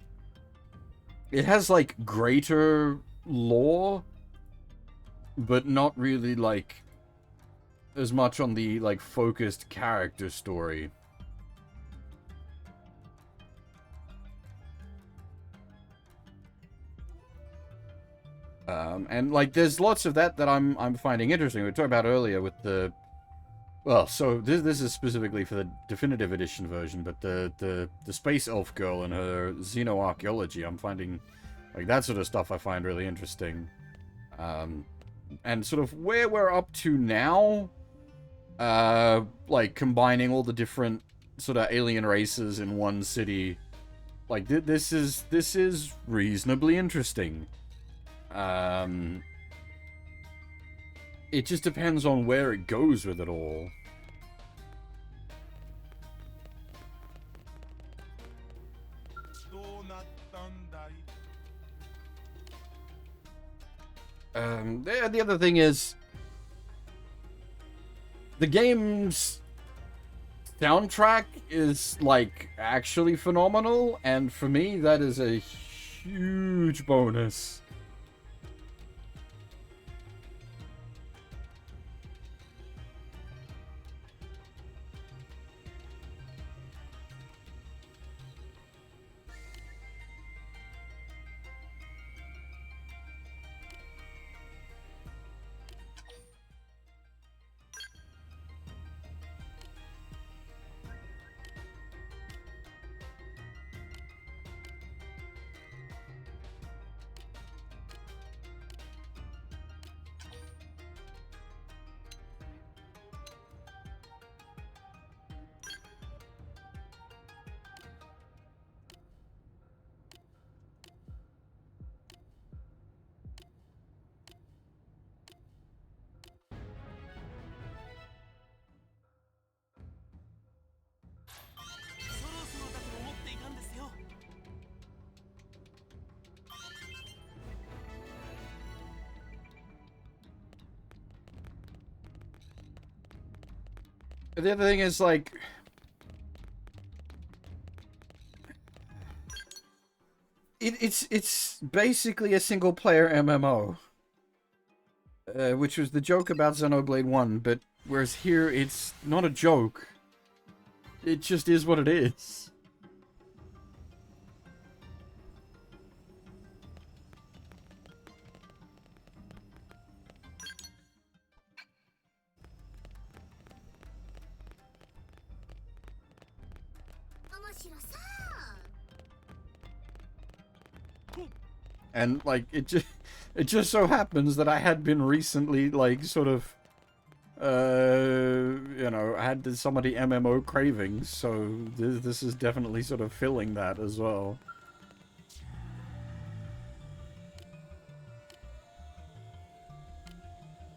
It has, like, greater lore, but not really, like, as much on the, like, focused character story. And, like, there's lots of that I'm finding interesting. We were talking about earlier with the... Well, so this is specifically for the definitive edition version, but the space elf girl and her xenoarchaeology, I'm finding, like, that sort of stuff I find really interesting. And sort of where we're up to now, like, combining all the different sort of alien races in one city, like, this is reasonably interesting. It just depends on where it goes with it all. The other thing is, the game's soundtrack is, like, actually phenomenal, and for me, that is a huge bonus. The other thing is, like, it's basically a single player MMO, which was the joke about Xenoblade 1, but whereas here it's not a joke. It just is what it is. And, like, it just so happens that I had been recently, like, sort of, you know, I had some of the MMO cravings, so this is definitely sort of filling that as well.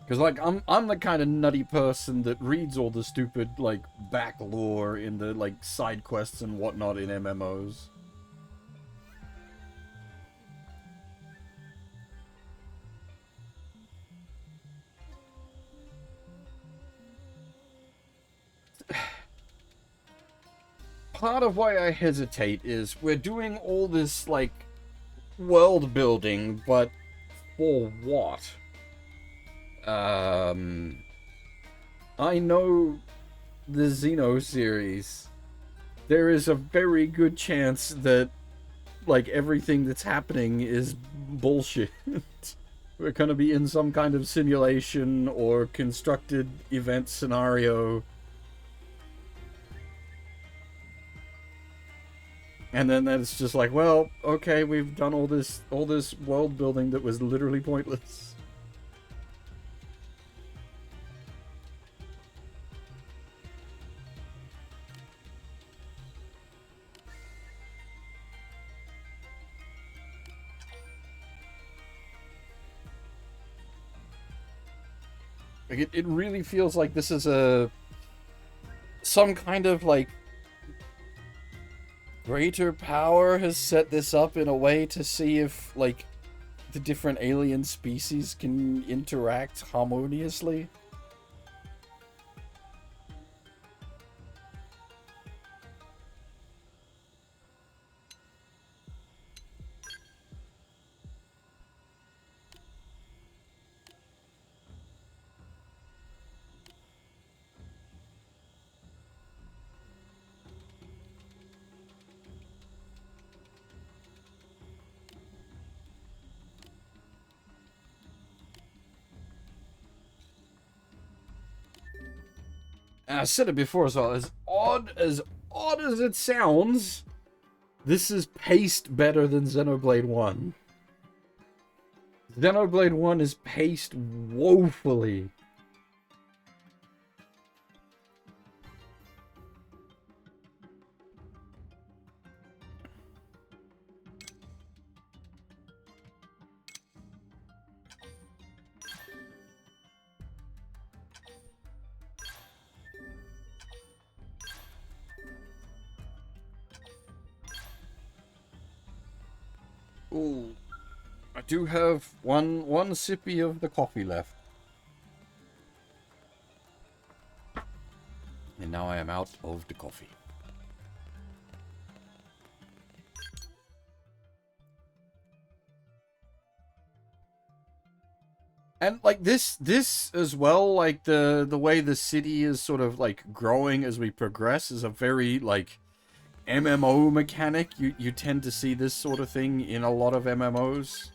Because, like, I'm the kind of nutty person that reads all the stupid, like, back lore in the, like, side quests and whatnot in MMOs. Part of why I hesitate is we're doing all this, like, world building, but for what? I know the Xeno series. There is a very good chance that, like, everything that's happening is bullshit. We're gonna be in some kind of simulation or constructed event scenario. And then it's just like, well, okay, we've done all this world building that was literally pointless. Like, it really feels like this is some kind of, like, greater power has set this up in a way to see if, like, the different alien species can interact harmoniously. And I said it before as well, as odd as it sounds, this is paced better than Xenoblade 1. Xenoblade 1 is paced woefully. Ooh, I do have one sippy of the coffee left. And now I am out of the coffee. And, like, this as well, like, the way the city is sort of, like, growing as we progress is a very, like, MMO mechanic. You tend to see this sort of thing in a lot of MMOs.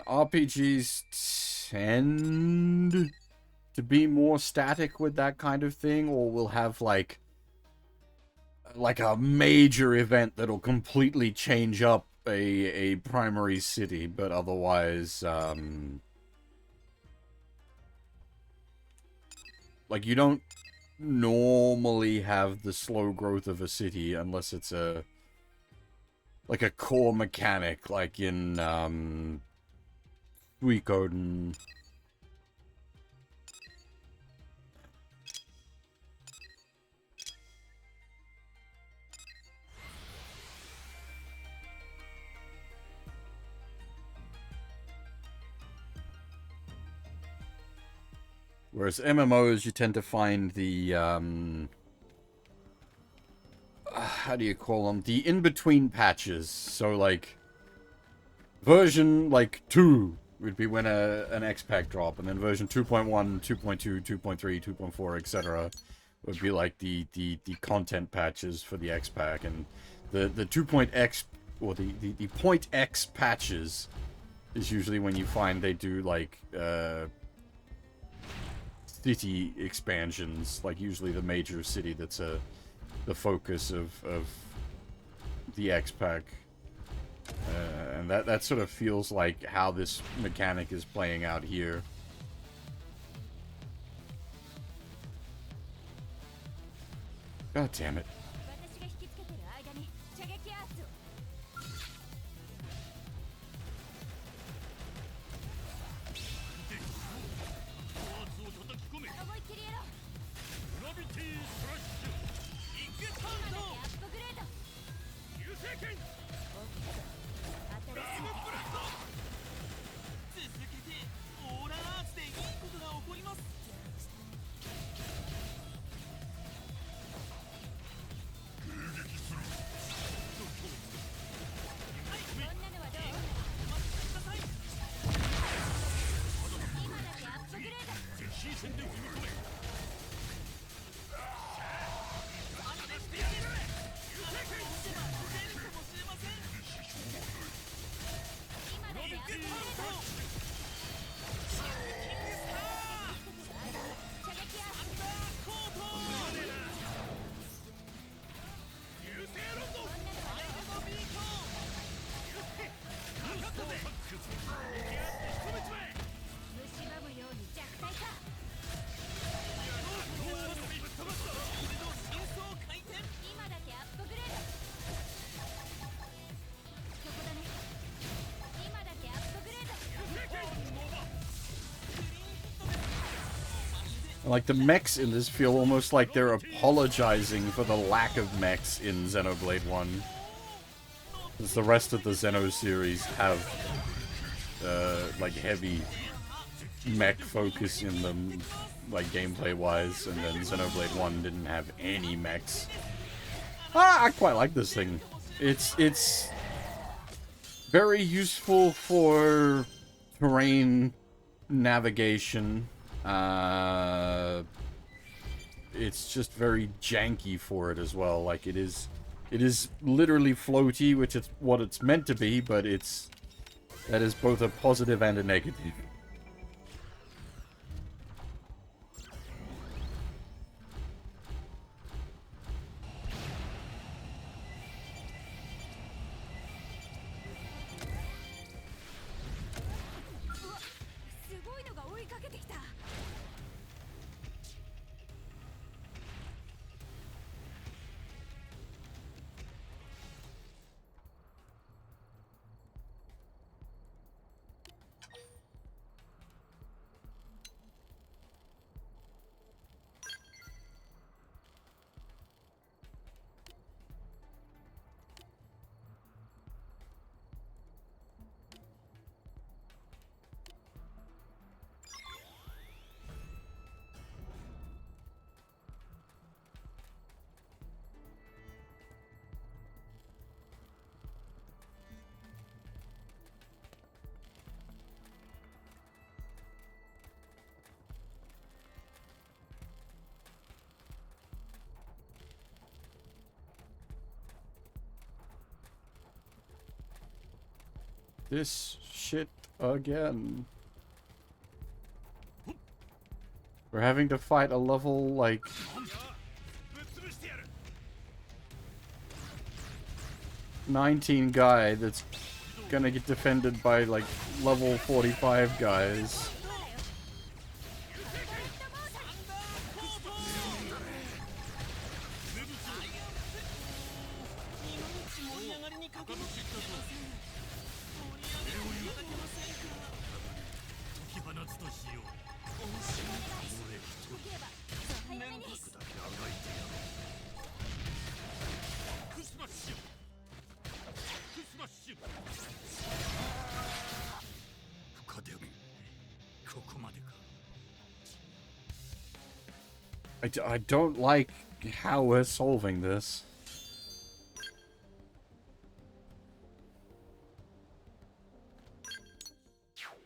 RPGs tend to be more static with that kind of thing, or will have, like a major event that'll completely change up a primary city, but otherwise, like, you don't normally have the slow growth of a city unless it's like a core mechanic, like in, Suikoden. Whereas MMOs, you tend to find the, how do you call them? The in-between patches. So, like, version, like, 2 would be when an X-Pack drop, and then version 2.1, 2.2, 2.3, 2.4, etc. would be, like, the content patches for the X-Pack, and the 2.x, or the point X patches is usually when you find they do, like, city expansions, like usually the major city that's the focus of the X-Pack. And that sort of feels like how this mechanic is playing out here. God damn it. Like, the mechs in this feel almost like they're apologizing for the lack of mechs in Xenoblade 1. Because the rest of the Xeno series have, like, heavy mech focus in them, like, gameplay-wise, and then Xenoblade 1 didn't have any mechs. I quite like this thing. It's very useful for terrain navigation. It's just very janky for it as well. Like, it is literally floaty, which is what it's meant to be, but that is both a positive and a negative. This shit again. We're having to fight a level, like, 19 guy that's gonna get defended by, like, level 45 guys. I don't like how we're solving this.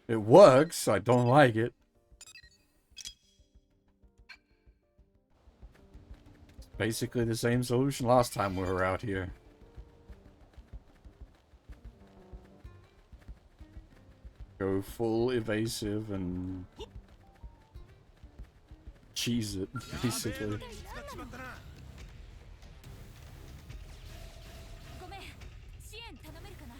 It works, I don't like it. It's basically the same solution last time we were out here. Go full evasive and cheese it, basically. ごめん、支援頼めるかな。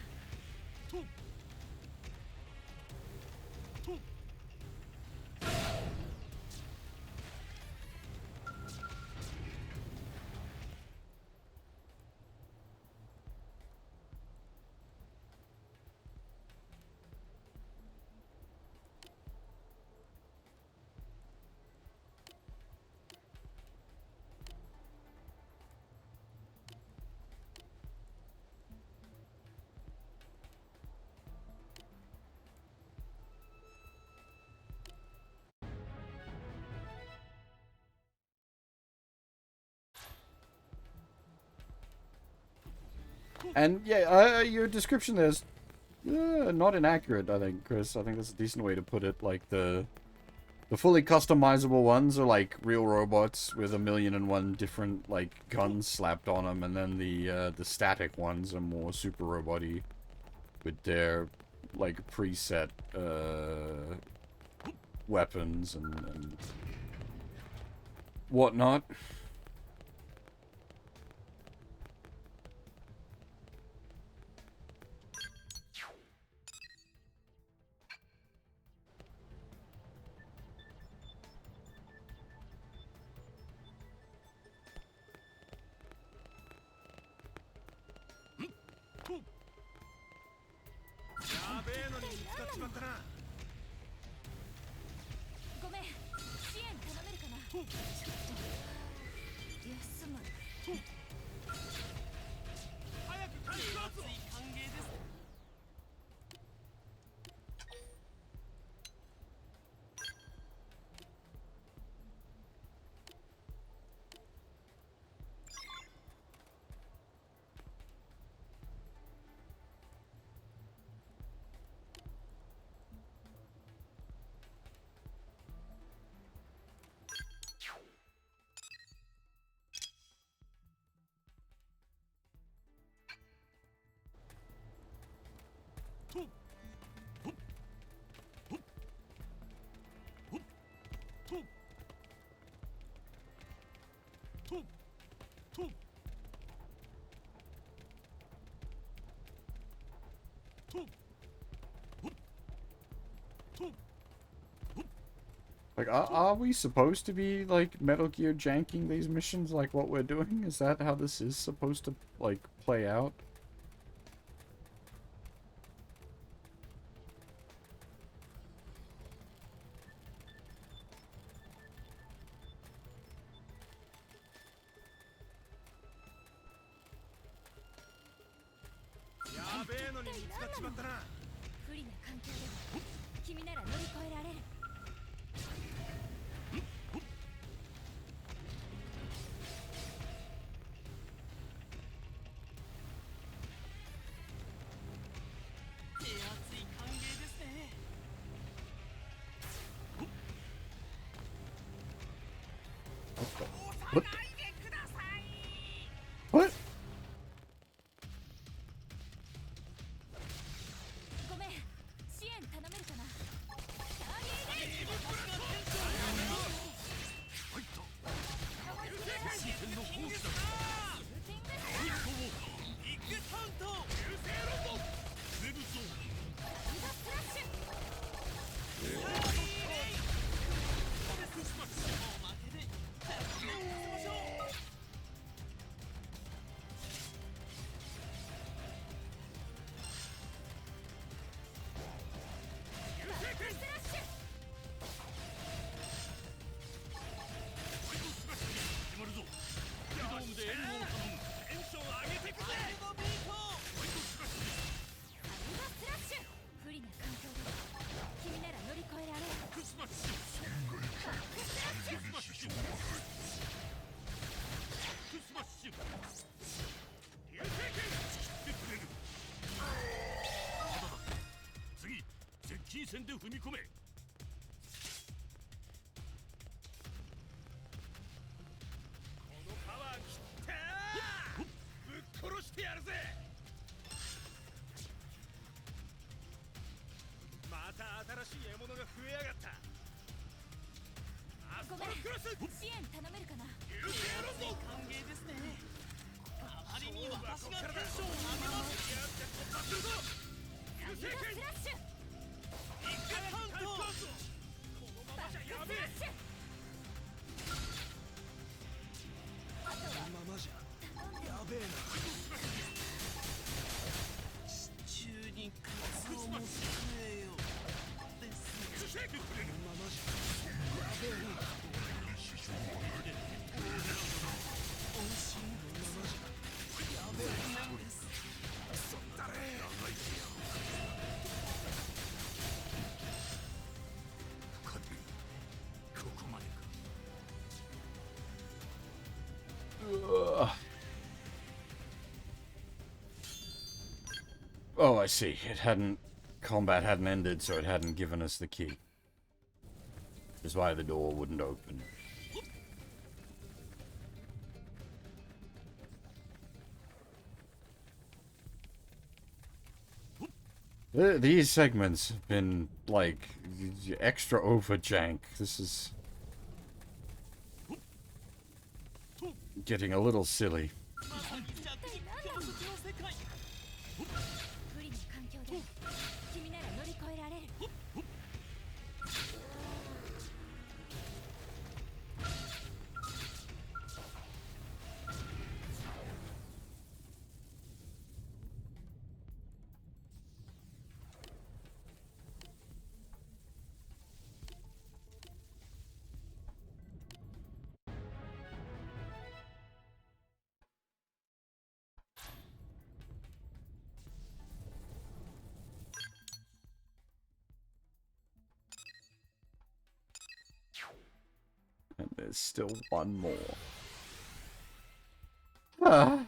And yeah, your description there is not inaccurate, I think, Chris. I think that's a decent way to put it. Like the fully customizable ones are like real robots with 1,000,001 different like guns slapped on them, and then the static ones are more super robot-y with their like preset weapons and whatnot. Like, are we supposed to be, like, Metal Gear janking these missions like what we're doing? Is that how this is supposed to, like, play out? What? What? 戦で踏み込め。このパワー切ったー、ぶっ殺してやるぜ。また新しい獲物が増えやがった。アストロクロス支援頼めるかな。許してやろうぞ。歓迎ですね。代わりに私がテンションを上げます。やって突破するぞ。流星剣スラッシュ一回カウント。このままじゃやべえ。このままじゃやべえな。シチューにカツオも救えよですね。このままじゃやべえな。美味しいこのままじゃやべえなんです。そったれ長い手や。カティここまでか。Oh, I see. It hadn't... Combat hadn't ended, so it hadn't given us the key. Which is why the door wouldn't open. These segments have been, like, extra over jank. This is... getting a little silly. 不利な環境で君なら乗り越えられる。And there's still one more. Ah.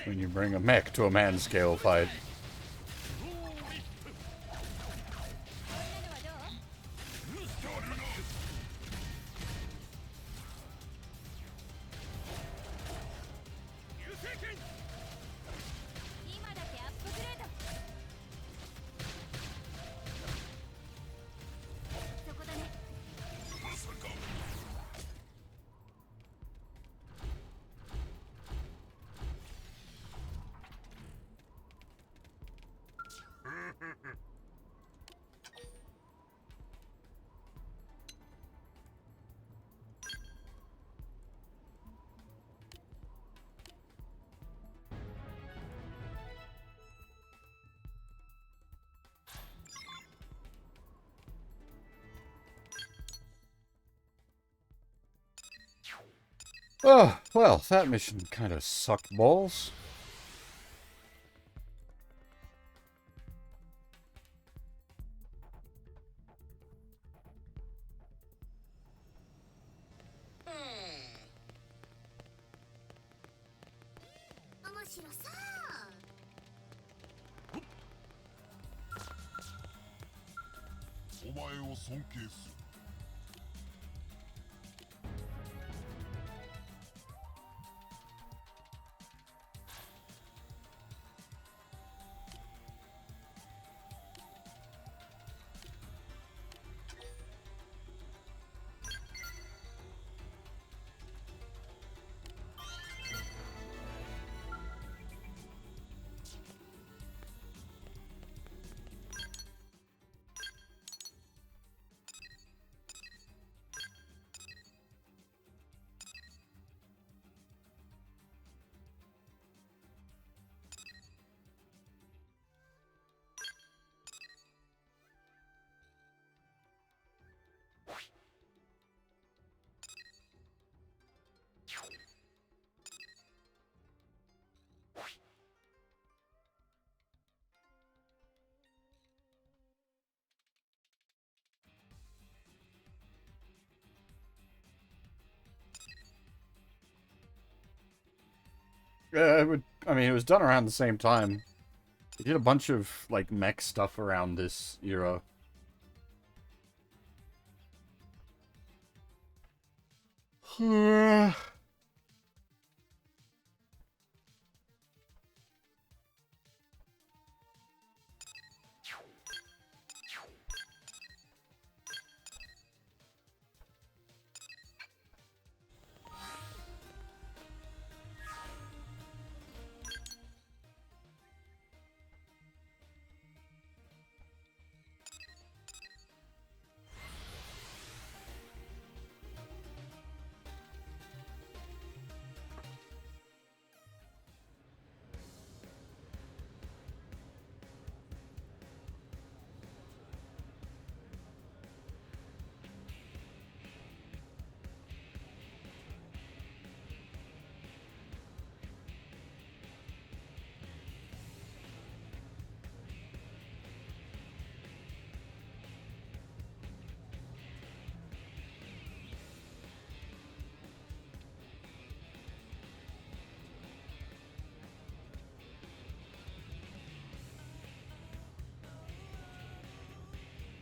when you bring a mech to a man-scale fight. Oh, well, that mission kind of sucked balls. Yeah, it was done around the same time. They did a bunch of, like, mech stuff around this era.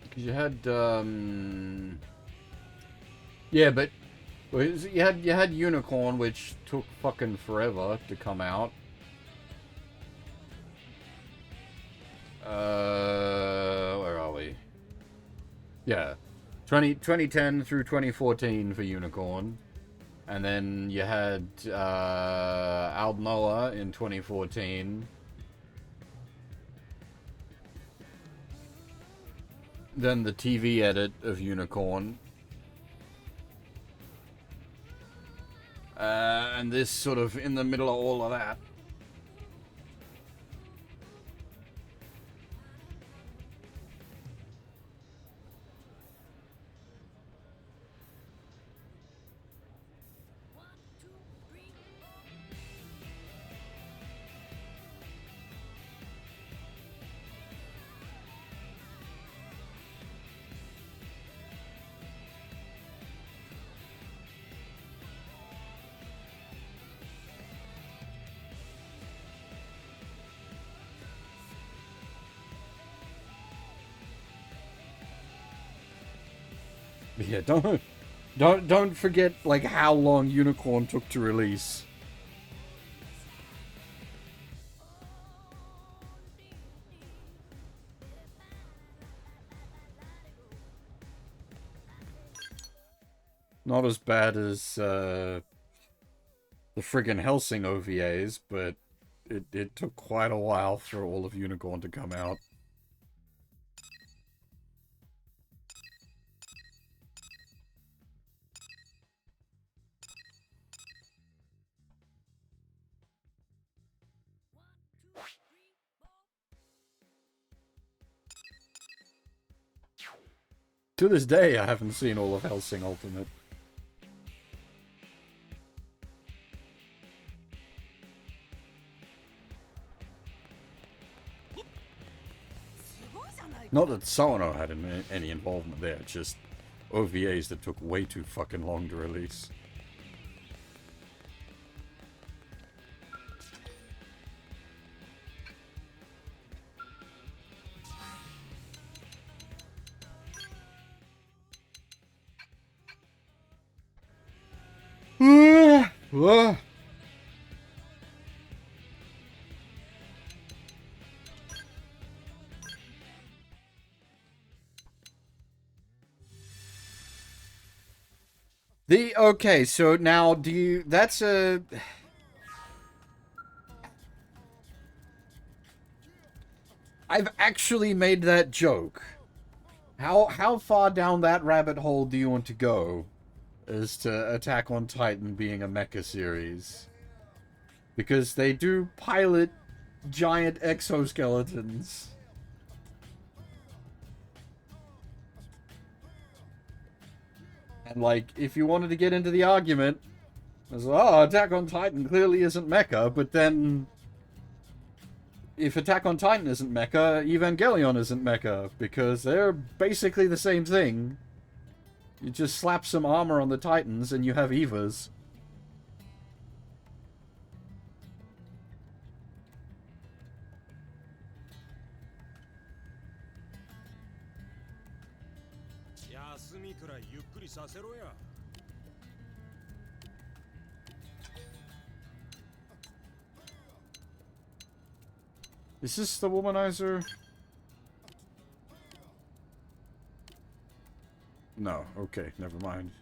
Because you had, yeah, but you had Unicorn, which took fucking forever to come out. Where are we? Yeah, 2010 through 2014 for Unicorn, and then you had Aldnoah in 2014. Then the TV edit of Unicorn. And this sort of in the middle of all of that. Yeah, don't forget like how long Unicorn took to release. Not as bad as the friggin' Helsing OVAs, but it took quite a while for all of Unicorn to come out. To this day, I haven't seen all of Helsing Ultimate. Not that Sawano had any involvement there, just OVAs that took way too fucking long to release. Okay, so now do you, that's a, I've actually made that joke. How far down that rabbit hole do you want to go as to Attack on Titan being a mecha series? Because they do pilot giant exoskeletons. And, like, if you wanted to get into the argument, it's like, oh, Attack on Titan clearly isn't mecha, but then if Attack on Titan isn't mecha, Evangelion isn't mecha, because they're basically the same thing. You just slap some armor on the Titans and you have Evas. Is this the womanizer? No, okay, never mind.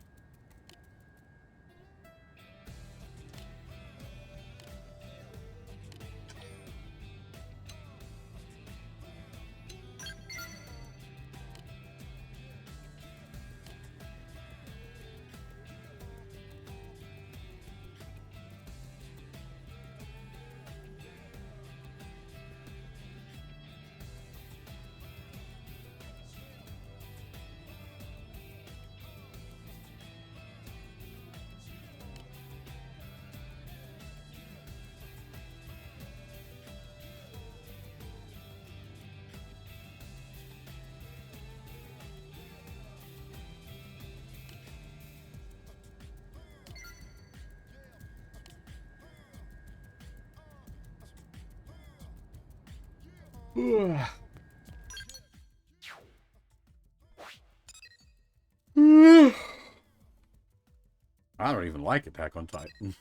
I don't even like Attack on Titan.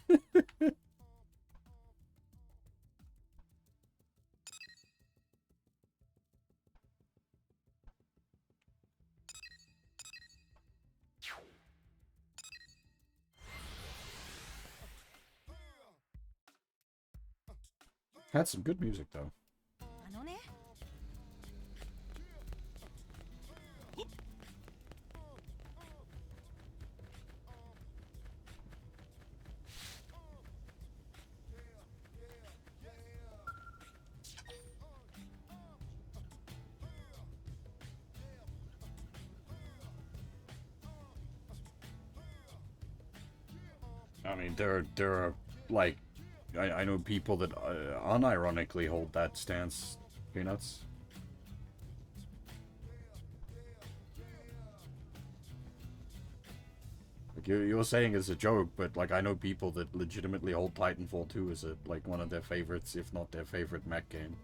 Had some good music though. I mean, there are like, I know people that unironically hold that stance, Peanuts. Like you're saying it's a joke, but like I know people that legitimately hold Titanfall 2 as like one of their favorites, if not their favorite mech game.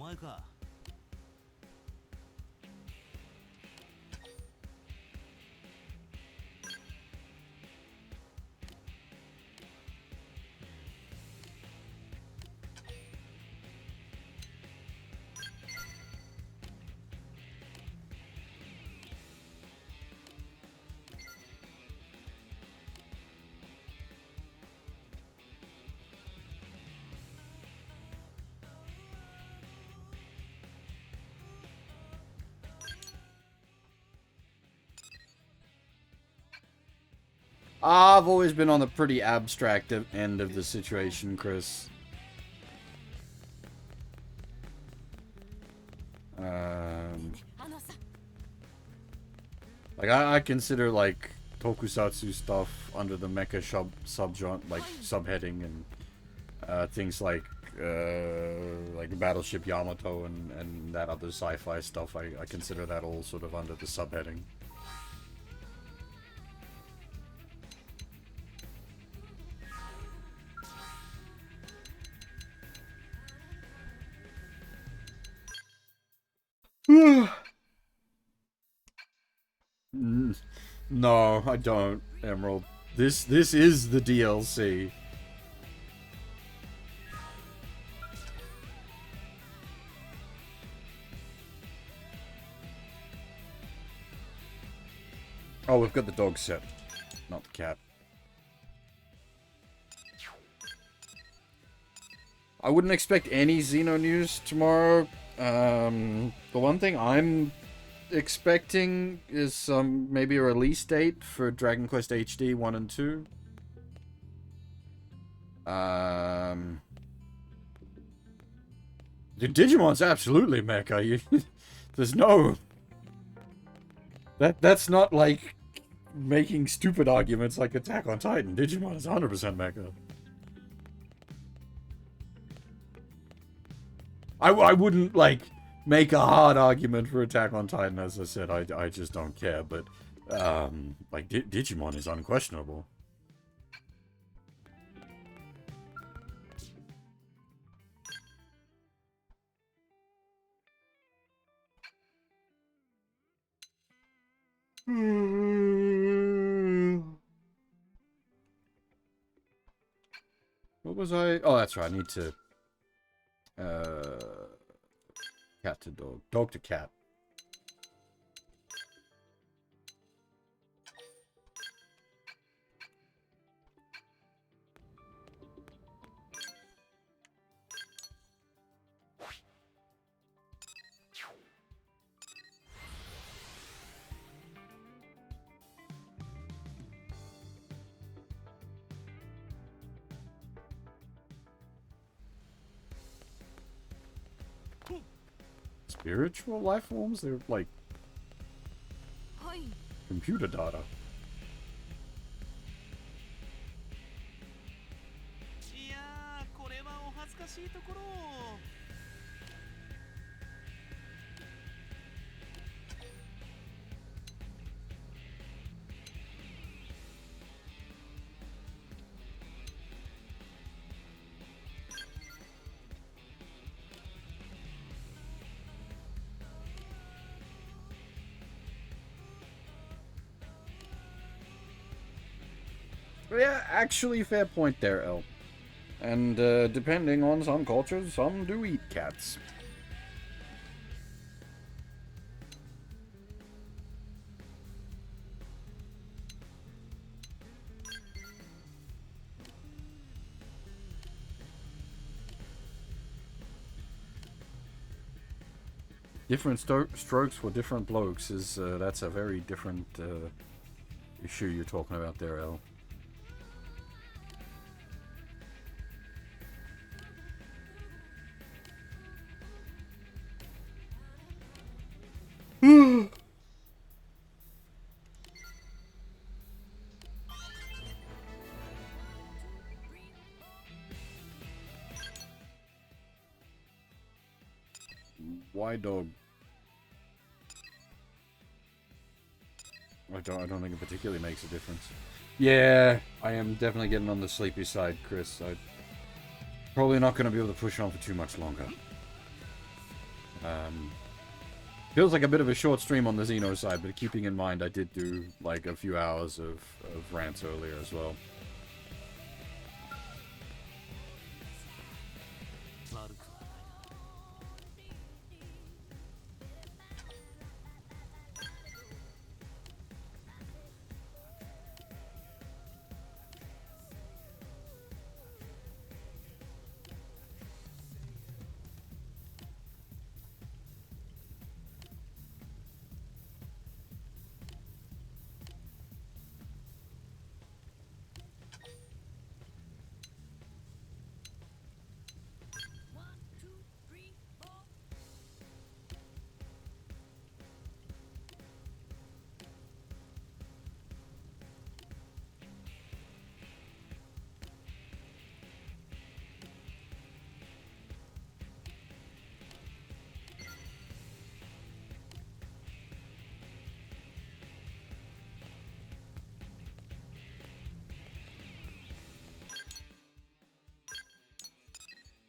前か。I've always been on the pretty abstract end of the situation, Chris. Like I consider like tokusatsu stuff under the mecha subgenre, like subheading, and things like Battleship Yamato and that other sci-fi stuff. I consider that all sort of under the subheading. No, I don't, Emerald. This is the DLC. Oh, we've got the dog set, not the cat. I wouldn't expect any Xeno news tomorrow. The one thing I'm expecting is maybe a release date for Dragon Quest HD 1 and 2. Digimon's absolutely mecha. There's no... That's not like making stupid arguments like Attack on Titan. Digimon is 100% mecha. I wouldn't, like, make a hard argument for Attack on Titan, as I said. I just don't care, but, like, Digimon is unquestionable. What was I... Oh, that's right, I need to... cat to dog. Dog to cat. Spiritual life forms? They're like computer data. いやー、これはお恥ずかしいところ。Yeah, actually, fair point there, El. And depending on some cultures, some do eat cats. Different strokes for different blokes is that's a very different issue you're talking about there, El. Why dog? I don't think it particularly makes a difference. Yeah, I am definitely getting on the sleepy side, Chris. I'm probably not going to be able to push on for too much longer. Feels like a bit of a short stream on the Xeno side, but keeping in mind I did do like a few hours of rants earlier as well.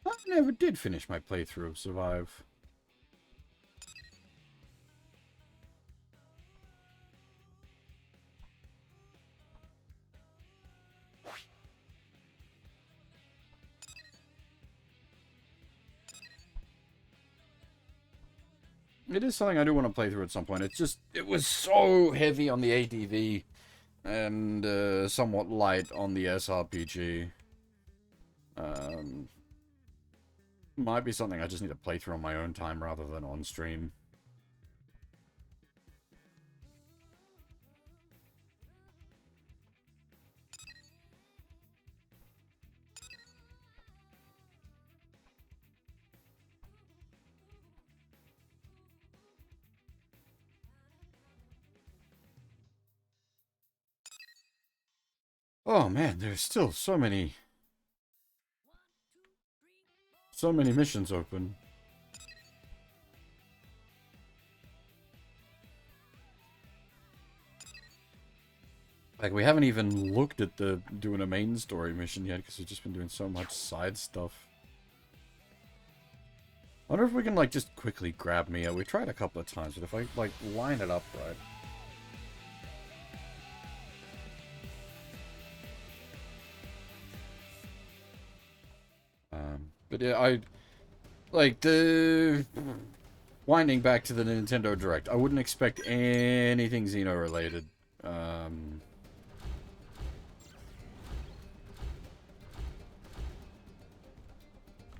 I never did finish my playthrough of Survive. It is something I do want to play through at some point. It's just, it was so heavy on the ADV and somewhat light on the SRPG. Might be something I just need to play through on my own time rather than on stream. Oh man, there's still so many missions open. Like, we haven't even looked at doing a main story mission yet because we've just been doing so much side stuff. I wonder if we can, like, just quickly grab Mia. We tried a couple of times, but if I, like, line it up right. But yeah, winding back to the Nintendo Direct, I wouldn't expect anything Xeno related. And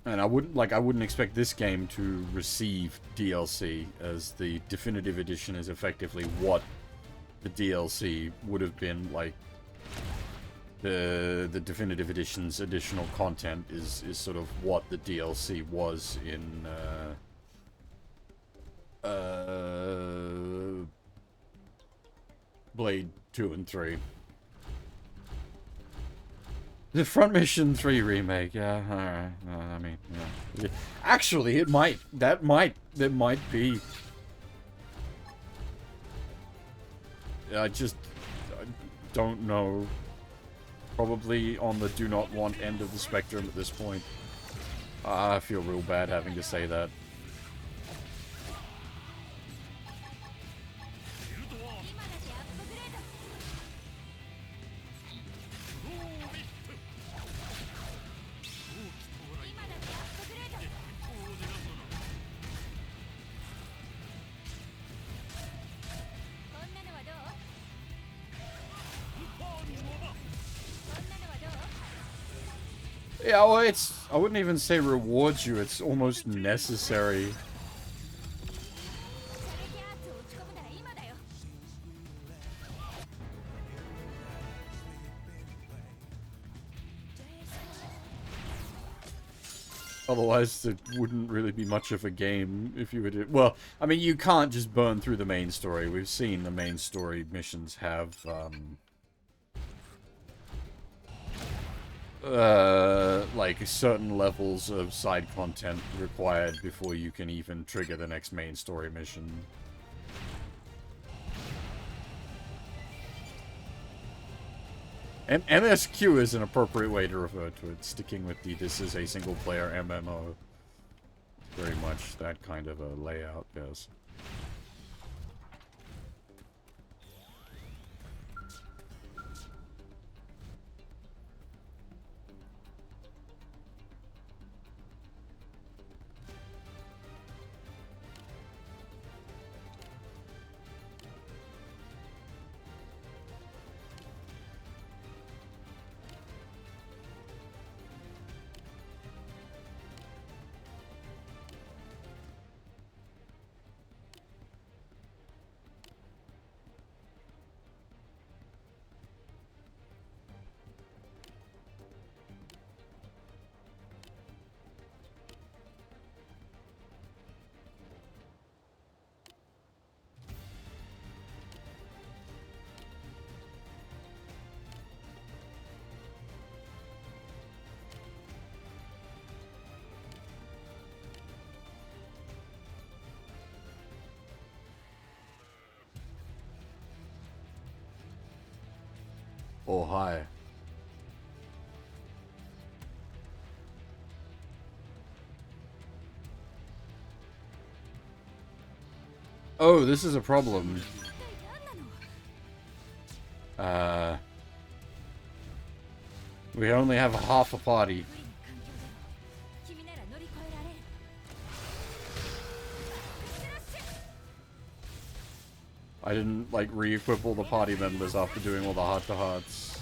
I wouldn't expect this game to receive DLC, as the definitive edition is effectively what the DLC would have been like. The definitive edition's additional content is sort of what the DLC was in Blade 2 and 3. The Front Mission 3 remake, yeah, alright. I mean, yeah. Actually, that might be. I don't know. Probably on the do not want end of the spectrum at this point. I feel real bad having to say that. Yeah, well, I wouldn't even say rewards you, it's almost necessary. Otherwise, it wouldn't really be much of a game if you were to... Well, I mean, you can't just burn through the main story. We've seen the main story missions have, like certain levels of side content required before you can even trigger the next main story mission. And MSQ is an appropriate way to refer to it, sticking with the this is a single player MMO. very much that kind of a layout, yes. Oh, hi. Oh, this is a problem. We only have half a party. I didn't, like, re-equip all the party members after doing all the heart-to-hearts.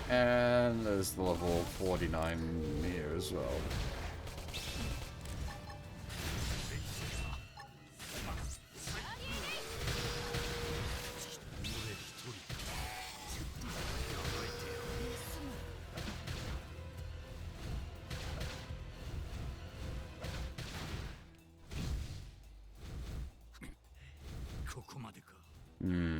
And there's the level 49 here as well. Hmm.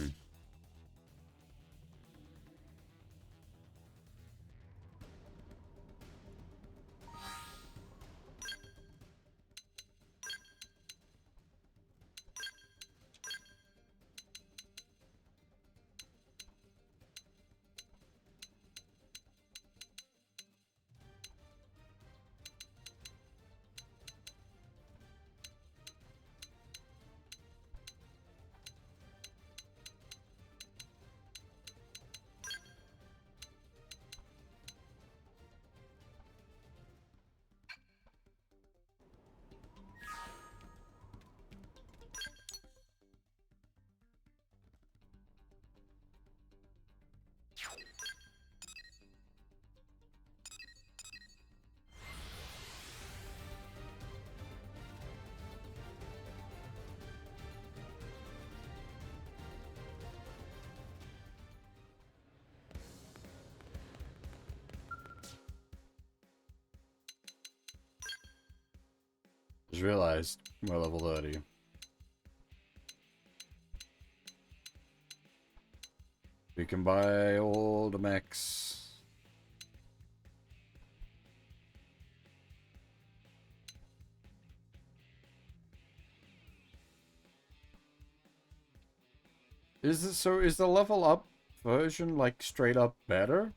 Just realized we're level 30. We can buy all the mechs. Is the level up version like straight up better?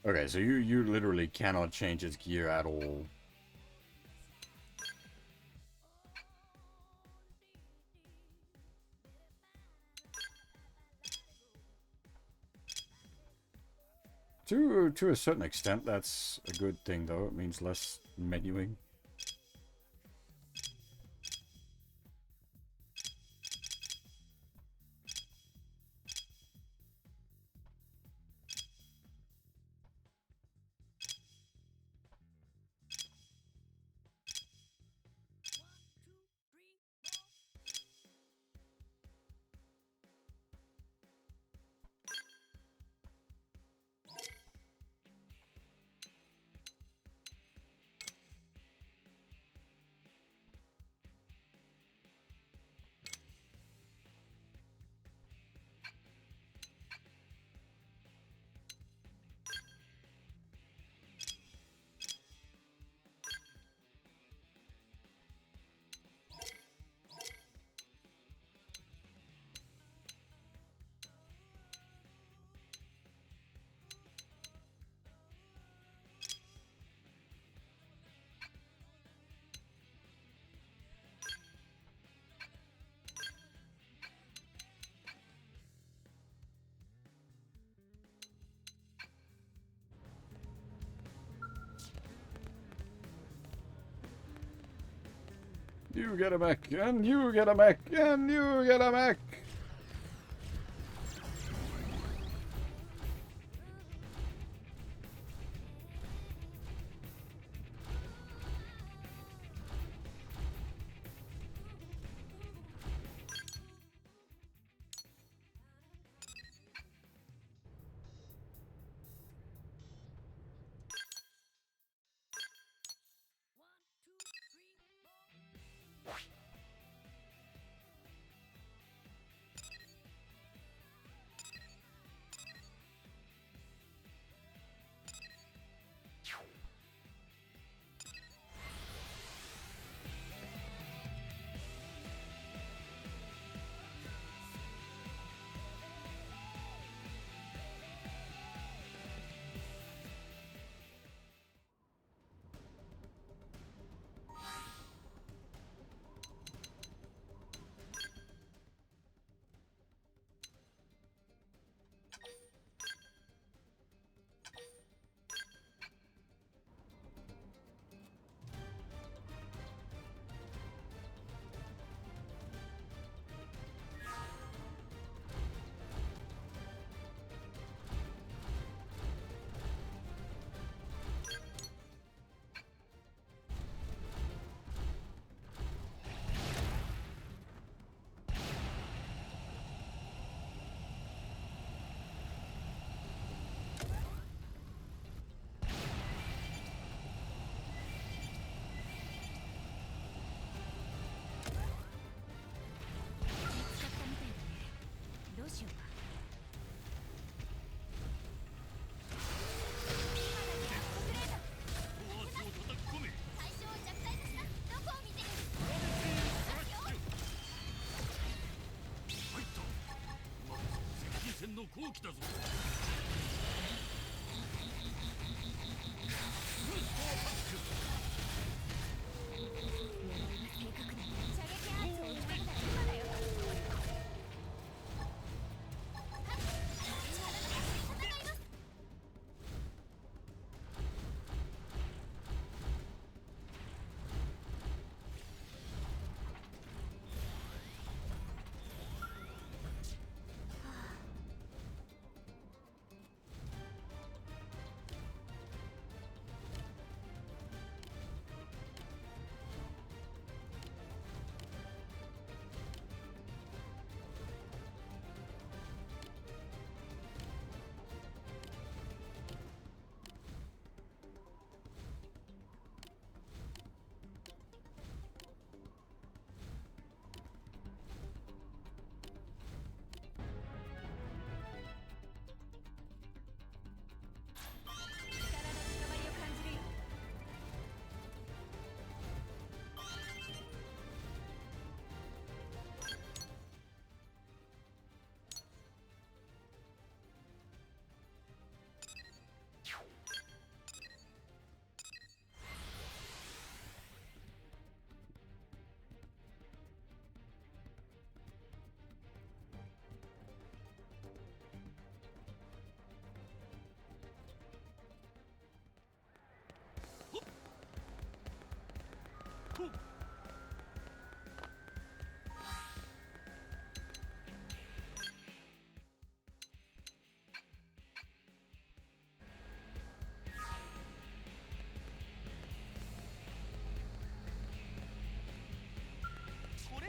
Okay, so you literally cannot change its gear at all. To a certain extent, that's a good thing, though. It means less menuing. You get a mech, and you get a mech, and you get a mech!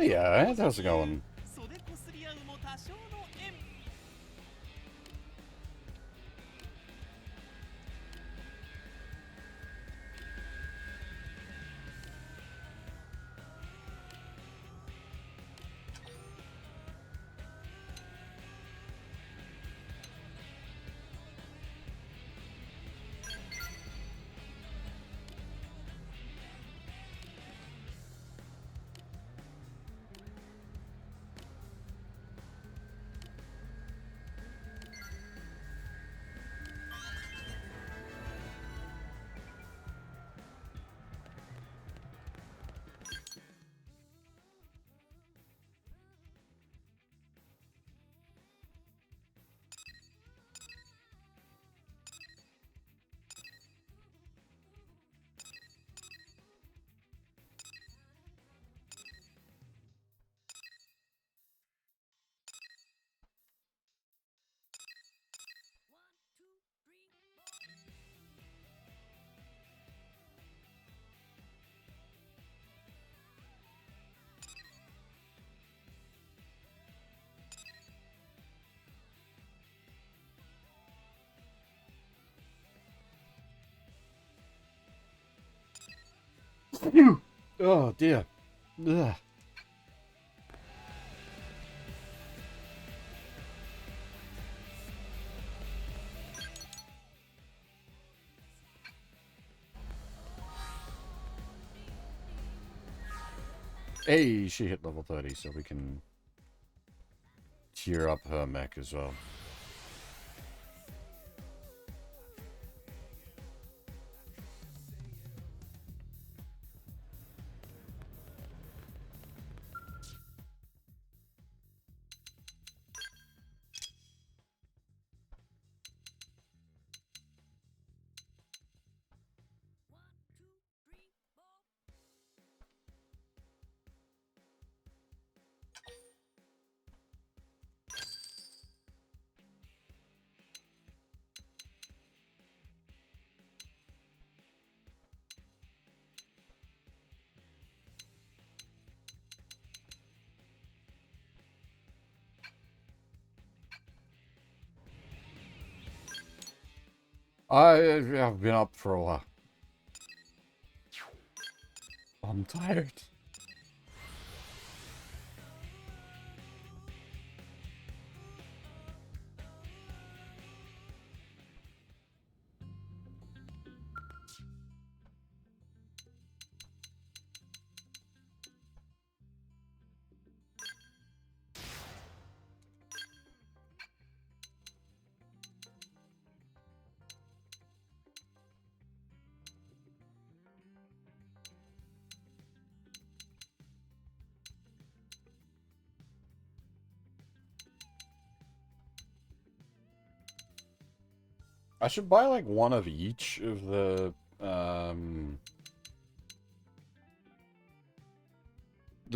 Yeah, how's it going? 袖こすり合うも多少の縁。Oh dear. Ugh. Hey, she hit level 30, so we can cheer up her mech as well. I've been up for a while. I'm tired. I should buy like one of each of the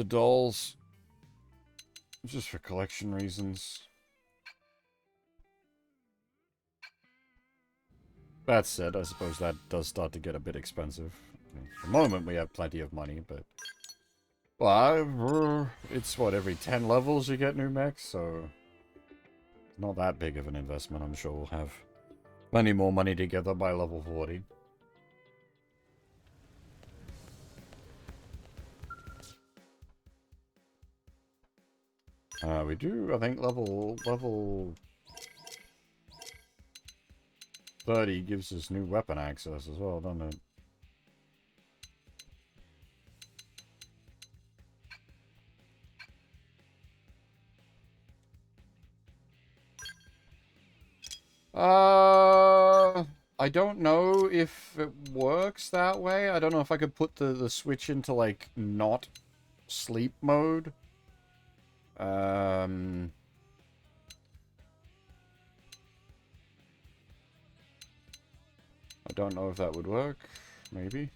dolls just for collection reasons. That said, I suppose that does start to get a bit expensive. I mean, at the moment we have plenty of money, but well, it's what, every 10 levels you get new mechs, so not that big of an investment. I'm sure we'll have plenty more money together by level 40. We do, I think, level 30 gives us new weapon access as well, doesn't it? I don't know if it works that way. I don't know if I could put the switch into, like, not sleep mode. I don't know if that would work. Maybe.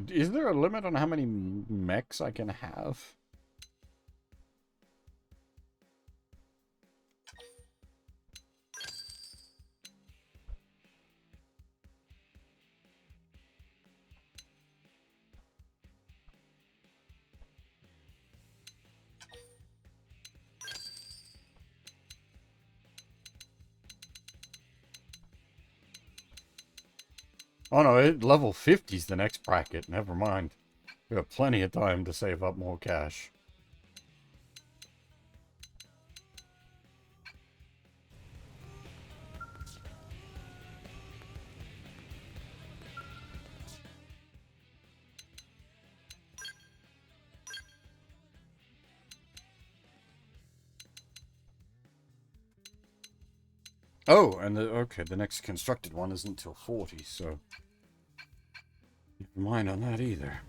Is there a limit on how many mechs I can have? Oh no, level 50's the next bracket. Never mind. We have plenty of time to save up more cash. Oh, and okay, the next constructed one isn't until 40, so never mind on that either.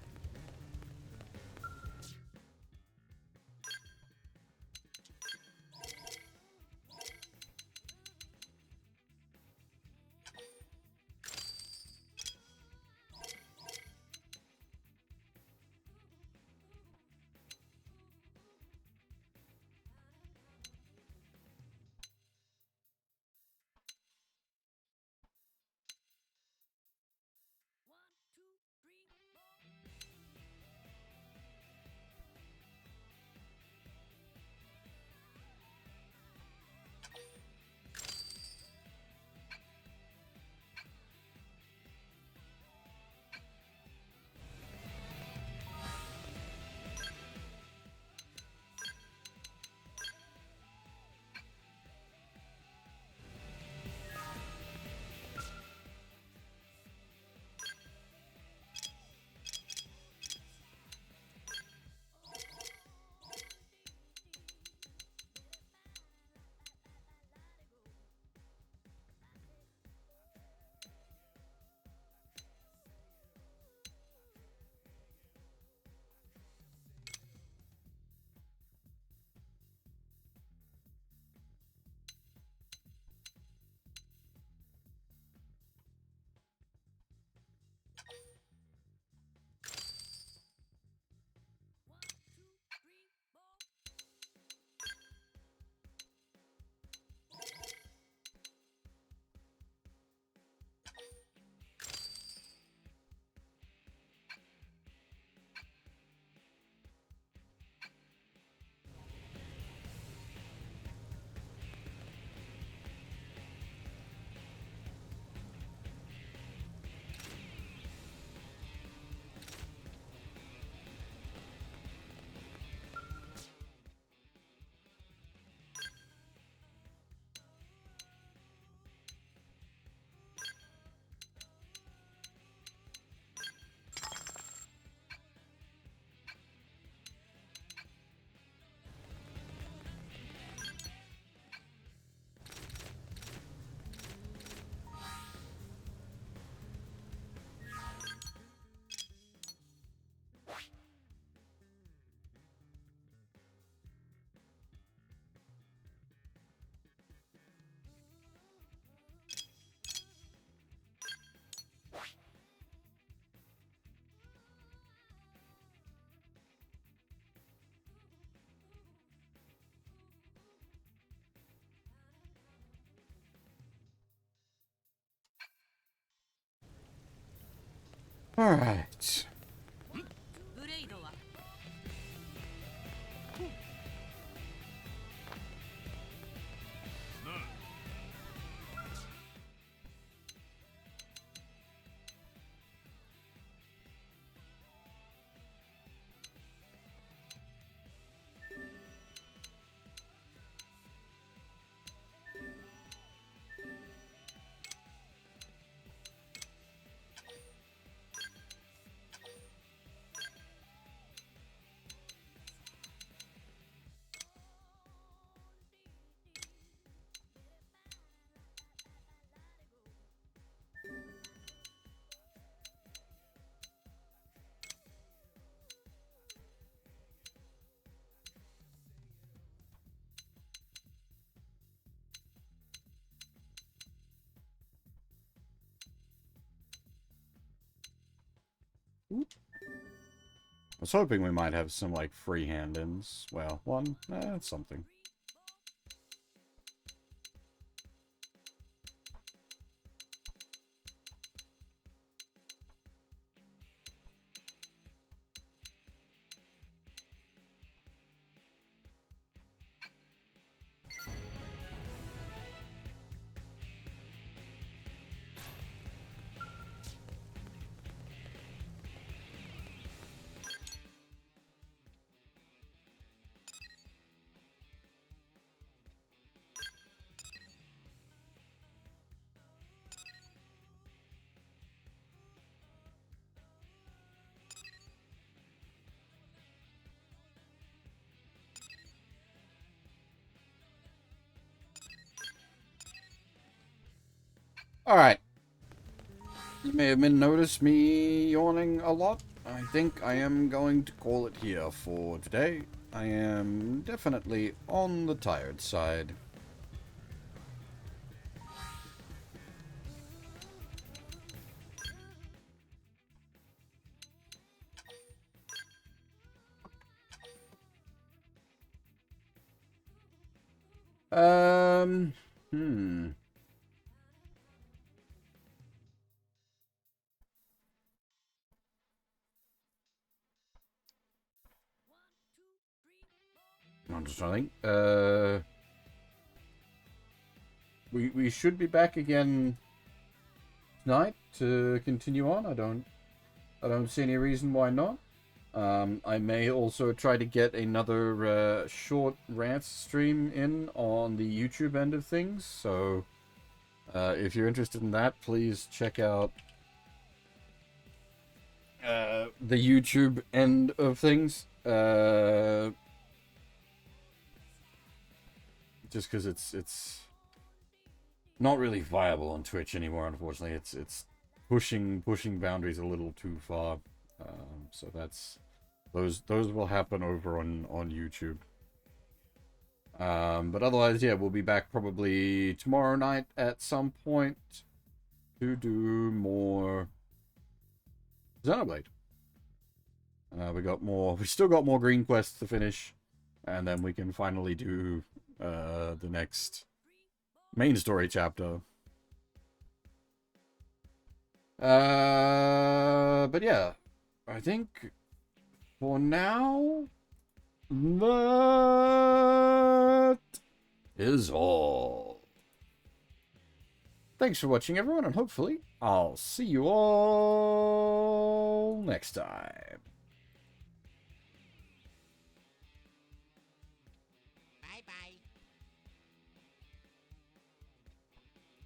Alright. ブレイドは 「was hoping we might have some, like, free hand-ins. Well, one, that's something. Alright. You may have noticed me yawning a lot. I think I am going to call it here for today. I am definitely on the tired side. Hmm. I'm just trying to think. We should be back again tonight to continue on. I don't see any reason why not. I may also try to get another short rant stream in on the YouTube end of things. So if you're interested in that, please check out the YouTube end of things. Just because it's not really viable on Twitch anymore, unfortunately. It's pushing boundaries a little too far. So that's those will happen over on YouTube. But otherwise, yeah, we'll be back probably tomorrow night at some point to do more Xenoblade. We still got more green quests to finish, and then we can finally do the next main story chapter. But yeah, I think for now that is all. Thanks for watching, everyone, and hopefully I'll see you all next time.